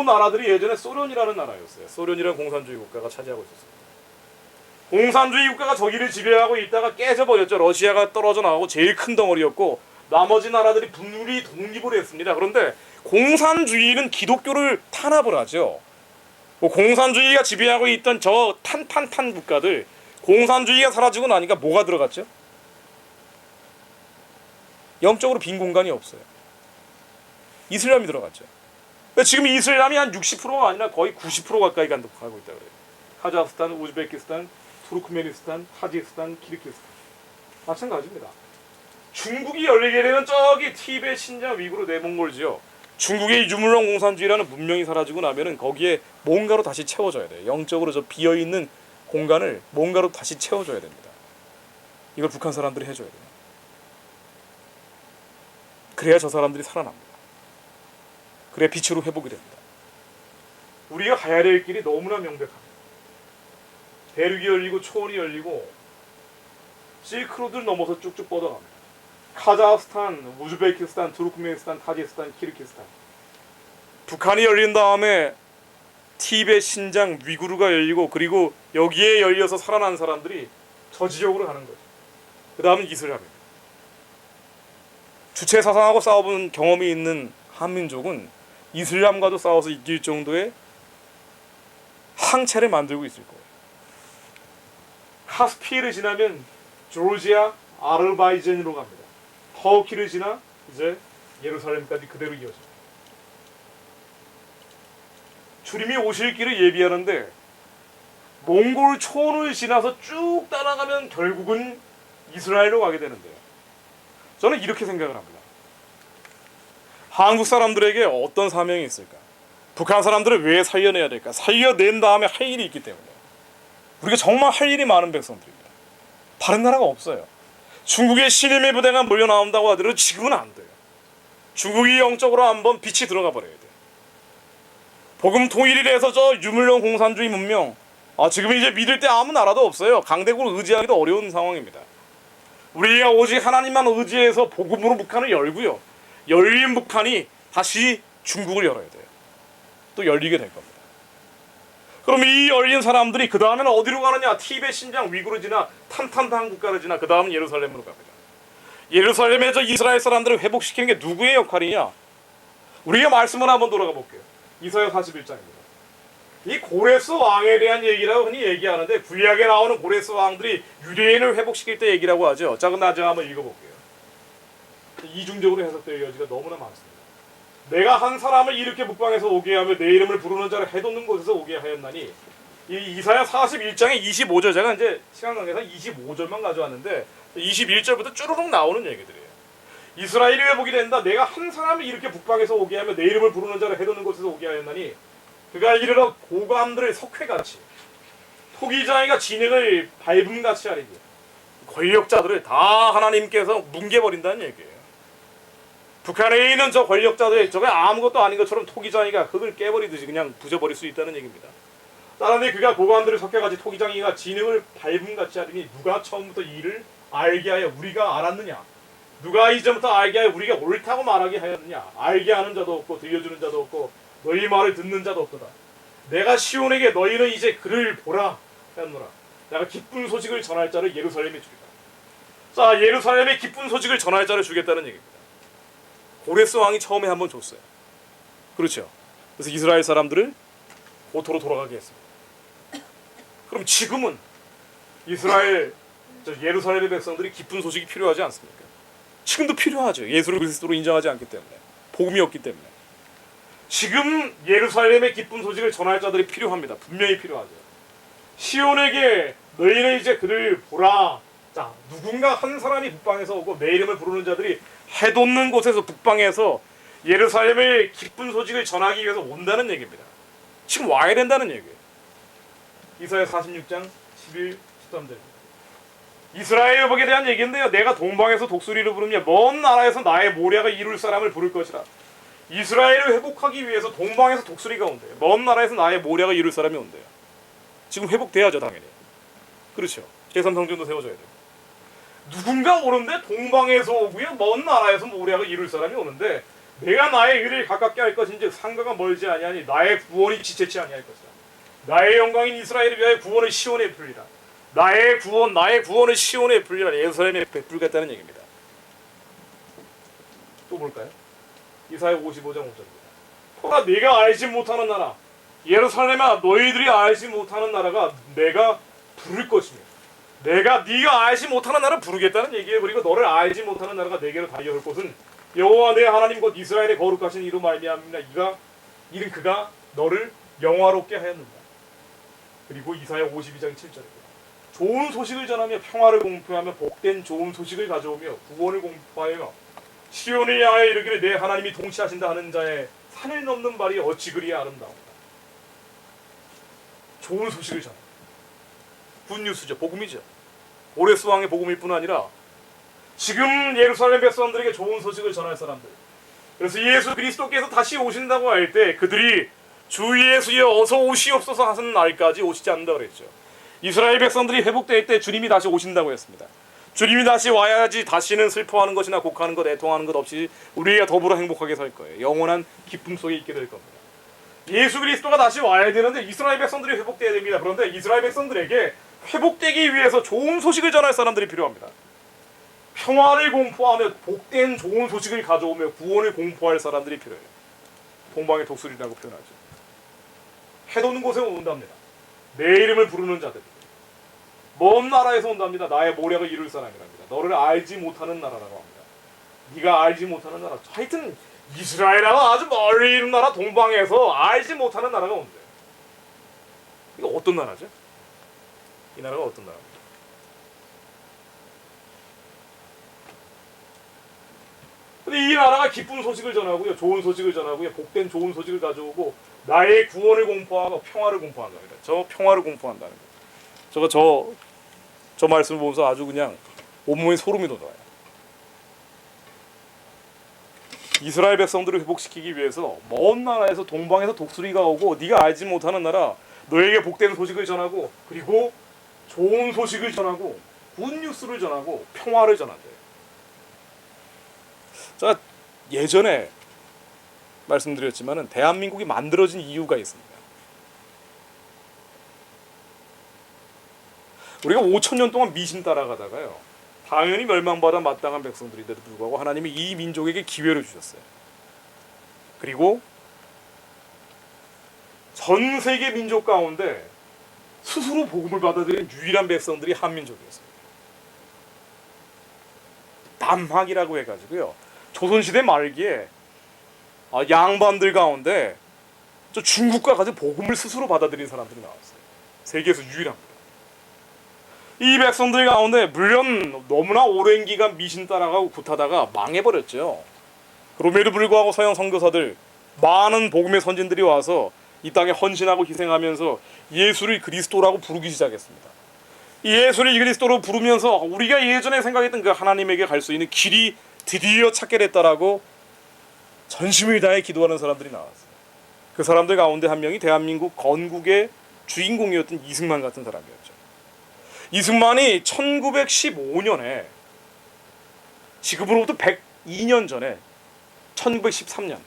나라들이 예전에 소련이라는 나라였어요. 소련이라는 공산주의 국가가 차지하고 있었어요. 공산주의 국가가 저기를 지배하고 있다가 깨져버렸죠. 러시아가 떨어져 나오고 제일 큰 덩어리였고 나머지 나라들이 분리 독립을 했습니다. 그런데 공산주의는 기독교를 탄압을 하죠. 공산주의가 지배하고 있던 저 탄 국가들, 공산주의가 사라지고 나니까 뭐가 들어갔죠? 영적으로 빈 공간이 없어요. 이슬람이 들어갔죠. 지금 이슬람이 한 60%가 아니라 거의 90% 가까이 가고 있다 그래요. 카자흐스탄, 우즈베키스탄, 투르크메니스탄, 타지키스탄, 키르기스탄 마찬가지입니다. 중국이 열리게 되면 저기 티베트, 신장, 위구르, 내몽골지요. 중국의 유물론 공산주의라는 문명이 사라지고 나면은 거기에 뭔가로 다시 채워줘야 돼요. 영적으로 저 비어 있는 공간을 뭔가로 다시 채워줘야 됩니다. 이걸 북한 사람들이 해줘야 돼요. 그래야 저 사람들이 살아납니다. 그래야 빛으로 회복이 됩니다. 우리가 가야 될 길이 너무나 명백합니다. 대륙이 열리고 초원이 열리고 실크로드를 넘어서 쭉쭉 뻗어갑니다. 카자흐스탄, 우즈베키스탄, 투르크메니스탄, 타지키스탄, 키르기스탄. 북한이 열린 다음에 티베트, 신장, 위구르가 열리고 그리고 여기에 열려서 살아난 사람들이 저 지역으로 가는 거죠. 그 다음은 이슬람입니다. 주체 사상하고 싸워본 경험이 있는 한민족은 이슬람과도 싸워서 이길 정도의 항체를 만들고 있을 거예요. 카스피를 지나면 조르지아, 아르바이잔으로 갑니다. 터키를 지나 이제 예루살렘까지 그대로 이어집니다. 주님이 오실 길을 예비하는데 몽골 초원을 지나서 쭉 따라가면 결국은 이스라엘로 가게 되는데요. 저는 이렇게 생각을 합니다. 한국 사람들에게 어떤 사명이 있을까? 북한 사람들을 왜 살려내야 될까? 살려낸 다음에 할 일이 있기 때문에 우리가 정말 할 일이 많은 백성들입니다. 다른 나라가 없어요. 중국의 신임의 부대가 몰려 나온다고 하더라도 지금은 안 돼요. 중국이 영적으로 한번 빛이 들어가 버려야 돼요. 복음 통일이 돼서 저 유물론 공산주의 문명 지금 이제 믿을 때 아무 나라도 없어요. 강대국을 의지하기도 어려운 상황입니다. 우리가 오직 하나님만 의지해서 복음으로 북한을 열고요. 열린 북한이 다시 중국을 열어야 돼요. 또 열리게 될 겁니다. 그럼 이 열린 사람들이 그 다음에는 어디로 가느냐? 티베트, 신장, 위구르 지나 탄탄한 국가를 지나 그 다음은 예루살렘으로 갑니다. 예루살렘에 저 이스라엘 사람들을 회복시키는 게 누구의 역할이냐? 우리가 말씀을 한번 돌아가 볼게요. 이사야 41장입니다. 이 고레스 왕에 대한 얘기라고 흔히 얘기하는데 구약에 나오는 고레스 왕들이 유대인을 회복시킬 때 얘기라고 하죠. 자, 그럼 나중에 한번 읽어볼게요. 이중적으로 해석될 여지가 너무나 많습니다. 내가 한 사람을 이렇게 북방에서 오게 하며 내 이름을 부르는 자를 해돋는 곳에서 오게 하였나니 이 이사야 41장의 25절 제가 이제 시간 관계상 25절만 가져왔는데 21절부터 쭈루룩 나오는 얘기들이에요. 이스라엘이 회복이 된다. 내가 한 사람을 이렇게 북방에서 오게 하며 내 이름을 부르는 자를 해돋는 곳에서 오게 하였나니 그가 이르러 고관들을 석회같이 토기장이가 진흙을 밟음같이 하리니 권력자들을 다 하나님께서 뭉개버린다는 얘기예요. 북한에 있는 저 권력자들 저게 아무것도 아닌 것처럼 토기장이가 흙을 깨버리듯이 그냥 부숴버릴 수 있다는 얘기입니다. 따라니 그가 고관들을 석회같이 토기장이가 진흙을 밟음같이 하리니 누가 처음부터 이 일을 알게 하여 우리가 알았느냐? 누가 이전부터 알게 하여 우리가 옳다고 말하게 하였느냐? 알게 하는 자도 없고 들려주는 자도 없고 너희 말을 듣는 자도 없도다. 내가 시온에게 너희는 이제 그를 보라 하였노라. 내가 기쁜 소식을 전할 자를 예루살렘에 주리라. 자, 예루살렘에 기쁜 소식을 전할 자를 주겠다는 얘기입니다. 고레스 왕이 처음에 한번 줬어요. 그렇죠. 그래서 이스라엘 사람들을 고토로 돌아가게 했습니다. 그럼 지금은 이스라엘 예루살렘의 백성들이 기쁜 소식이 필요하지 않습니까? 지금도 필요하죠. 예수를 그리스도로 인정하지 않기 때문에, 복음이 없기 때문에. 지금 예루살렘의 기쁜 소식을 전할 자들이 필요합니다. 분명히 필요하죠. 시온에게 너희는 이제 그를 보라. 자, 누군가 한 사람이 북방에서 오고 내 이름을 부르는 자들이 해돋는 곳에서 북방에서 예루살렘의 기쁜 소식을 전하기 위해서 온다는 얘기입니다. 지금 와야 된다는 얘기예요. 이사야 46장 11, 13절입니다. 이스라엘 회복에 대한 얘기인데요. 내가 동방에서 독수리를 부르며 먼 나라에서 나의 모략을 이룰 사람을 부를 것이라. 이스라엘을 회복하기 위해서 동방에서 독수리가 온대요. 먼 나라에서 나의 모략을 이룰 사람이 온대요. 지금 회복돼야죠, 당연히. 그렇죠. 제3성전도 세워져야 돼요. 누군가 오는데 동방에서 오고요, 먼 나라에서 모략을 이룰 사람이 오는데 내가 나의 의를 가깝게 할 것인지 상가가 멀지 아니하니 나의 구원이 지체치 아니할 것이라. 나의 영광인 이스라엘을 위하여 구원을 시온에 풀리라. 나의 구원을 시온에 풀리라. 예루살렘에 베풀겠다는 얘기입니다. 또 볼까요? 이사야 55장 5절입니다. 보라, 네가 알지 못하는 나라, 예루살렘아, 너희들이 알지 못하는 나라가 내가 부를 것이며, 네가 알지 못하는 나라 부르겠다는 얘기예요. 그리고 너를 알지 못하는 나라가 내게로 달려올 곳은 여호와 내 하나님 곧 이스라엘의 거룩하신 이로 말미암으나 이는 그가 너를 영화롭게 하였느니라. 그리고 이사야 52장 7절입니다. 좋은 소식을 전하며 평화를 공표하며 복된 좋은 소식을 가져오며 구원을 공포하여 시온을 향하여 이르기를 내 하나님이 통치하신다 하는 자의 산을 넘는 발이 어찌 그리 아름다운가. 좋은 소식을 전합니다. 굿뉴스죠. 복음이죠. 고레스 왕의 복음일 뿐 아니라 지금 예루살렘 백성들에게 좋은 소식을 전할 사람들. 그래서 예수 그리스도께서 다시 오신다고 할 때 그들이 주 예수여 어서 오시옵소서 하는 날까지 오시지 않는다 그랬죠. 이스라엘 백성들이 회복될 때 주님이 다시 오신다고 했습니다. 주님이 다시 와야지 다시는 슬퍼하는 것이나 곡하는 것, 애통하는 것 없이 우리가 더불어 행복하게 살 거예요. 영원한 기쁨 속에 있게 될 겁니다. 예수 그리스도가 다시 와야 되는데 이스라엘 백성들이 회복돼야 됩니다. 그런데 이스라엘 백성들에게 회복되기 위해서 좋은 소식을 전할 사람들이 필요합니다. 평화를 공포하며 복된 좋은 소식을 가져오며 구원을 공포할 사람들이 필요해요. 동방의 독수리라고 표현하죠. 해돋는 곳에 온답니다. 내 이름을 부르는 자들. 먼 나라에서 온답니다. 나의 모략을 이룰 사람이랍니다. 너를 알지 못하는 나라라고 합니다. 네가 알지 못하는 나라. 하여튼 이스라엘하고 아주 멀리 있는 나라 동방에서 알지 못하는 나라가 온대요. 이거 어떤 나라죠? 이 나라가 어떤 나라입니까? 근데 이 나라가 기쁜 소식을 전하고요, 좋은 소식을 전하고요, 복된 좋은 소식을 가져오고 나의 구원을 공포하고 평화를 공포한다. 저 평화를 공포한다는 거예요. 저 말씀을 보면서 아주 그냥 온몸에 소름이 돋아요. 이스라엘 백성들을 회복시키기 위해서 먼 나라에서 동방에서 독수리가 오고 네가 알지 못하는 나라, 너에게 복된 소식을 전하고 그리고 좋은 소식을 전하고 굿뉴스를 전하고 평화를 전한대요. 제가 예전에 말씀드렸지만은 대한민국이 만들어진 이유가 있습니다. 우리가 5,000년 동안 미신 따라가다가요, 당연히 멸망받아 마땅한 백성들인데도 불구하고 하나님이 이 민족에게 기회를 주셨어요. 그리고 전 세계 민족 가운데 스스로 복음을 받아들인 유일한 백성들이 한민족이었습니다. 남학이라고 해가지고요, 조선시대 말기에 양반들 가운데 저 중국과 같이 복음을 스스로 받아들인 사람들이 나왔어요. 세계에서 유일합니다. 이 백성들 가운데 물론 너무나 오랜 기간 미신 따라가고 굿하다가 망해버렸죠. 그럼에도 불구하고 서양 선교사들, 많은 복음의 선진들이 와서 이 땅에 헌신하고 희생하면서 예수를 그리스도라고 부르기 시작했습니다. 이 예수를 그리스도로 부르면서 우리가 예전에 생각했던 그 하나님에게 갈 수 있는 길이 드디어 찾게 됐다라고 전심을 다해 기도하는 사람들이 나왔어요. 그 사람들 가운데 한 명이 대한민국 건국의 주인공이었던 이승만 같은 사람이었죠. 이승만이 1915년에 지금으로부터 102년 전에 1913년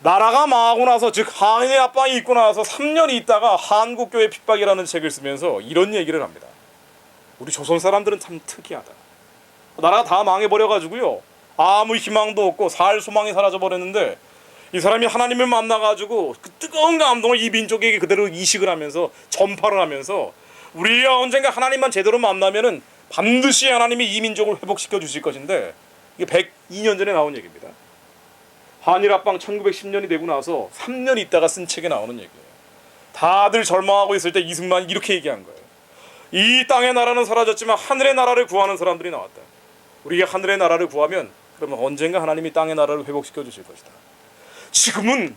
나라가 망하고 나서, 즉 한인의 압방이 있고 나서 3년 있다가 한국교회 핍박이라는 책을 쓰면서 이런 얘기를 합니다. 우리 조선 사람들은 참 특이하다. 나라가 다 망해버려가지고요, 아무 희망도 없고 살 소망이 사라져 버렸는데 이 사람이 하나님을 만나가지고 그 뜨거운 감동을 이 민족에게 그대로 이식을 하면서 전파를 하면서 우리가 언젠가 하나님만 제대로 만나면은 반드시 하나님이 이 민족을 회복시켜 주실 것인데, 이게 102년 전에 나온 얘기입니다. 한일합방 1910년이 되고 나서 3년 있다가 쓴 책에 나오는 얘기예요. 다들 절망하고 있을 때 이승만이 이렇게 얘기한 거예요. 이 땅의 나라는 사라졌지만 하늘의 나라를 구하는 사람들이 나왔다. 우리가 하늘의 나라를 구하면 그러면 언젠가 하나님이 땅의 나라를 회복시켜 주실 것이다. 지금은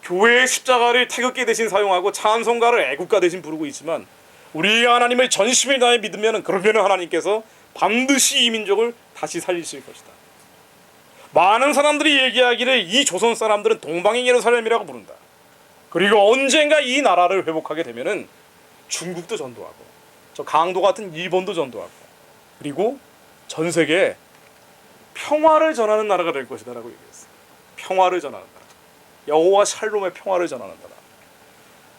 교회의 십자가를 태극기 대신 사용하고 찬송가를 애국가 대신 부르고 있지만 우리가 하나님을 전심을 다해 믿으면 그러면 하나님께서 반드시 이 민족을 다시 살리실 것이다. 많은 사람들이 얘기하기를 이 조선 사람들은 동방의 예루살렘이라고 부른다. 그리고 언젠가 이 나라를 회복하게 되면은 중국도 전도하고 저 강도 같은 일본도 전도하고 그리고 전 세계에 평화를 전하는 나라가 될 것이다 라고 얘기했어요. 평화를 전하는 나라. 여호와 샬롬의 평화를 전하는 나라.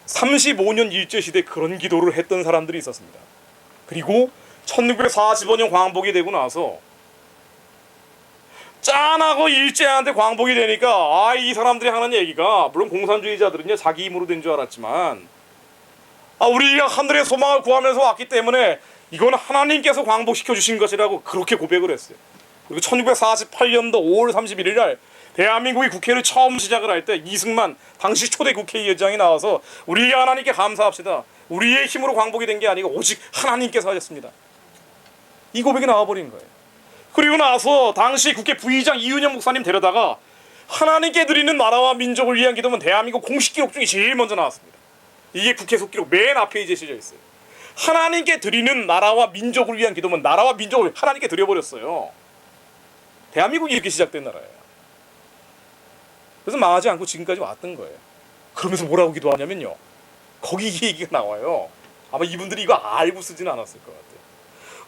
35년 일제시대 그런 기도를 했던 사람들이 있었습니다. 그리고 1945년 광복이 되고 나서 짠하고 일제한테 광복이 되니까 이 사람들이 하는 얘기가, 물론 공산주의자들은요 자기 힘으로 된 줄 알았지만 우리가 하늘의 소망을 구하면서 왔기 때문에 이건 하나님께서 광복시켜 주신 것이라고 그렇게 고백을 했어요. 그리고 1948년도 5월 31일 날 대한민국이 국회를 처음 시작을 할 때 이승만 당시 초대 국회의장이 나와서 우리가 하나님께 감사합시다. 우리의 힘으로 광복이 된 게 아니고 오직 하나님께서 하셨습니다. 이 고백이 나와버린 거예요. 그리고 나서 당시 국회 부의장 이은영 목사님 데려다가 하나님께 드리는 나라와 민족을 위한 기도는 대한민국 공식 기록 중에 제일 먼저 나왔습니다. 이게 국회 속기록 맨 앞에 이제 실려 있어요. 하나님께 드리는 나라와 민족을 위한 기도는 나라와 민족을 하나님께 드려버렸어요. 대한민국이 이렇게 시작된 나라예요. 그래서 망하지 않고 지금까지 왔던 거예요. 그러면서 뭐라고 기도하냐면요, 거기 얘기가 나와요. 아마 이분들이 이거 알고 쓰지는 않았을 것 같아요.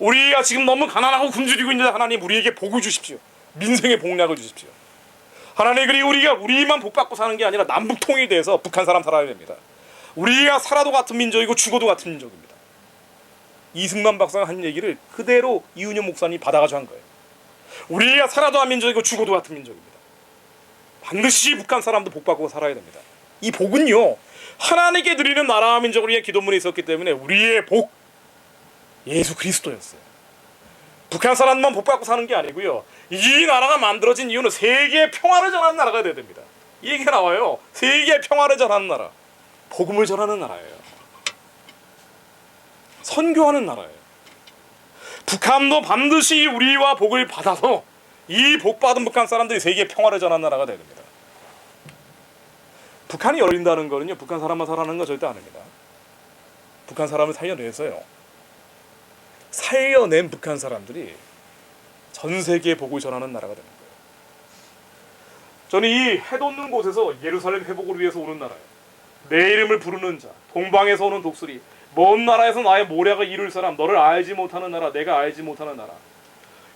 우리가 지금 너무 가난하고 굶주리고 있는데 하나님 우리에게 복을 주십시오. 민생의 복락을 주십시오. 하나님, 그리고 우리가 우리만 복받고 사는 게 아니라 남북 통일돼서 북한 사람 살아야 됩니다. 우리가 살아도 같은 민족이고 죽어도 같은 민족입니다. 이승만 박사가 한 얘기를 그대로 이은영 목사님이 받아가지고 한 거예요. 우리가 살아도 한 민족이고 죽어도 같은 민족입니다. 반드시 북한 사람도 복받고 살아야 됩니다. 이 복은요, 하나님께 드리는 나라와 민족을 위해 기도문에 있었기 때문에 우리의 복, 예수 그리스도였어요. 북한 사람만 복받고 사는 게 아니고요, 이 나라가 만들어진 이유는 세계의 평화를 전하는 나라가 돼야 됩니다. 이 얘기가 나와요. 세계의 평화를 전하는 나라, 복음을 전하는 나라예요. 선교하는 나라예요. 북한도 반드시 우리와 복을 받아서 이 복받은 북한 사람들이 세계의 평화를 전하는 나라가 돼야 됩니다. 북한이 열린다는 거는요, 북한 사람만 살아나는 건 절대 아닙니다. 북한 사람을 살려내서요, 살려낸 북한 사람들이 전 세계에 복을 전하는 나라가 되는 거예요. 저는 이 해돋는 곳에서 예루살렘 회복을 위해서 오는 나라예요. 내 이름을 부르는 자, 동방에서 오는 독수리, 먼 나라에서 나의 모략을 이룰 사람, 너를 알지 못하는 나라, 내가 알지 못하는 나라.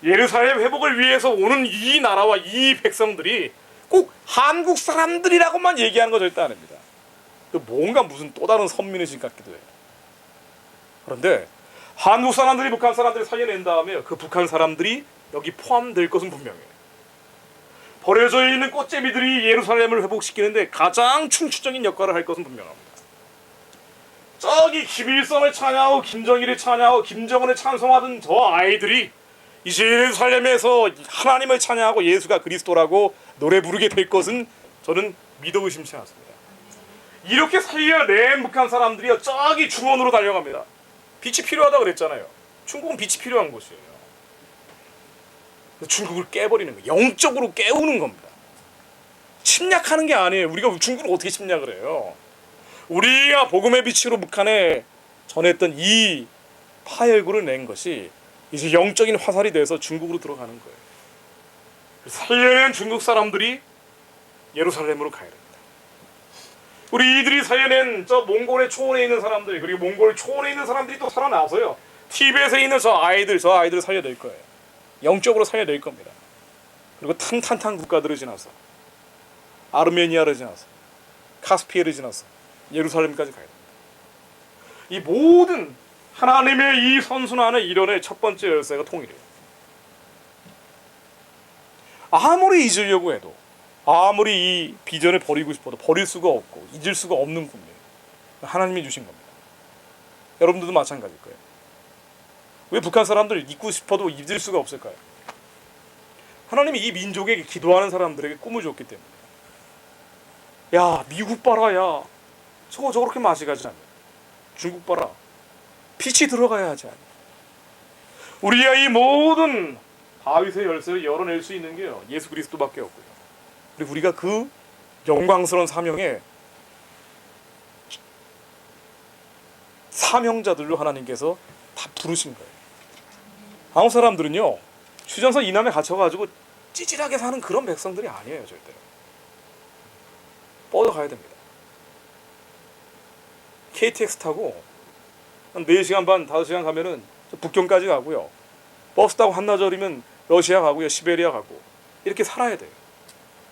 예루살렘 회복을 위해서 오는 이 나라와 이 백성들이 꼭 한국 사람들이라고만 얘기하는 거 절대 아닙니다. 뭔가 무슨 또 다른 선민의식 같기도 해요. 그런데 한국 사람들이 북한 사람들을 살려낸 다음에 그 북한 사람들이 여기 포함될 것은 분명해요. 버려져 있는 꽃제비들이 예루살렘을 회복시키는데 가장 충추적인 역할을 할 것은 분명합니다. 저기 김일성을 찬양하고 김정일을 찬양하고 김정은을 찬송하던 저 아이들이 이제 예루살렘에서 하나님을 찬양하고 예수가 그리스도라고 노래 부르게 될 것은 저는 믿어 의심치 않습니다. 이렇게 살려낸 북한 사람들이요, 저기 중원으로 달려갑니다. 빛이 필요하다고 그랬잖아요. 중국은 빛이 필요한 곳이에요. 중국을 깨버리는 거예요. 영적으로 깨우는 겁니다. 침략하는 게 아니에요. 우리가 중국을 어떻게 침략을 해요? 우리가 복음의 빛으로 북한에 전했던 이 파열구를 낸 것이 이제 영적인 화살이 돼서 중국으로 들어가는 거예요. 살려낸 중국 사람들이 예루살렘으로 가야 됩니다. 우리 이들이 살려낸 저 몽골의 초원에 있는 사람들, 그리고 몽골 초원에 있는 사람들이 또 살아나서요, 티벳에 있는 저 아이들 살려낼 거예요. 영적으로 살려낼 겁니다. 그리고 탄탄탄 국가들을 지나서 아르메니아를 지나서 카스피해를 지나서 예루살렘까지 가야 됩니다. 이 모든 하나님의 이 선순환의 일원의 첫 번째 열쇠가 통일이에요. 아무리 잊으려고 해도, 아무리 이 비전을 버리고 싶어도 버릴 수가 없고 잊을 수가 없는 꿈이에요. 하나님이 주신 겁니다. 여러분들도 마찬가지일 거예요. 왜 북한 사람들 잊고 싶어도 잊을 수가 없을까요? 하나님이 이 민족에게 기도하는 사람들에게 꿈을 줬기 때문에. 야, 미국 봐라. 야, 저렇게 맛이 가지 않냐. 중국 봐라. 빛이 들어가야 하지 않냐. 우리가 이 모든 다윗의 열쇠를 열어낼 수 있는 게요, 예수 그리스도밖에 없고요. 그리고 우리가 그 영광스러운 사명에 사명자들로 하나님께서 다 부르신 거예요. 한국 사람들은요, 휴전선 이남에 갇혀가지고 찌질하게 사는 그런 백성들이 아니에요. 절대로 뻗어가야 됩니다. KTX 타고 한 4시간 반, 5시간 가면은 북경까지 가고요, 버스 타고 한나절이면 러시아 가고요, 시베리아 가고, 이렇게 살아야 돼요.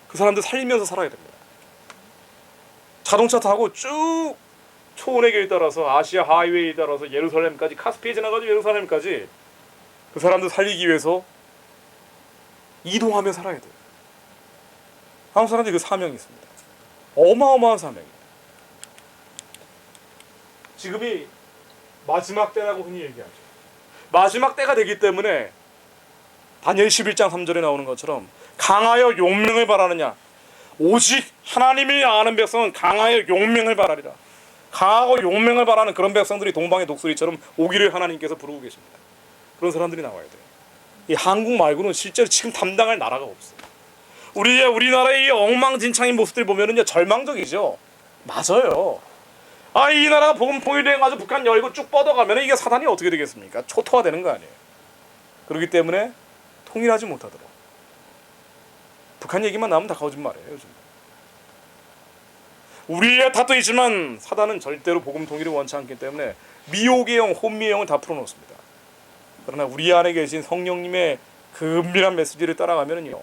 그 사람들 살면서 살아야 됩니다. 자동차 타고 쭉 초원의 길 따라서 아시아 하이웨이 따라서 예루살렘까지, 카스피에 지나가지고 예루살렘까지 그 사람들 살리기 위해서 이동하며 살아야 돼요. 한국 사람들이 그 사명이 있습니다. 어마어마한 사명이에요. 지금이 마지막 때라고 흔히 얘기하죠. 마지막 때가 되기 때문에 다니엘 11장 3절에 나오는 것처럼 강하여 용명을 바라느냐, 오직 하나님을 아는 백성은 강하여 용명을 바라리라. 강하고 용명을 바라는 그런 백성들이 동방의 독수리처럼 오기를 하나님께서 부르고 계십니다. 그런 사람들이 나와야 돼요. 이 한국 말고는 실제로 지금 담당할 나라가 없어요. 우리나라의 이 엉망진창인 모습들 보면은요, 절망적이죠. 맞아요. 이 나라가 복음 통일돼가지고 북한 열고 쭉 뻗어가면 이게 사단이 어떻게 되겠습니까? 초토화되는 거 아니에요. 그렇기 때문에 통일하지 못하도록. 북한 얘기만 나오면 다 거짓말이에요, 요즘. 우리의 탓도 있지만 사단은 절대로 복음 통일을 원치 않기 때문에 미혹의 영, 혼미의 영을 다 풀어놓습니다. 그러나 우리 안에 계신 성령님의 그 은밀한 메시지를 따라가면요,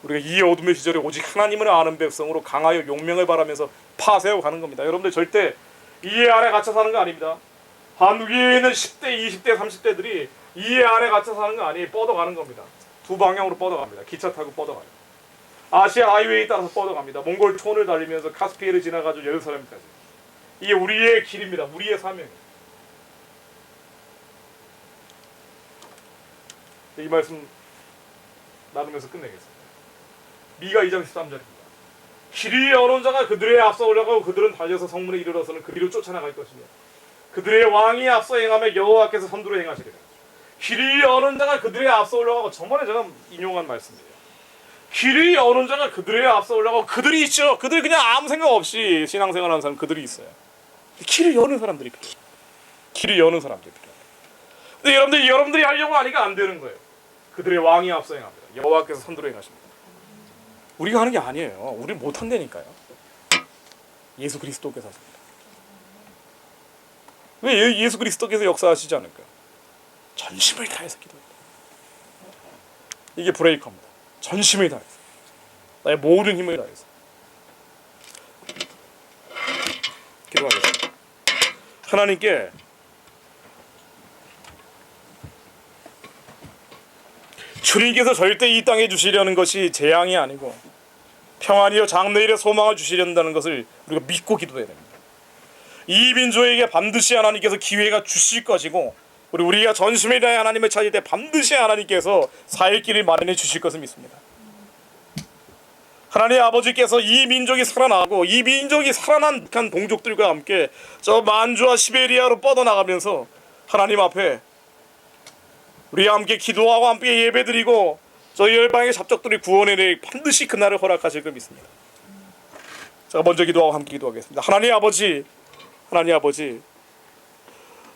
우리가 이 어둠의 시절에 오직 하나님을 아는 백성으로 강하여 용명을 바라면서 파세워 가는 겁니다. 여러분들 절대 이해 아래 갇혀 사는 거 아닙니다. 한국에 있는 10대, 20대, 30대들이 이해 아래 갇혀 사는 거 아니에요. 뻗어가는 겁니다. 두 방향으로 뻗어갑니다. 기차 타고 뻗어가요. 아시아 하이웨이 따라서 뻗어갑니다. 몽골 촌을 달리면서 카스피해를 지나가지고 예루살렘까지. 이게 우리의 길입니다. 우리의 사명입니다. 이 말씀 나누면서 끝내겠습니다. 미가 2장 13절입니다. 길이 여는 자가 그들의 앞서 올라가고 그들은 달려서 성문에 이르러서는 그리로 쫓아나갈 것이며 그들의 왕이 앞서 행하며 여호와께서 선두로 행하시리라. 길이 여는 자가 그들의 앞서 올라가고, 저번에 제가 인용한 말씀이에요. 길이 여는 자가 그들의 앞서 올라가고, 그들이 있죠. 그들이 그냥 아무 생각 없이 신앙생활하는 사람, 그들이 있어요. 길을 여는 사람들이 필요해요. 길을 여는 사람들이 필요해요. 근데 여러분들이 하려고 하니까 안 되는 거예요. 그들의 왕이 앞서 행합니다. 여호와께서 선두로 행하십니다. 우리가 하는 게 아니에요. 우리는 못한다니까요. 예수 그리스도께서 하십니다. 왜 예수 그리스도께서 역사하시지 않을까요? 전심을 다해서 기도합니다. 이게 브레이커입니다. 전심을 다해서, 나의 모든 힘을 다해서 기도하겠습니다. 하나님께 주님께서 절대 이 땅에 주시려는 것이 재앙이 아니고 평안이요 장래일의 소망을 주시려는 것을 우리가 믿고 기도해야 됩니다. 이 민족에게 반드시 하나님께서 기회가 주실 것이고, 우리가 전심을 다해 하나님을 찾을 때 반드시 하나님께서 살 길을 마련해 주실 것을 믿습니다. 하나님 아버지께서 이 민족이 살아나고 이 민족이 살아난 북한 동족들과 함께 저 만주와 시베리아로 뻗어나가면서 하나님 앞에 우리와 함께 기도하고 함께 예배드리고 저희 열방의 잡적들이 구원에 대해 반드시 그날을 허락하실 걸 믿습니다. 제가 먼저 기도하고 함께 기도하겠습니다. 하나님 아버지,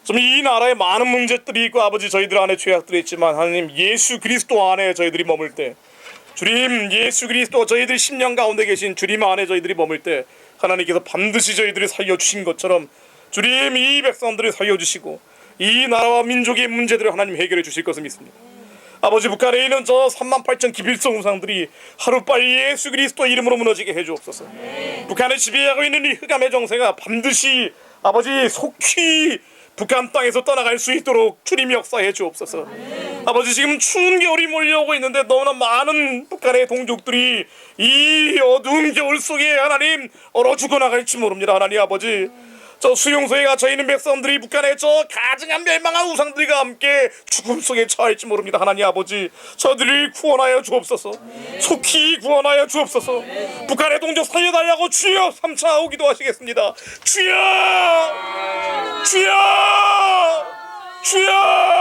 좀 이 나라에 많은 문제들이 있고 아버지 저희들 안에 죄악들이 있지만 하나님 예수 그리스도 안에 저희들이 머물 때, 주님 예수 그리스도 저희들 심령 가운데 계신 주님 안에 저희들이 머물 때 하나님께서 반드시 저희들을 살려주신 것처럼 주님 이 백성들을 살려주시고 이 나라와 민족의 문제들을 하나님 해결해 주실 것을 믿습니다. 아버지 북한에 있는 저 38,000 기빌성 우상들이 하루빨리 예수 그리스도 이름으로 무너지게 해주옵소서. 북한을 지배하고 있는 이 흑암의 정세가 반드시 아버지 속히 북한 땅에서 떠나갈 수 있도록 주님이 역사해 주옵소서. 아버지, 지금 추운 겨울이 몰려오고 있는데 너무나 많은 북한의 동족들이 이 어두운 겨울 속에 하나님 얼어 죽어나갈지 모릅니다. 하나님 아버지, 저 수용소에 갇혀있는 백성들이 북한의 저 가증한 멸망한 우상들과 함께 죽음 속에 처할지 모릅니다. 하나님 아버지, 저들을 구원하여 주옵소서. 속히 구원하여 주옵소서. 북한의 동족 살려달라고 주여 3차 기도하시겠습니다. 주여, 주여, 주여!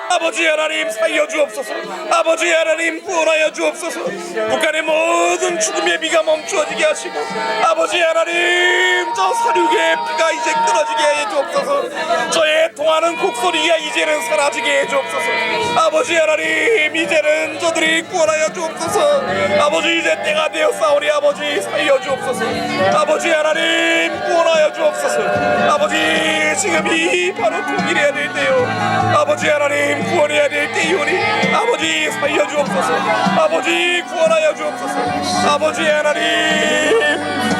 아버지 하나님 살려주옵소서. 아버지 하나님 구원하여 주옵소서. 북한의 모든 죽음의 비가 멈추어지게 하시고, 아버지 하나님 저 사륙의 피가 이제 끊어지게 해 주옵소서. 저의 통하는 곡소리가 이제는 사라지게 해 주옵소서. 아버지 하나님, 이제는 저들이 구원하여 주옵소서. 아버지, 이제 때가 되었사오니 아버지 살려주옵소서. 아버지 하나님 구원하여 주옵소서. 아버지, 지금이 바로 통일해야 될 때요. 아버지 하나님 구원해야 될 때이오니 아버지 살려주옵소서. 아버지 구원하여 주옵소서. 아버지 하나님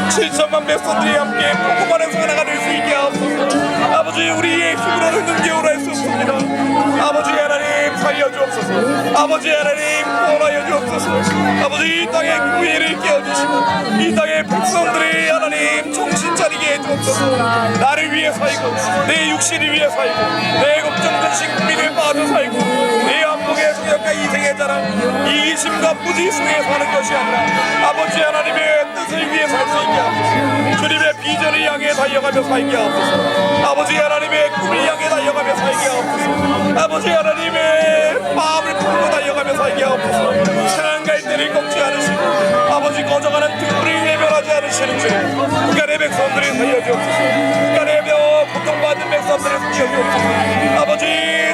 7천만 백성들이 함께 복음하는 사나가 될 수 있게 하옵소서. 아버지, 우리의 힘으로는 능겨울할 수 없습니다. 아버지 하나님 살려주옵소서. 아버지 하나님 구원하여 주옵소서. 아버지, 이 땅의 구의를 깨어주시고 이 땅의 백성들이 하나님 정신 차리게 해주옵소서. 나를 위해 살고 내 육신을 위해 살고 내 걱정 근심 고민을 빠져 살고 내 안목의 소욕과 이생의 자랑 이기심과 부지 속에 사는 것이 아니라 아버지 하나님의 뜻을 위해 살 수 있게 하옵소서. 주님의 비전을 향해 달려가며 살게 하옵소서. 아버지 하나님의 꿈을 향해 달려가며 살게 하옵소서. 아버지 하나님의 마음을 품고 달려가며 살게 하옵소서. 상한 갈대를 꺾지 않으시고 아버지 거저가는 등불을 외면하지 않으시는 주님, 북한의 백성들을 살려주옵소서. 북한의 고통받는 백성들을 살려주옵소서. 아버지,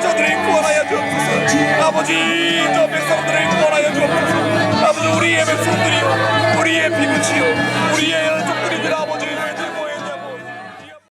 저들을 구원하여 주옵소서. 아버지, 저 백성들을 구원하여 주옵소서. 아버지, 우리의 백성들이요, 우리의 피부치요, 우리의